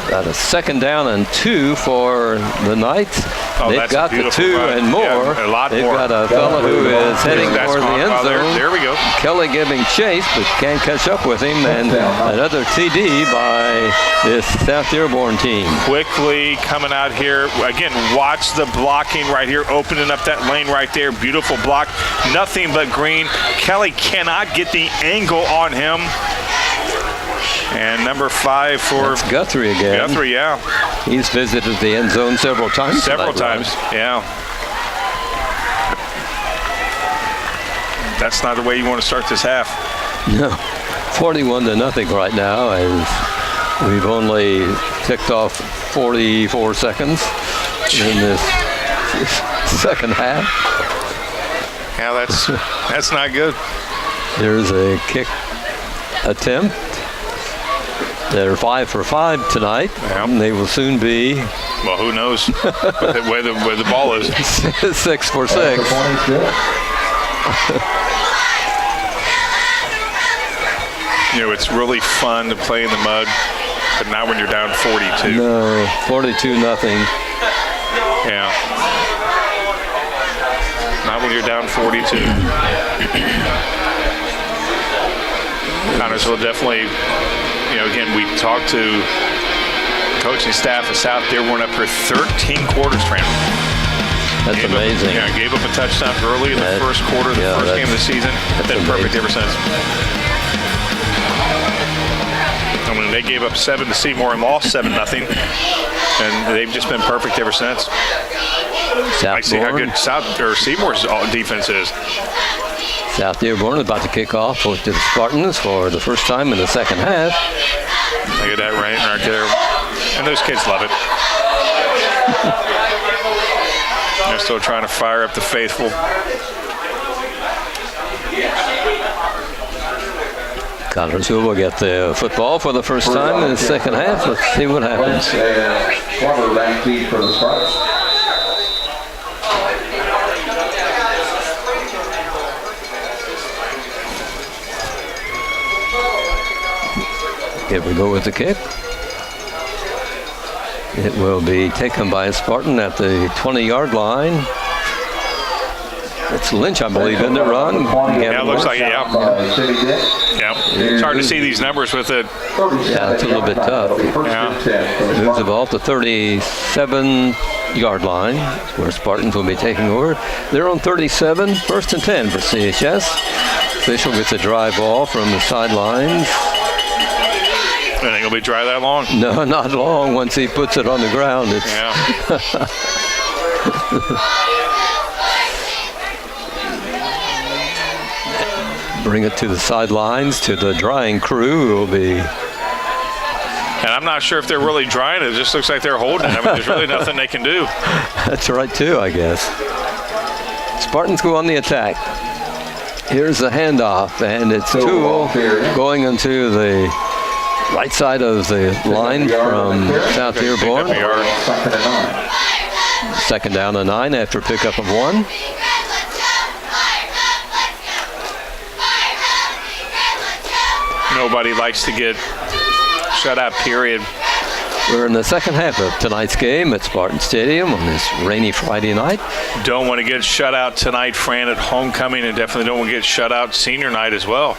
Speaker 3: Got a 2nd down and 2 for the Knights. They've got the 2
Speaker 4: run.
Speaker 3: and more.
Speaker 4: Yeah, a lot
Speaker 3: They've
Speaker 4: more.
Speaker 3: got a fellow who is heading for the end zone.
Speaker 4: There we go.
Speaker 3: Kelly giving chase, but can't catch up with him. And another TD by this South Dearborn team.
Speaker 4: Quickly coming out here. Again, watch the blocking right here, opening up that lane right there. Beautiful block. Nothing but green. Kelly cannot get the angle on him. And number 5 for
Speaker 3: That's Guthrie again.
Speaker 4: Guthrie, yeah.
Speaker 3: He's visited the end zone several times.
Speaker 4: Yeah. That's not the way you want to start this half.
Speaker 3: No, 41-0 right now, as we've only ticked off 44 seconds in this second half.
Speaker 4: Yeah, that's not good.
Speaker 3: There's a kick attempt. They're 5 for 5 tonight.
Speaker 4: Yeah.
Speaker 3: They will soon be.
Speaker 4: Well, who knows where the ball is.
Speaker 3: 6 for 6.
Speaker 4: It's really fun to play in the mud, but not when you're down 42.
Speaker 3: No, 42-0.
Speaker 4: Yeah. Not when you're down 42. Connors will definitely, again, we talked to Coaching staff of South Dearborn up for 13 quarters, Fran.
Speaker 3: That's amazing.
Speaker 4: Gave up a touchdown early in the first quarter, the first game of the season. Been perfect ever since. I mean, they gave up 7 to Seymour and lost 7-0, and they've just been perfect ever since. I see how good Seymour's defense is.
Speaker 3: South Dearborn is about to kick off to the Spartans for the first time in the second half.
Speaker 4: Look at that right there. And those kids love it. They're still trying to fire up the faithful.
Speaker 3: Connersville will get the football for the first time in the second half. Let's see what happens.
Speaker 1: Quarterback feed for the Spartans.
Speaker 3: Here we go with the kick. It will be taken by a Spartan at the 20-yard line. It's Lynch, I believe, isn't it, Ron?
Speaker 4: Yeah, it looks like it, yeah. It's hard to see these numbers with it.
Speaker 3: Yeah, it's a little bit tough.
Speaker 4: Yeah.
Speaker 3: Moves the ball to 37-yard line, where Spartans will be taking over. They're on 37, 1st and 10 for CHS. Official gets a drive ball from the sidelines.
Speaker 4: I think it'll be dry that long.
Speaker 3: No, not long. Once he puts it on the ground, it's...
Speaker 4: Yeah.
Speaker 3: Bring it to the sidelines, to the drying crew who will be...
Speaker 4: And I'm not sure if they're really drying it. It just looks like they're holding it. I mean, there's really nothing they can do.
Speaker 3: That's right, too, I guess. Spartans go on the attack. Here's the handoff, and it's Toole going into the right side of the line from South Dearborn. Second down and 9 after pickup of 1.
Speaker 4: Nobody likes to get shut out, period.
Speaker 3: We're in the second half of tonight's game at Spartan Stadium on this rainy Friday night.
Speaker 4: Don't want to get shut out tonight, Fran, at homecoming, and definitely don't want to get shut out senior night as well.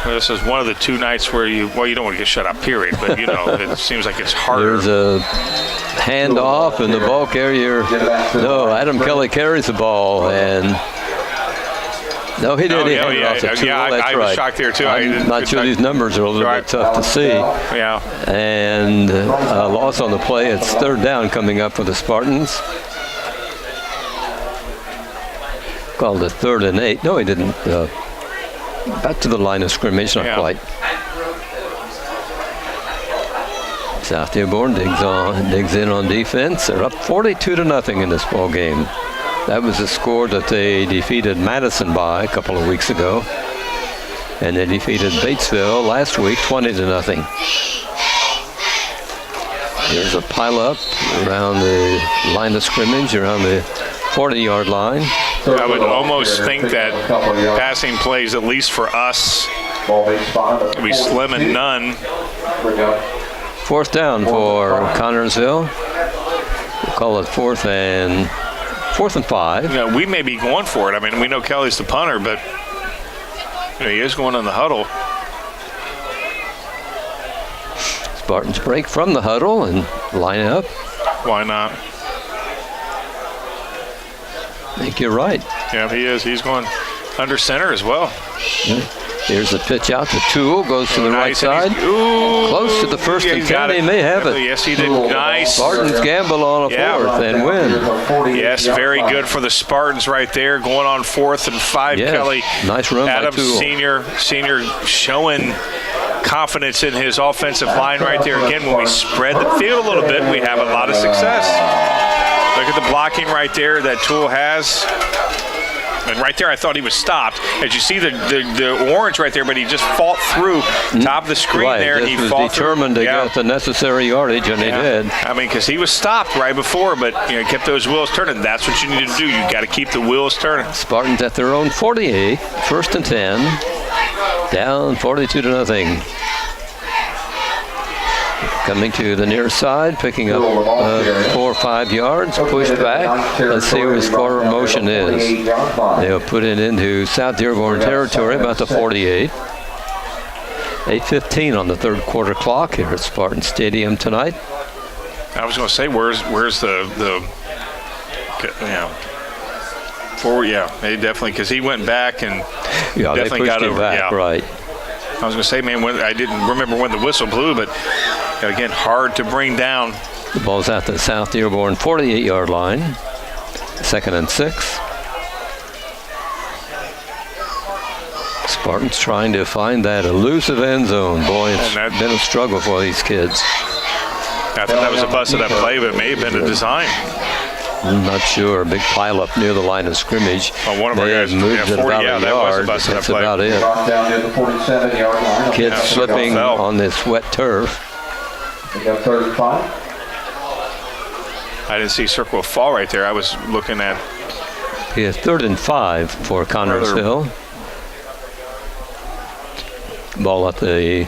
Speaker 4: This is one of the 2 nights where you don't want to get shut out, period, but, it seems like it's harder.
Speaker 3: There's a handoff, and the ball carrier, Adam Kelly carries the ball, and no, he didn't.
Speaker 4: I was shocked there, too.
Speaker 3: I'm not sure these numbers are a little bit tough to see.
Speaker 4: Yeah.
Speaker 3: And a loss on the play. It's 3rd down coming up for the Spartans. Called it 3rd and 8. No, he didn't. Back to the line of scrimmage, not quite. South Dearborn digs in on defense. They're up 42-0 in this ball game. That was the score that they defeated Madison by a couple of weeks ago. And they defeated Batesville last week 20-0. Here's a pileup around the line of scrimmage, around the 40-yard line.
Speaker 4: I would almost think that passing plays, at least for us, would be slim and none.
Speaker 3: 4th down for Connersville. We'll call it 4th and 5.
Speaker 4: We may be going for it. I mean, we know Kelly's the punter, but he is going on the huddle.
Speaker 3: Spartans break from the huddle and line up.
Speaker 4: Why not?
Speaker 3: I think you're right.
Speaker 4: Yeah, he is. He's going under center as well.
Speaker 3: Here's the pitch out to Toole, goes to the right side. Close to the 1st and 10. They may have it.
Speaker 4: Yes, he did. Nice.
Speaker 3: Spartans gamble on a 4th and win.
Speaker 4: Yes, very good for the Spartans right there. Going on 4th and 5, Kelly.
Speaker 3: Nice run by Toole.
Speaker 4: Senior showing confidence in his offensive line right there. Again, when we spread the field a little bit, we have a lot of success. Look at the blocking right there that Toole has. And right there, I thought he was stopped. As you see the orange right there, but he just fought through top of the screen there. And he
Speaker 3: was
Speaker 4: fought
Speaker 3: determined to get the necessary yardage, and he did.
Speaker 4: I mean, because he was stopped right before, but kept those wheels turning. That's what you need to do. You got to keep the wheels turning.
Speaker 3: Spartans at their own 48, 1st and 10, down 42-0. Coming to the near side, picking up 4 or 5 yards, pushed back. Let's see where his forward motion is. They'll put it into South Dearborn territory, about the 48. 8:15 on the third quarter clock here at Spartan Stadium tonight.
Speaker 4: I was going to say, where's the forward? Yeah, they definitely, because he went back and definitely got over.
Speaker 3: Back, right.
Speaker 4: I was going to say, man, I didn't remember when the whistle blew, but again, hard to bring down.
Speaker 3: The ball's at the South Dearborn 48-yard line. 2nd and 6. Spartans trying to find that elusive end zone. Boy, it's been a struggle for these kids.
Speaker 4: I thought that was a busted up play, but it may have been a design.
Speaker 3: I'm not sure. Big pile up near the line of scrimmage.
Speaker 4: One of our guys
Speaker 3: moved it about a yard. That's about it.
Speaker 1: Down near the 47-yard line.
Speaker 3: Kids slipping on this wet turf.
Speaker 1: We got 35.
Speaker 4: I didn't see Circle fall right there. I was looking at.
Speaker 3: He has 3rd and 5 for Connersville. Ball at the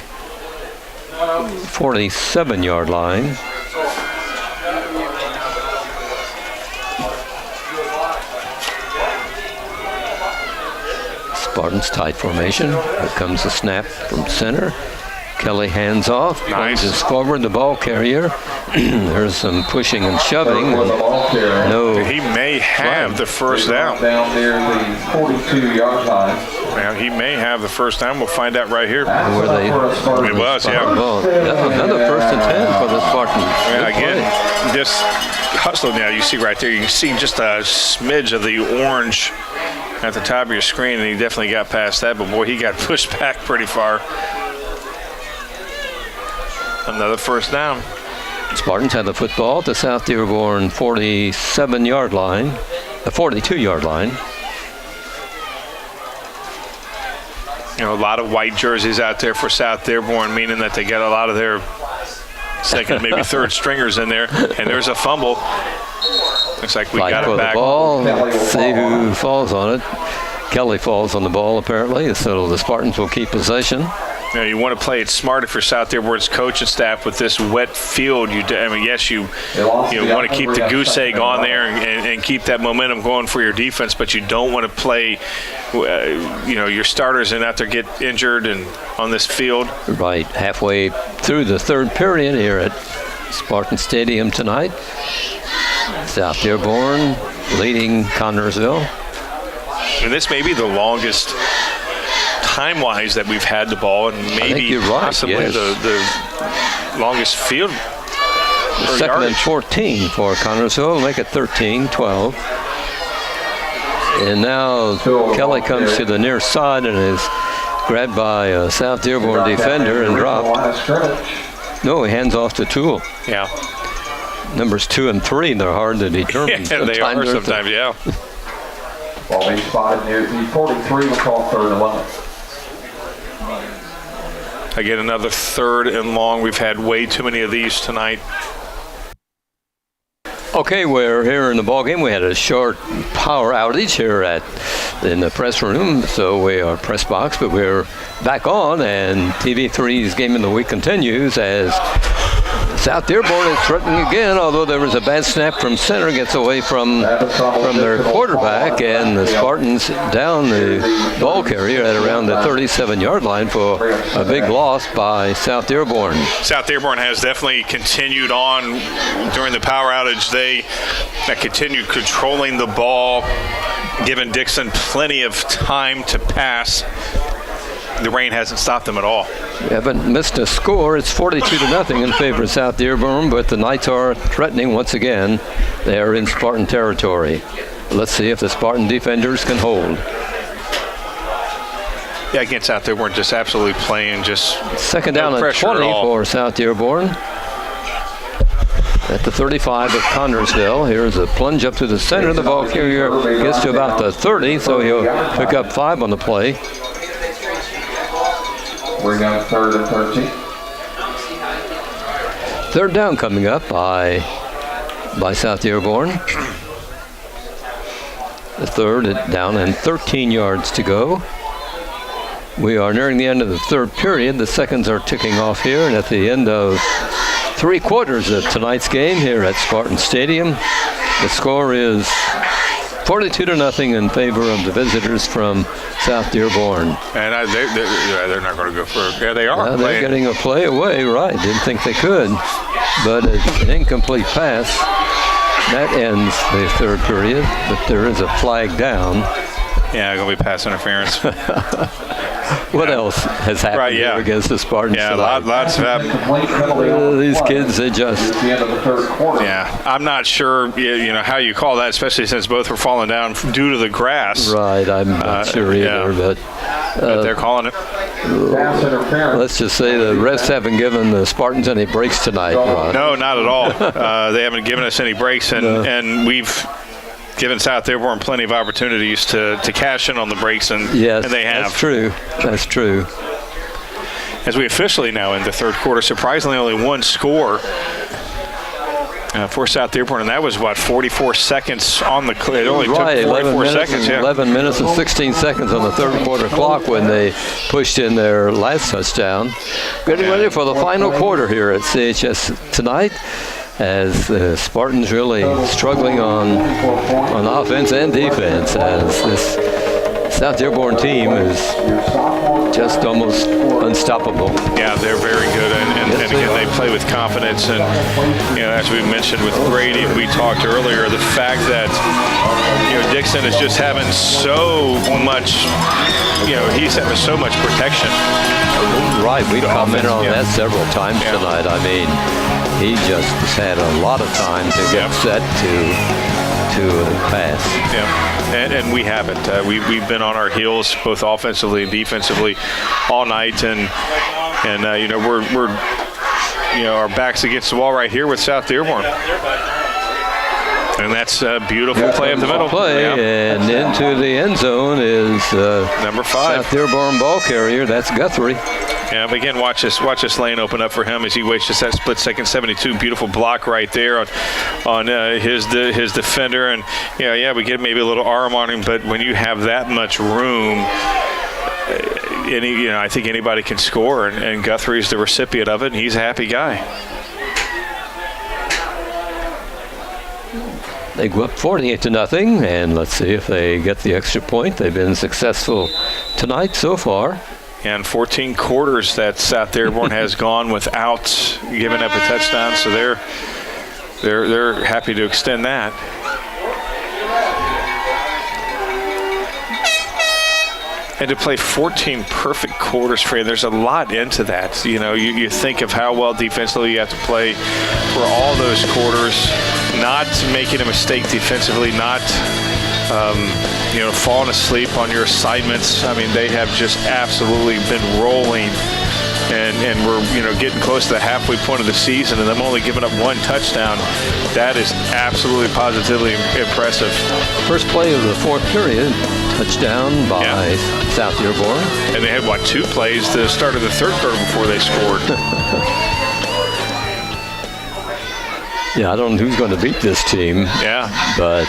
Speaker 3: 47-yard line. Spartans tight formation. Here comes the snap from center. Kelly hands off.
Speaker 4: Nice.
Speaker 3: Plunges forward, the ball carrier. There's some pushing and shoving. No.
Speaker 4: He may have the first down.
Speaker 1: Down near the 42-yard line.
Speaker 4: Now, he may have the first down. We'll find out right here.
Speaker 3: Where they,
Speaker 4: it was, yeah.
Speaker 3: Well, another 1st and 10 for the Spartans.
Speaker 4: Yeah, again, just hustle now. You see right there, you can see just a smidge of the orange at the top of your screen, and he definitely got past that. But, boy, he got pushed back pretty far. Another first down.
Speaker 3: Spartans have the football at the South Dearborn 47-yard line, the 42-yard line.
Speaker 4: You know, a lot of white jerseys out there for South Dearborn, meaning that they got a lot of their second, maybe third stringers in there. And there's a fumble. Looks like we got it back.
Speaker 3: The ball. Let's see who falls on it. Kelly falls on the ball, apparently, so the Spartans will keep possession.
Speaker 4: You know, you want to play it smart if you're South Dearborn's coaching staff with this wet field. Yes, you want to keep the goose egg on there and keep that momentum going for your defense, but you don't want to play, your starters and out there get injured and on this field.
Speaker 3: Right, halfway through the third period here at Spartan Stadium tonight. South Dearborn leading Connersville.
Speaker 4: And this may be the longest time-wise that we've had the ball, and maybe possibly the longest field.
Speaker 3: 2nd and 14 for Connersville, make it 13-12. And now Kelly comes to the near side and is grabbed by a South Dearborn defender and dropped. No, he hands off to Toole.
Speaker 4: Yeah.
Speaker 3: Numbers 2 and 3, they're hard to determine.
Speaker 4: Yeah, they are sometimes, yeah.
Speaker 1: Ball being spotted near the 43, we'll call 3rd and 11.
Speaker 4: Again, another 3rd and long. We've had way too many of these tonight.
Speaker 3: Okay, we're here in the ballgame. We had a short power outage here in the press room, so we are press box, but we're back on, and TV3's Game of the Week continues as South Dearborn is threatening again, although there was a bad snap from center, gets away from their quarterback, and the Spartans down the ball carrier at around the 37-yard line for a big loss by South Dearborn.
Speaker 4: South Dearborn has definitely continued on during the power outage. They continued controlling the ball, giving Dixon plenty of time to pass. The rain hasn't stopped them at all.
Speaker 3: We haven't missed a score. It's 42-0 in favor of South Dearborn, but the Knights are threatening once again. They are in Spartan territory. Let's see if the Spartan defenders can hold.
Speaker 4: Yeah, again, South Dearborn just absolutely playing just
Speaker 3: 2nd down and 20 for South Dearborn. At the 35 of Connersville, here's a plunge up to the center. The ball carrier gets to about the 30, so he'll pick up 5 on the play.
Speaker 1: Bring up 3rd and 13.
Speaker 3: 3rd down coming up by South Dearborn. The 3rd down and 13 yards to go. We are nearing the end of the 3rd period. The seconds are ticking off here, and at the end of 3 quarters of tonight's game here at Spartan Stadium, the score is 42-0 in favor of the visitors from South Dearborn.
Speaker 4: And they're not going to go for it. Yeah, they are.
Speaker 3: Yeah, they're getting a play away, right. Didn't think they could. But it's an incomplete pass. That ends the third period, but there is a flag down.
Speaker 4: Yeah, going to be pass interference.
Speaker 3: What else has happened here against the Spartans tonight?
Speaker 4: Lots of happened.
Speaker 3: These kids, they just...
Speaker 4: Yeah, I'm not sure how you call that, especially since both were falling down due to the grass.
Speaker 3: Right, I'm not sure either, but
Speaker 4: they're calling it.
Speaker 3: Let's just say the refs haven't given the Spartans any breaks tonight, Ron.
Speaker 4: No, not at all. They haven't given us any breaks, and we've given South Dearborn plenty of opportunities to cash in on the breaks, and they have.
Speaker 3: That's true. That's true.
Speaker 4: As we officially now in the third quarter, surprisingly only one score for South Dearborn, and that was, 44 seconds on the clock. It only took 44 seconds.
Speaker 3: 11 minutes and 16 seconds on the third quarter clock when they pushed in their last touchdown. Getting ready for the final quarter here at CHS tonight, as the Spartans really struggling on offense and defense, as this South Dearborn team is just almost unstoppable.
Speaker 4: Yeah, they're very good, and again, they play with confidence. And as we mentioned with Brady, we talked earlier, the fact that Dixon is just having so much, he's having so much protection.
Speaker 3: Right, we commented on that several times tonight. I mean, he just has had a lot of time to get set to pass.
Speaker 4: Yeah, and we haven't. We've been on our heels both offensively and defensively all night, and we're our backs against the wall right here with South Dearborn. And that's a beautiful play up the middle.
Speaker 3: And into the end zone is
Speaker 4: number 5.
Speaker 3: South Dearborn ball carrier. That's Guthrie.
Speaker 4: Yeah, but again, watch this lane open up for him as he waits just that split second. 72, beautiful block right there on his defender, and we get maybe a little arm on him, but when you have that much room, I think anybody can score, and Guthrie's the recipient of it, and he's a happy guy.
Speaker 3: They go up 48-0, and let's see if they get the extra point. They've been successful tonight so far.
Speaker 4: And 14 quarters that South Dearborn has gone without giving up a touchdown, so they're happy to extend that. And to play 14 perfect quarters for you, there's a lot into that. You think of how well defensively you have to play for all those quarters, not making a mistake defensively, not falling asleep on your assignments. I mean, they have just absolutely been rolling, and we're getting close to the halfway point of the season, and them only giving up one touchdown. That is absolutely positively impressive.
Speaker 3: First play of the fourth period, touchdown by South Dearborn.
Speaker 4: And they had 2 plays to the start of the third quarter before they scored.
Speaker 3: Yeah, I don't know who's going to beat this team.
Speaker 4: Yeah,
Speaker 3: but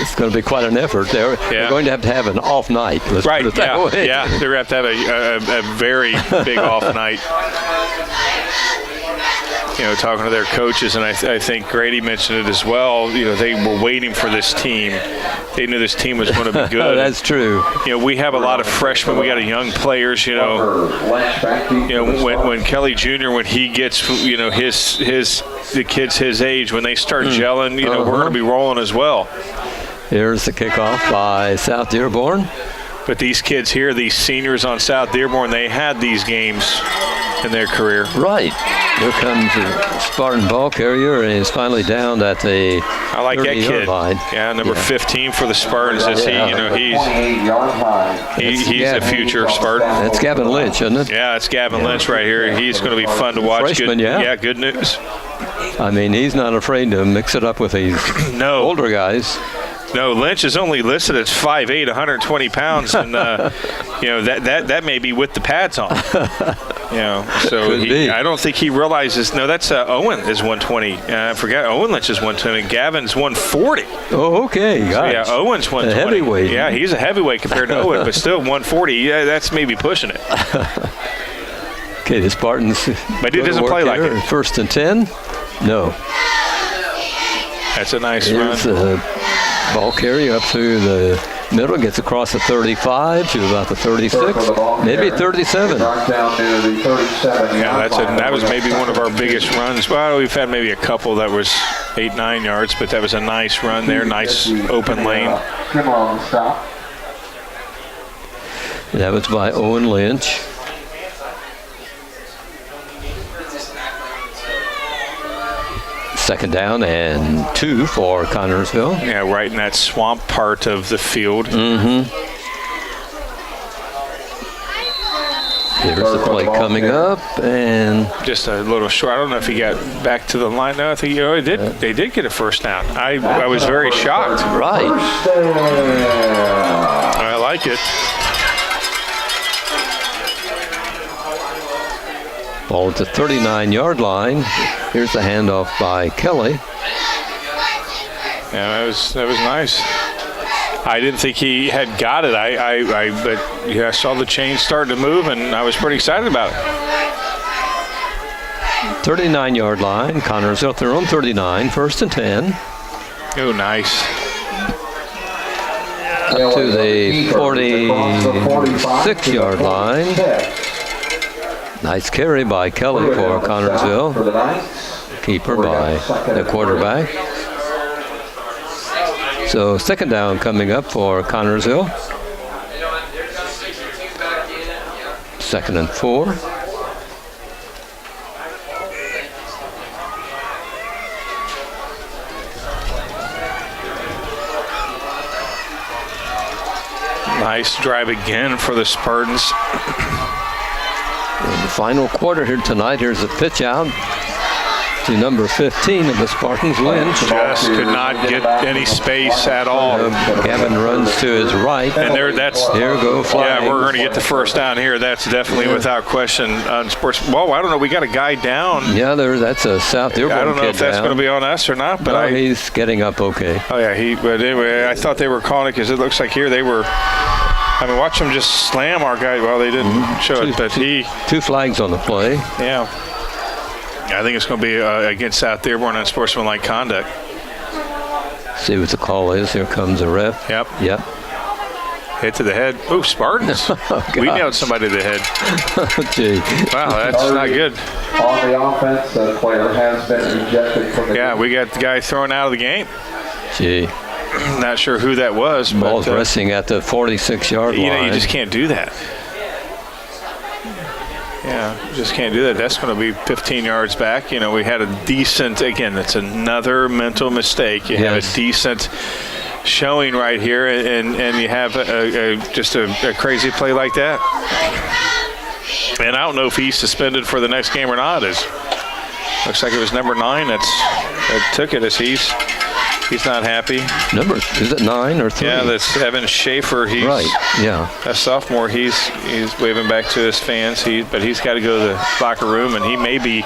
Speaker 3: it's going to be quite an effort. They're going to have an off night. Let's put it that way.
Speaker 4: Yeah, they're going to have a very big off night. Talking to their coaches, and I think Grady mentioned it as well. They were waiting for this team. They knew this team was going to be good.
Speaker 3: That's true.
Speaker 4: We have a lot of freshmen. We got young players. When Kelly Jr. when he gets the kids his age, when they start gelling, we're going to be rolling as well.
Speaker 3: Here's the kickoff by South Dearborn.
Speaker 4: But these kids here, these seniors on South Dearborn, they had these games in their career.
Speaker 3: Right. Here comes the Spartan ball carrier, and he's finally down at the
Speaker 4: I like that kid.
Speaker 3: Line.
Speaker 4: Yeah, number 15 for the Spartans. He's a future Spartan.
Speaker 3: That's Gavin Lynch, isn't it?
Speaker 4: Yeah, it's Gavin Lynch right here. He's going to be fun to watch.
Speaker 3: Freshman,
Speaker 4: good news.
Speaker 3: I mean, he's not afraid to mix it up with these older guys.
Speaker 4: No, Lynch is only listed as 5'8", 120 pounds, and that may be with the pads on. So I don't think he realizes. No, that's Owen is 120. I forgot Owen Lynch is 120. Gavin's 140.
Speaker 3: Oh, okay. Gosh.
Speaker 4: So, Owen's 120.
Speaker 3: A heavyweight.
Speaker 4: Yeah, he's a heavyweight compared to Owen, but still 140. Yeah, that's maybe pushing it.
Speaker 3: Okay, the Spartans.
Speaker 4: But he doesn't play like it.
Speaker 3: 1st and 10. No.
Speaker 4: That's a nice run.
Speaker 3: Here's the ball carrier up through the middle, gets across the 35 to about the 36, maybe 37.
Speaker 4: Yeah, that was maybe one of our biggest runs. Well, we've had maybe a couple that was 8-9 yards, but that was a nice run there, nice open lane.
Speaker 3: That was by Owen Lynch. Second down and 2 for Connorsville.
Speaker 4: Yeah, right in that swamp part of the field.
Speaker 3: Mm-hmm. Here's the play coming up, and
Speaker 4: just a little short. I don't know if he got back to the line. No, I think he did. They did get a first down. I was very shocked.
Speaker 3: Right.
Speaker 4: I like it.
Speaker 3: Ball at the 39-yard line. Here's the handoff by Kelly.
Speaker 4: Yeah, that was nice. I didn't think he had got it. But yeah, I saw the chain starting to move, and I was pretty excited about it.
Speaker 3: 39-yard line. Connorsville at their own 39, 1st and 10.
Speaker 4: Oh, nice.
Speaker 3: Up to the 46-yard line. Nice carry by Kelly for Connorsville. Keeper by the quarterback. So second down coming up for Connorsville. 2nd and 4.
Speaker 4: Nice drive again for the Spartans.
Speaker 3: In the final quarter here tonight, here's a pitch out to number 15 of the Spartans, Lynch.
Speaker 4: Just could not get any space at all.
Speaker 3: Gavin runs to his right.
Speaker 4: And there
Speaker 3: go flying.
Speaker 4: Yeah, we're going to get the first down here. That's definitely without question on sports. Well, I don't know. We got a guy down.
Speaker 3: Yeah, that's a South Dearborn
Speaker 4: I don't know if that's
Speaker 3: down.
Speaker 4: going to be on us or not, but
Speaker 3: he's getting up okay.
Speaker 4: Oh yeah, but anyway, I thought they were calling it because it looks like here they were. I mean, watch them just slam our guy. Well, they didn't show it, but
Speaker 3: two flags on the play.
Speaker 4: Yeah. I think it's going to be against South Dearborn on sportsmanlike conduct.
Speaker 3: See what the call is. Here comes the ref.
Speaker 4: Yep. Hit to the head. Oh, Spartans. We nailed somebody to the head.
Speaker 3: Gee.
Speaker 4: Wow, that's not good.
Speaker 1: On the offense, the player has been ejected from the game.
Speaker 4: We got the guy thrown out of the game.
Speaker 3: Gee.
Speaker 4: Not sure who that was.
Speaker 3: Ball's resting at the 46-yard line.
Speaker 4: You just can't do that. Yeah, you just can't do that. That's going to be 15 yards back. We had a decent, again, that's another mental mistake. You have a decent showing right here, and you have just a crazy play like that. And I don't know if he's suspended for the next game or not. Looks like it was number 9 that took it as he's not happy.
Speaker 3: Is it 9 or 3?
Speaker 4: Yeah, that's Evan Schaefer. He's
Speaker 3: right. Yeah.
Speaker 4: A sophomore. He's waving back to his fans. But he's got to go to the locker room, and he may be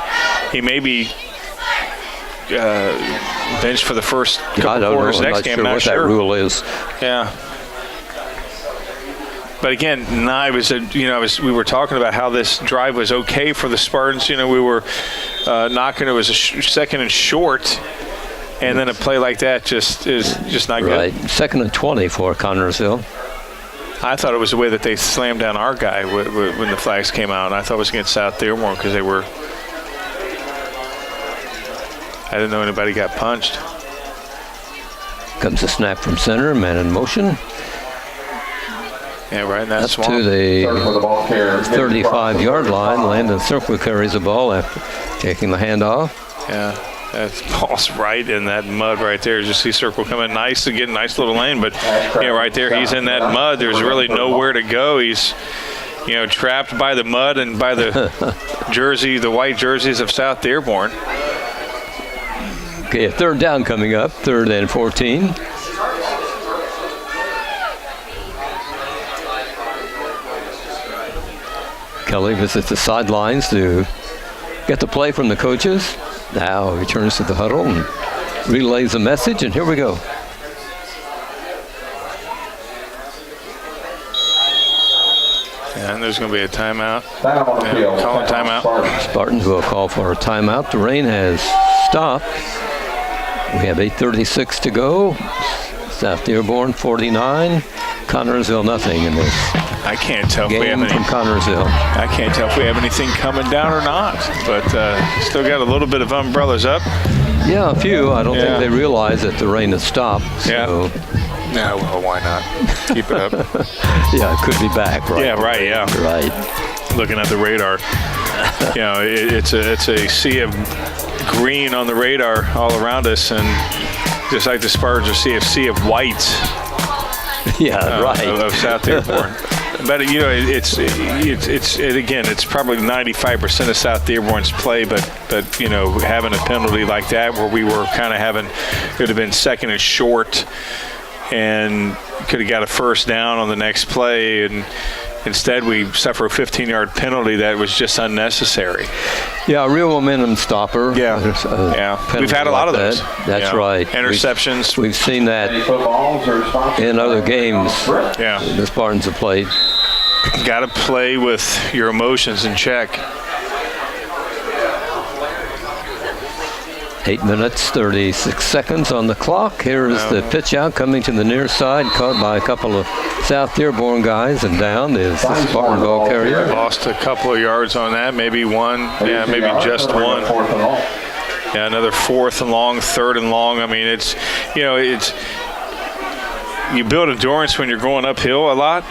Speaker 4: benched for the first couple quarters next game.
Speaker 3: I'm not sure what that rule is.
Speaker 4: Yeah. But again, we were talking about how this drive was okay for the Spartans. We were knocking. It was a second and short. And then a play like that is just not good.
Speaker 3: Right. 2nd and 20 for Connorsville.
Speaker 4: I thought it was the way that they slammed down our guy when the flags came out. And I thought it was against South Dearborn because they were. I didn't know anybody got punched.
Speaker 3: Comes a snap from center, man in motion.
Speaker 4: Yeah, right in that swamp.
Speaker 3: To the 35-yard line. Landon Circle carries the ball after taking the handoff.
Speaker 4: Yeah. That ball's right in that mud right there. Just see Circle coming nice and getting a nice little lane. But, right there, he's in that mud. There's really nowhere to go. He's, trapped by the mud and by the the white jerseys of South Dearborn.
Speaker 3: Okay, a 3rd down coming up, 3rd and 14. Kelly visits the sidelines to get the play from the coaches. Now he returns to the huddle and relays a message, and here we go.
Speaker 4: And there's going to be a timeout.
Speaker 1: Calling
Speaker 4: timeout.
Speaker 3: Spartans will call for a timeout. The rain has stopped. We have 8:36 to go. South Dearborn 49, Connorsville nothing in this
Speaker 4: I can't tell if we have
Speaker 3: game
Speaker 4: any.
Speaker 3: from Connorsville.
Speaker 4: I can't tell if we have anything coming down or not, but still got a little bit of umbrellas up.
Speaker 3: Yeah, a few. I don't
Speaker 4: Yeah.
Speaker 3: think they realize that the rain has stopped. So,
Speaker 4: No, well, why not? Keep it up.
Speaker 3: yeah, it could be back, right?
Speaker 4: Yeah, right, yeah.
Speaker 3: Right.
Speaker 4: Looking at the radar, you know, it's a sea of green on the radar all around us, and just like the Spartans, a sea of white
Speaker 3: Yeah, right.
Speaker 4: of South Dearborn. But you know, it's probably 95% of South Dearborn's play, but you know, having a penalty like that where we were kind of having, it would have been second and short, and could have got a first down on the next play, and instead we suffer a 15-yard penalty that was just unnecessary.
Speaker 3: Yeah, a real momentum stopper.
Speaker 4: Yeah. We've had a lot of those.
Speaker 3: That's right.
Speaker 4: Interceptions.
Speaker 3: We've seen that in other games
Speaker 4: Yeah.
Speaker 3: the Spartans have played.
Speaker 4: Got to play with your emotions in check.
Speaker 3: 8 minutes, 36 seconds on the clock. Here is the pitch out coming to the near side, caught by a couple of South Dearborn guys, and down is the Spartan ball carrier.
Speaker 4: Lost a couple of yards on that, maybe one. Yeah, maybe just one. Yeah, another 4th and long, 3rd and long. I mean, it's, you know, it's, you build endurance when you're going uphill a lot.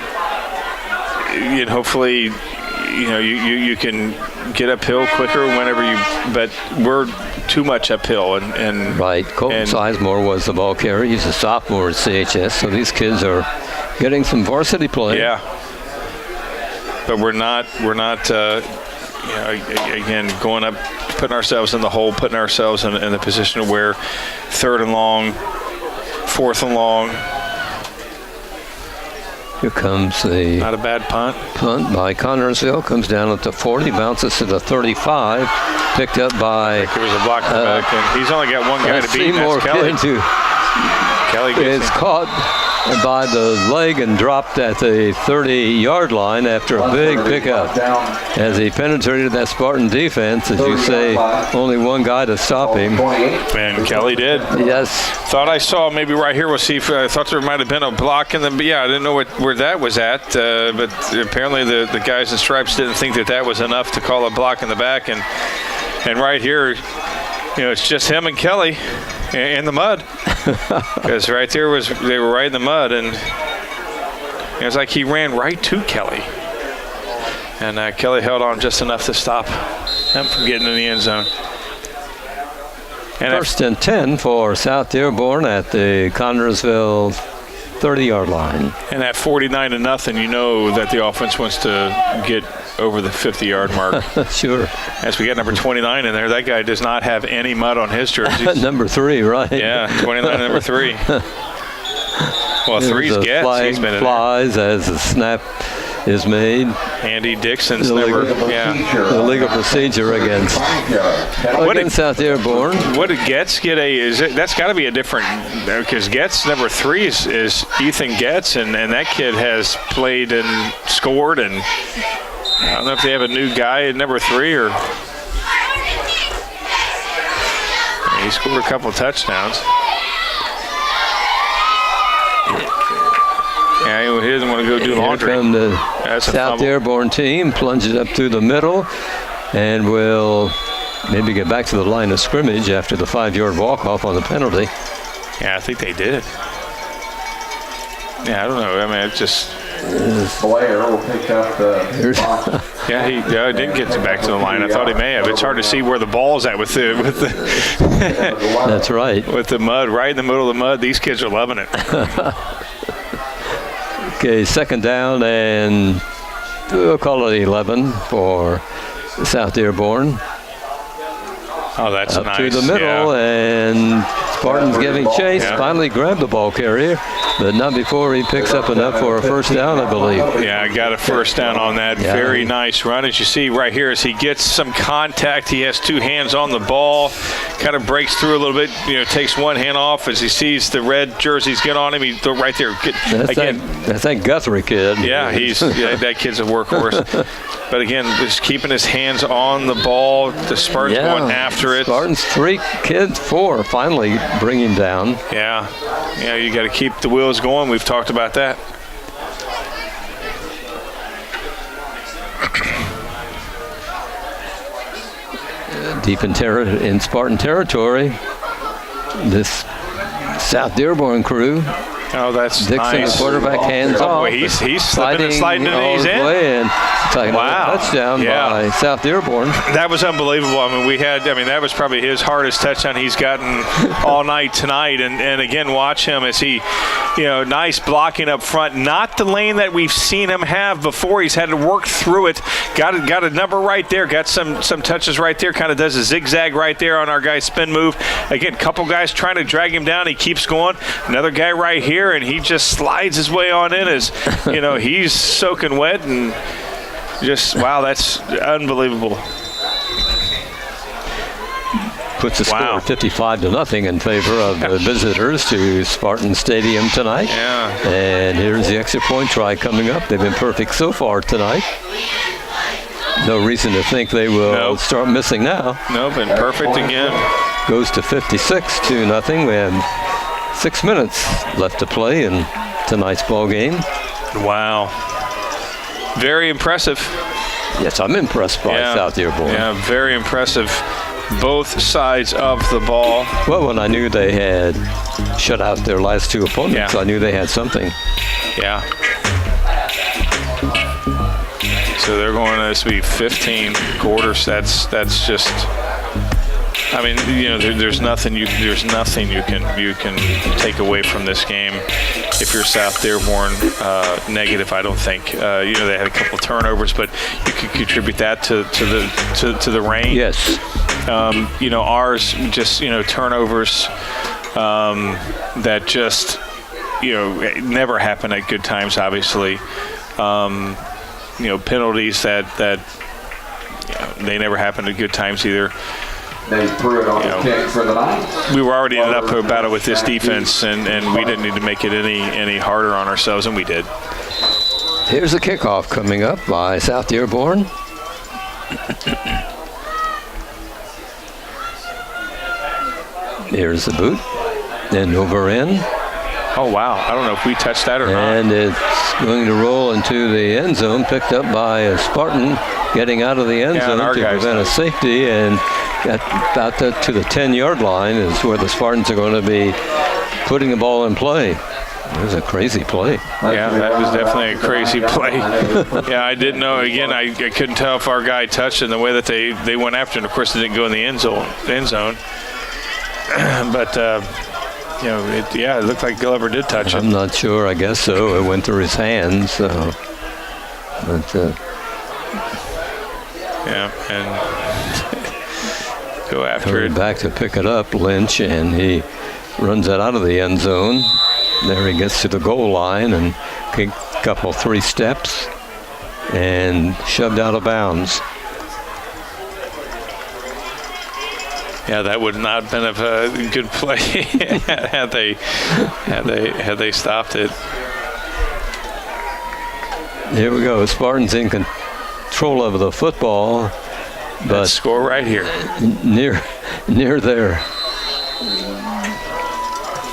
Speaker 4: And hopefully, you know, you can get uphill quicker whenever you, but we're too much uphill. And
Speaker 3: Right. Colton Sizemore was the ball carrier. He's a sophomore at CHS, so these kids are getting some varsity play.
Speaker 4: Yeah. But we're not you know, again, going up, putting ourselves in the hole, putting ourselves in the position where 3rd and long, 4th and long.
Speaker 3: Here comes the
Speaker 4: Not a bad punt.
Speaker 3: punt by Connorsville. Comes down at the 40, bounces to the 35. Picked up by
Speaker 4: There was a block in the back, and he's only got one guy to beat, and
Speaker 3: Seymour
Speaker 4: that's Kelly.
Speaker 3: kid who
Speaker 4: Kelly gets
Speaker 3: is
Speaker 4: him.
Speaker 3: caught by the leg and dropped at the 30-yard line after a big pickup. As he penetrated that Spartan defense, as you say, only one guy to stop him.
Speaker 4: And Kelly did.
Speaker 3: Yes.
Speaker 4: Thought I saw maybe right here. We'll see if I thought there might have been a block in the. Yeah, I didn't know where that was at, but apparently the guys in stripes didn't think that was enough to call a block in the back, and right here, you know, it's just him and Kelly in the mud. Because right there they were right in the mud, and it was like he ran right to Kelly, and Kelly held on just enough to stop him from getting in the end zone. And
Speaker 3: First and 10 for South Dearborn at the Connorsville 30-yard line.
Speaker 4: And at 49-0, you know that the offense wants to get over the 50-yard mark.
Speaker 3: Sure.
Speaker 4: As we get number 29 in there, that guy does not have any mud on his jersey.
Speaker 3: Number 3, right?
Speaker 4: Yeah, 29 number 3. Well,
Speaker 3: There's
Speaker 4: 3's
Speaker 3: a
Speaker 4: Getz.
Speaker 3: flag
Speaker 4: He's been in there.
Speaker 3: flies as the snap is made.
Speaker 4: Andy Dixon's
Speaker 3: The
Speaker 4: never.
Speaker 3: legal-
Speaker 4: Yeah.
Speaker 3: The legal procedure against South Dearborn.
Speaker 4: What did Getz get that's got to be a different, because Getz number 3 is Ethan Getz, and that kid has played and scored, and I don't know if they have a new guy at number 3 or. He scored a couple of touchdowns. Yeah, he doesn't want to go do
Speaker 3: Here
Speaker 4: laundry.
Speaker 3: come the
Speaker 4: That's a
Speaker 3: South
Speaker 4: fumble.
Speaker 3: Dearborn team, plunges up through the middle, and will maybe get back to the line of scrimmage after the 5-yard walk-off on the penalty.
Speaker 4: Yeah, I think they did. Yeah, I don't know. I mean, it's just.
Speaker 1: Blair will pick up the.
Speaker 4: Yeah, he didn't get back to the line. I thought he may have. It's hard to see where the ball's at with the
Speaker 3: That's right.
Speaker 4: with the mud, right in the middle of the mud. These kids are loving it.
Speaker 3: Okay, second down, and we'll call it 11 for South Dearborn.
Speaker 4: Oh, that's
Speaker 3: Up
Speaker 4: nice.
Speaker 3: through the middle, and Spartans giving chase.
Speaker 4: Yeah.
Speaker 3: Finally grabbed the ball carrier, but not before he picks up enough for a first down, I believe.
Speaker 4: Yeah, I got a first down on that.
Speaker 3: Yeah.
Speaker 4: Very nice run. As you see right here, as he gets some contact, he has 2 hands on the ball, kind of breaks through a little bit, you know, takes one hand off as he sees the red jerseys get on him. He's right there.
Speaker 3: That's that Guthrie kid.
Speaker 4: Yeah, that kid's a workhorse. But again, just keeping his hands on the ball. The Spartans going after it.
Speaker 3: Spartans 3 kids, 4 finally bring him down.
Speaker 4: Yeah, you got to keep the wheels going. We've talked about that.
Speaker 3: Deep in Spartan territory, this South Dearborn crew.
Speaker 4: Oh, that's
Speaker 3: Dixon,
Speaker 4: nice.
Speaker 3: the quarterback, hands off.
Speaker 4: Boy, he's slipping and sliding into these in.
Speaker 3: And
Speaker 4: Wow.
Speaker 3: touchdown by South Dearborn.
Speaker 4: That was unbelievable. That was probably his hardest touchdown he's gotten all night tonight. And again, watch him as he, nice blocking up front. Not the lane that we've seen him have before. He's had to work through it. Got a number right there. Got some touches right there. Kind of does a zigzag right there on our guy's spin move. Again, couple guys trying to drag him down. He keeps going. Another guy right here, and he just slides his way on in as, he's soaking wet and just, wow, that's unbelievable.
Speaker 3: Puts the score 55-0 in favor of the visitors to Spartan Stadium tonight.
Speaker 4: Yeah.
Speaker 3: And here's the extra point try coming up. They've been perfect so far tonight. No reason to think they will start missing now.
Speaker 4: No, been perfect again.
Speaker 3: Goes to 56-0. We have 6 minutes left to play in tonight's ball game.
Speaker 4: Wow. Very impressive.
Speaker 3: Yes, I'm impressed by South Dearborn.
Speaker 4: Yeah, very impressive. Both sides of the ball.
Speaker 3: Well, when I knew they had shut out their last 2 opponents, I knew they had something.
Speaker 4: Yeah. So they're going to be 15 quarters. That's just. There's nothing you can take away from this game. If you're South Dearborn, negative, I don't think. They had a couple of turnovers, but you could contribute that to the rain.
Speaker 3: Yes.
Speaker 4: Ours just turnovers that just never happen at good times. Obviously, penalties that they never happen at good times either.
Speaker 1: They threw it on the kick for the night.
Speaker 4: We were already in an uphill battle with this defense, and we didn't need to make it any harder on ourselves, and we did.
Speaker 3: Here's a kickoff coming up by South Dearborn. Here's the boot. And over in.
Speaker 4: Oh, wow. I don't know if we touched that or not.
Speaker 3: And it's going to roll into the end zone, picked up by a Spartan getting out of the end zone to prevent a safety, and got about to the 10-yard line is where the Spartans are going to be putting the ball in play. It was a crazy play.
Speaker 4: Yeah, that was definitely a crazy play. Yeah, I didn't know. Again, I couldn't tell if our guy touched it in the way that they went after it. Of course, it didn't go in the end zone. But, it looked like Gulliver did touch it.
Speaker 3: I'm not sure. I guess so. It went through his hands. So. But,
Speaker 4: and go after it.
Speaker 3: Back to pick it up, Lynch, and he runs it out of the end zone. There he gets to the goal line and a couple, 3 steps and shoved out of bounds.
Speaker 4: Yeah, that would not have been a good play had they stopped it.
Speaker 3: Here we go. Spartans in control of the football, but
Speaker 4: let's score right here.
Speaker 3: Near there.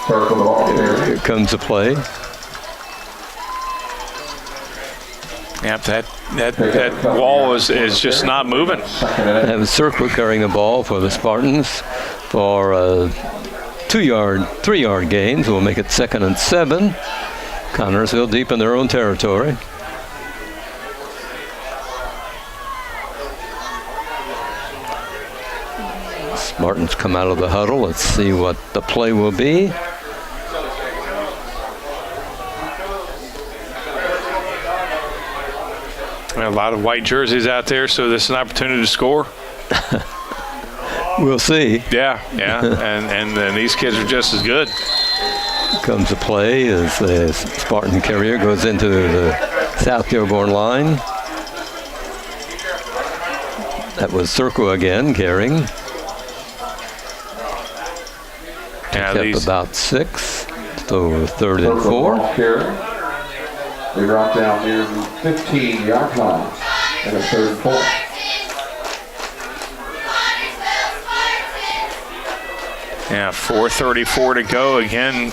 Speaker 3: Here comes the play.
Speaker 4: Yep, that wall is just not moving.
Speaker 3: That was Circle carrying the ball for the Spartans for 3-yard gains. We'll make it 2nd and 7. Connorsville deep in their own territory. Spartans come out of the huddle. Let's see what the play will be.
Speaker 4: A lot of white jerseys out there, so this is an opportunity to score.
Speaker 3: We'll see.
Speaker 4: Yeah, and these kids are just as good.
Speaker 3: Comes the play as the Spartan carrier goes into the South Dearborn line. That was Circle again carrying.
Speaker 4: Yeah,
Speaker 3: Kept about 6, so 3rd and 4.
Speaker 1: They drop down near the 15-yard line. And it's 3rd and 4.
Speaker 4: Yeah, 4:34 to go. Again,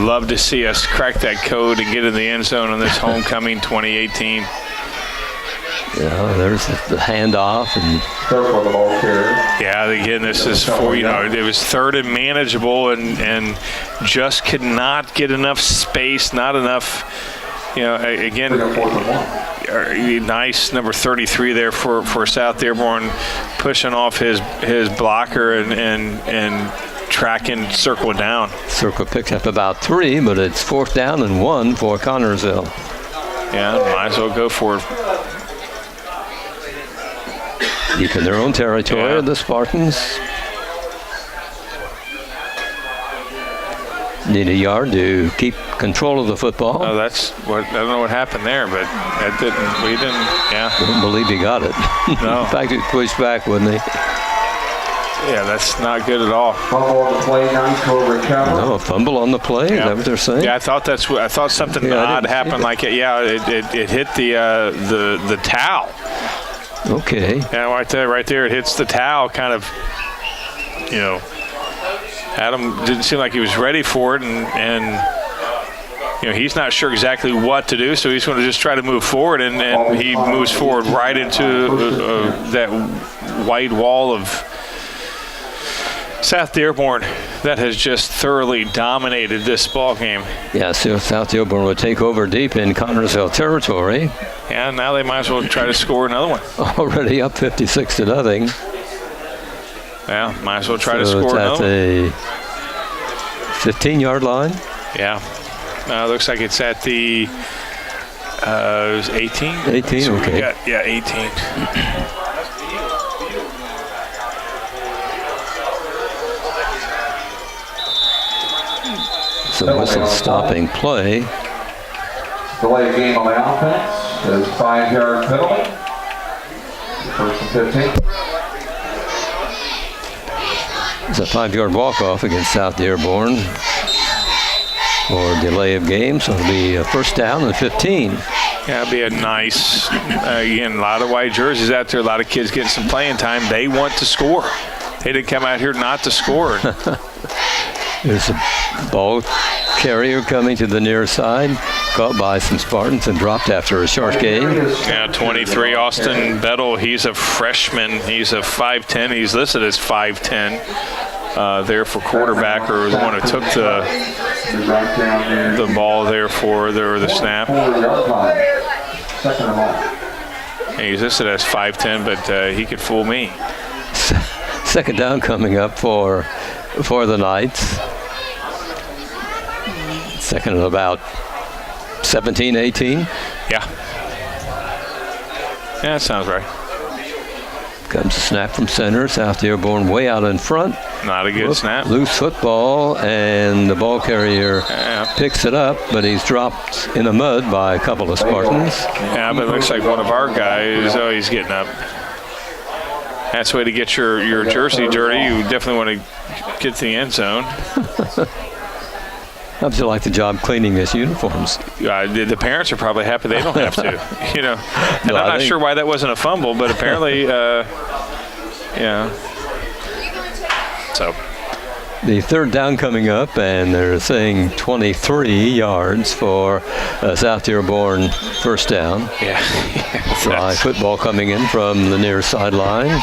Speaker 4: love to see us crack that code and get in the end zone on this homecoming 2018.
Speaker 3: Yeah, there's the handoff and
Speaker 1: Careful the ball carrier.
Speaker 4: Yeah, again, this is for, it was 3rd and manageable and just could not get enough space, not enough, again,
Speaker 1: 4th and 1.
Speaker 4: nice number 33 there for South Dearborn, pushing off his blocker and tracking circle down.
Speaker 3: Circle picks up about 3, but it's 4th down and 1 for Connersville.
Speaker 4: Yeah, might as well go for it.
Speaker 3: Deep in their own territory,
Speaker 4: Yeah.
Speaker 3: the Spartans need a yard to keep control of the football.
Speaker 4: Oh, that's what, I don't know what happened there, but we didn't,
Speaker 3: I don't believe he got it.
Speaker 4: No.
Speaker 3: In fact, he pushed back, wouldn't he?
Speaker 4: Yeah, that's not good at all.
Speaker 1: Fumble on the play, nice will recover.
Speaker 3: No, a fumble on the play. Is that what they're saying?
Speaker 4: Yeah, I thought something
Speaker 3: Yeah, I
Speaker 4: odd
Speaker 3: didn't see
Speaker 4: happened.
Speaker 3: that.
Speaker 4: Like it hit the towel.
Speaker 3: Okay.
Speaker 4: Yeah, right there, it hits the towel. Kind of, Adam didn't seem like he was ready for it, and he's not sure exactly what to do, so he's going to just try to move forward, and he moves forward right into that white wall of South Dearborn that has just thoroughly dominated this ball game.
Speaker 3: Yeah, so South Dearborn would take over deep in Connersville territory.
Speaker 4: Yeah, now they might as well try to score another one.
Speaker 3: Already up 56-0.
Speaker 4: Yeah, might as well try to
Speaker 3: So
Speaker 4: score
Speaker 3: it's at
Speaker 4: another one.
Speaker 3: the 15-yard line.
Speaker 4: Yeah. Looks like it's at the 18.
Speaker 3: 18,
Speaker 4: So we
Speaker 3: okay.
Speaker 4: got, 18.
Speaker 3: So whistle stopping play.
Speaker 1: Delay of game on the offense. There's a 5-yard penalty. 1st and 15.
Speaker 3: It's a 5-yard walk-off against South Dearborn for delay of game, so it'll be a 1st down and 15.
Speaker 4: Yeah, it'd be a nice, again, a lot of white jerseys out there, a lot of kids getting some playing time. They want to score. They didn't come out here not to score.
Speaker 3: There's a ball carrier coming to the near side, caught by some Spartans and dropped after a short gain.
Speaker 4: Yeah, 23, Austin Bettle. He's a freshman. He's a 5'10". He's listed as 5'10". There for quarterback, or the one who took the ball there for the snap.
Speaker 1: 4-yard line. 2nd and 1.
Speaker 4: And he's listed as 5'10", but he could fool me.
Speaker 3: 2nd down coming up for the Knights. 2nd and about 17, 18.
Speaker 4: Yeah. Yeah, that sounds right.
Speaker 3: Comes a snap from center. South Dearborn way out in front.
Speaker 4: Not a good snap.
Speaker 3: Loose football, and the ball carrier picks it up, but he's dropped in the mud by a couple of Spartans.
Speaker 4: Yeah, but it looks like one of our guys, he's getting up. That's the way to get your jersey dirty. You definitely want to get to the end zone.
Speaker 3: How would you like the job cleaning his uniforms?
Speaker 4: The parents are probably happy they don't have to, And
Speaker 3: No,
Speaker 4: I'm
Speaker 3: I
Speaker 4: not
Speaker 3: think-
Speaker 4: sure why that wasn't a fumble, but apparently, yeah. So,
Speaker 3: The 3rd down coming up, and they're saying 23 yards for South Dearborn 1st down.
Speaker 4: yeah.
Speaker 3: Fly football coming in from the near sideline.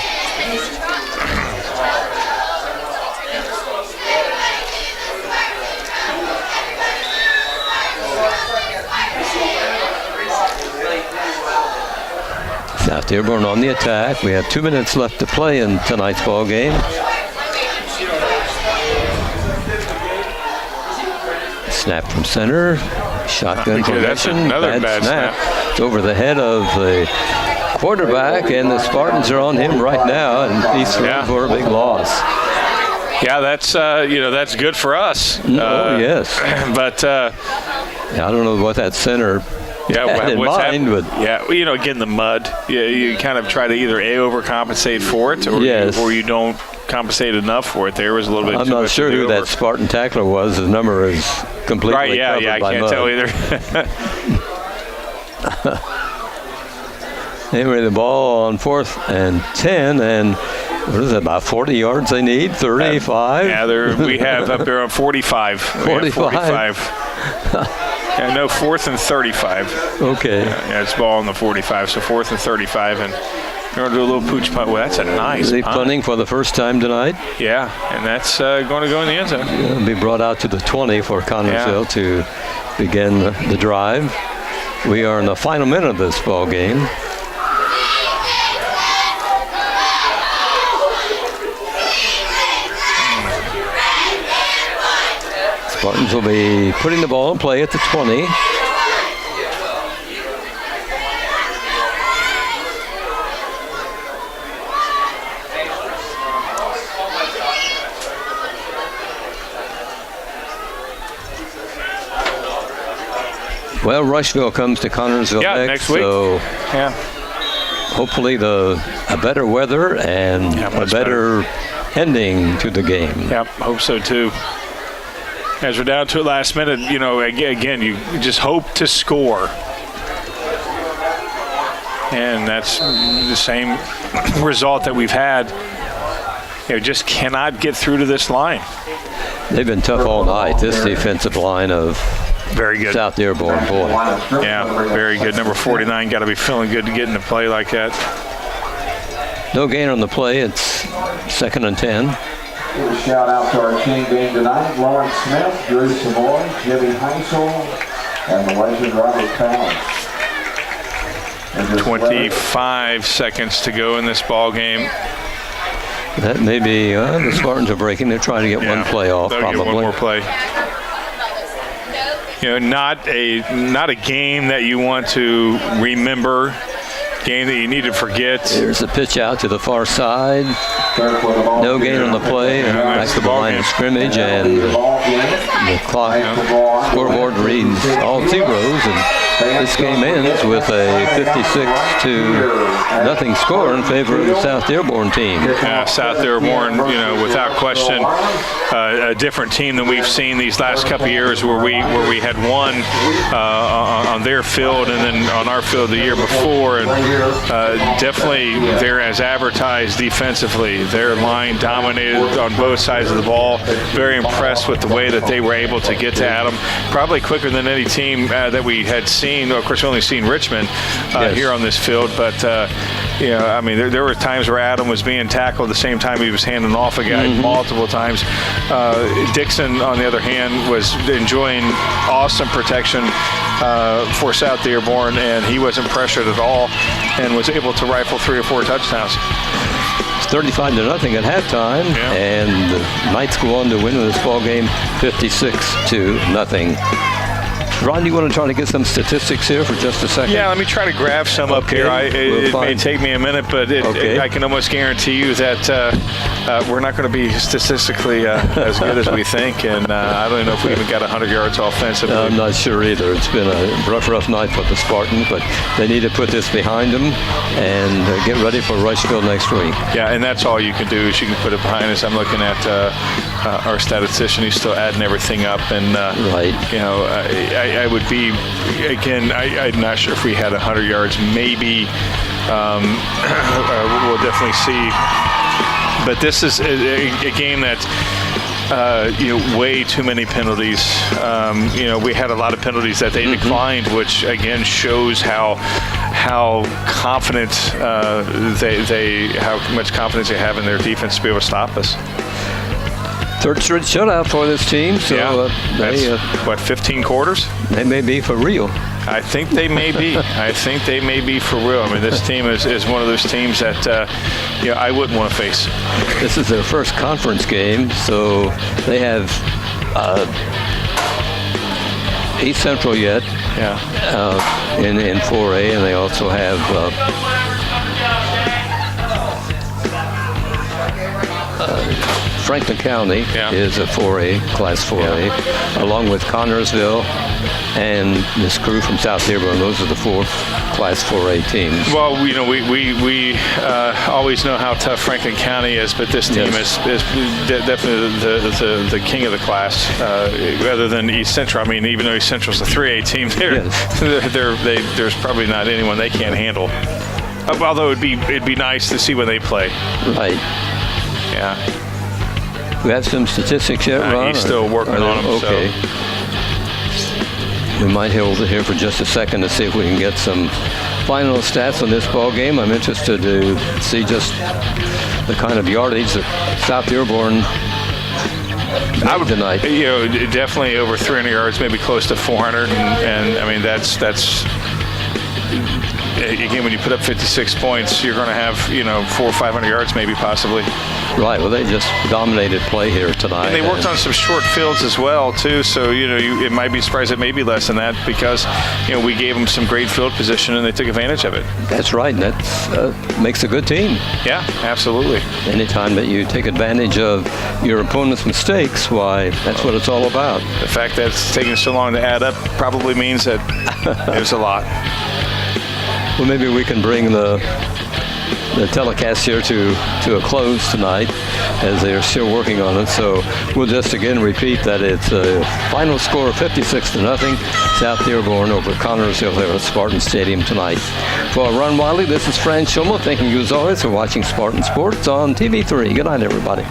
Speaker 3: South Dearborn on the attack. We have 2 minutes left to play in tonight's ball game. Snap from center. Shotgun
Speaker 4: Okay, that's
Speaker 3: formation.
Speaker 4: another bad snap.
Speaker 3: It's over the head of the quarterback, and the Spartans are on him right now, and he's thrown for a big loss.
Speaker 4: Yeah, that's that's good for us.
Speaker 3: Yes.
Speaker 4: But
Speaker 3: I don't know what that center had in
Speaker 4: what's
Speaker 3: mind,
Speaker 4: happened?
Speaker 3: but
Speaker 4: Yeah, again, the mud. Yeah, you kind of try to either overcompensate for it, or
Speaker 3: Yes.
Speaker 4: or you don't compensate enough for it. There was a little bit.
Speaker 3: I'm
Speaker 4: too
Speaker 3: not
Speaker 4: much
Speaker 3: sure
Speaker 4: to do
Speaker 3: who that
Speaker 4: over.
Speaker 3: Spartan tackler was. The number is completely
Speaker 4: Right? Yeah,
Speaker 3: covered
Speaker 4: I
Speaker 3: by
Speaker 4: can't
Speaker 3: mud.
Speaker 4: tell either.
Speaker 3: Anyway, the ball on 4th and 10, and what is it, about 40 yards they need? 35?
Speaker 4: Yeah, we have up there on 45.
Speaker 3: 45?
Speaker 4: Yeah, no, 4th and 35.
Speaker 3: Okay.
Speaker 4: Yeah, it's ball on the 45, so 4th and 35, and they're going to do a little pooch punt. Well, that's a nice
Speaker 3: They're
Speaker 4: punt.
Speaker 3: punting for the first time tonight.
Speaker 4: Yeah, and that's going to go in the end zone.
Speaker 3: It'll be brought out to the 20 for Connersville to begin the drive. We are in the final minute of this ball game. Spartans will be putting the ball in play at the 20. Well, Rushville comes to Connersville
Speaker 4: next week.
Speaker 3: So
Speaker 4: yeah,
Speaker 3: hopefully a better weather and a better ending to the game.
Speaker 4: Yeah, hope so too. As we're down to it last minute, again, you just hope to score. And that's the same result that we've had. Just cannot get through to this line.
Speaker 3: They've been tough all night, this defensive line of
Speaker 4: very good
Speaker 3: South Dearborn, boy.
Speaker 4: Yeah, very good. Number 49 got to be feeling good to get into play like that.
Speaker 3: No gain on the play. It's 2nd and 10.
Speaker 1: Give a shout out to our team game tonight. Lawrence Smith, Drew Savoy, Jimmy Heisel, and the legend Robert Powell.
Speaker 4: 25 seconds to go in this ball game.
Speaker 3: That may be the Spartans are breaking. They're trying to get one play off.
Speaker 4: They'll
Speaker 3: probably
Speaker 4: get one more play. Not a game that you want to remember. Game that you need to forget.
Speaker 3: There's a pitch out to the far side. No gain on the play. Back to the line of scrimmage, and the clock scoreboard reads all zeros, and this game ends with a 56-0 score in favor of the South Dearborn team.
Speaker 4: South Dearborn, without question, a different team than we've seen these last couple of years, where we had won on their field and then on our field the year before. And definitely, they're as advertised defensively. Their line dominated on both sides of the ball. Very impressed with the way that they were able to get to Adam. Probably quicker than any team that we had seen. Of course, we've only seen Richmond here on this field, but there were times where Adam was being tackled the same time he was handing off a guy multiple times. Dixon, on the other hand, was enjoying awesome protection for South Dearborn, and he wasn't pressured at all and was able to rifle 3 or 4 touchdowns.
Speaker 3: It's 35-0 at halftime, and the Knights go on to win this ball game 56-0. Ron, you want to try to get some statistics here for just a second?
Speaker 4: Yeah, let me try to grab some up here. It may take me a minute, but I can almost guarantee you that we're not going to be statistically as good as we think, and I don't know if we even got 100 yards offensively.
Speaker 3: I'm not sure either. It's been a rough night for the Spartans, but they need to put this behind them and get ready for Rushville next week.
Speaker 4: Yeah, and that's all you can do is you can put it behind us. I'm looking at our statistician who's still adding everything up, and I would be, again, I'm not sure if we had 100 yards. Maybe we'll definitely see. But this is a game that, way too many penalties. We had a lot of penalties that they declined, which, again, shows how confident how much confidence they have in their defense to be able to stop us.
Speaker 3: Third straight shutout for this team, so
Speaker 4: that's 15 quarters?
Speaker 3: They may be for real.
Speaker 4: I think they may be. I think they may be for real. I mean, this team is one of those teams that I wouldn't want to face.
Speaker 3: This is their first conference game, so they have East Central yet in 4A, and they also have Franklin County is a 4A, Class 4A, along with Connersville and this crew from South Dearborn. Those are the 4 Class 4A teams.
Speaker 4: Well, we always know how tough Franklin County is, but this team is definitely the king of the class, rather than East Central. I mean, even though East Central's a 3A team, there's probably not anyone they can't handle. Although it'd be nice to see when they play.
Speaker 3: Right.
Speaker 4: Yeah.
Speaker 3: We have some statistics yet, Ron?
Speaker 4: He's still working on them.
Speaker 3: Okay. We might hold it here for just a second to see if we can get some final stats on this ball game. I'm interested to see just the kind of yardage that South Dearborn made tonight.
Speaker 4: Definitely over 300 yards, maybe close to 400, and I mean that's again, when you put up 56 points, you're going to have 400 or 500 yards, maybe possibly.
Speaker 3: Right. Well, they just dominated play here tonight.
Speaker 4: And they worked on some short fields as well, too. So it might be surprised it may be less than that because we gave them some great field position and they took advantage of it.
Speaker 3: That's right. And that makes a good team.
Speaker 4: Yeah, absolutely.
Speaker 3: Anytime that you take advantage of your opponent's mistakes, why, that's what it's all about.
Speaker 4: The fact that it's taking so long to add up probably means that there's a lot.
Speaker 3: Well, maybe we can bring the telecast here to a close tonight as they're still working on it. So we'll just again repeat that it's a final score of 56-0. South Dearborn over Connorsville there at Spartan Stadium tonight. For Ron Wiley, this is Fran Schumel. Thanking you as always for watching Spartan Sports on TV3. Good night, everybody.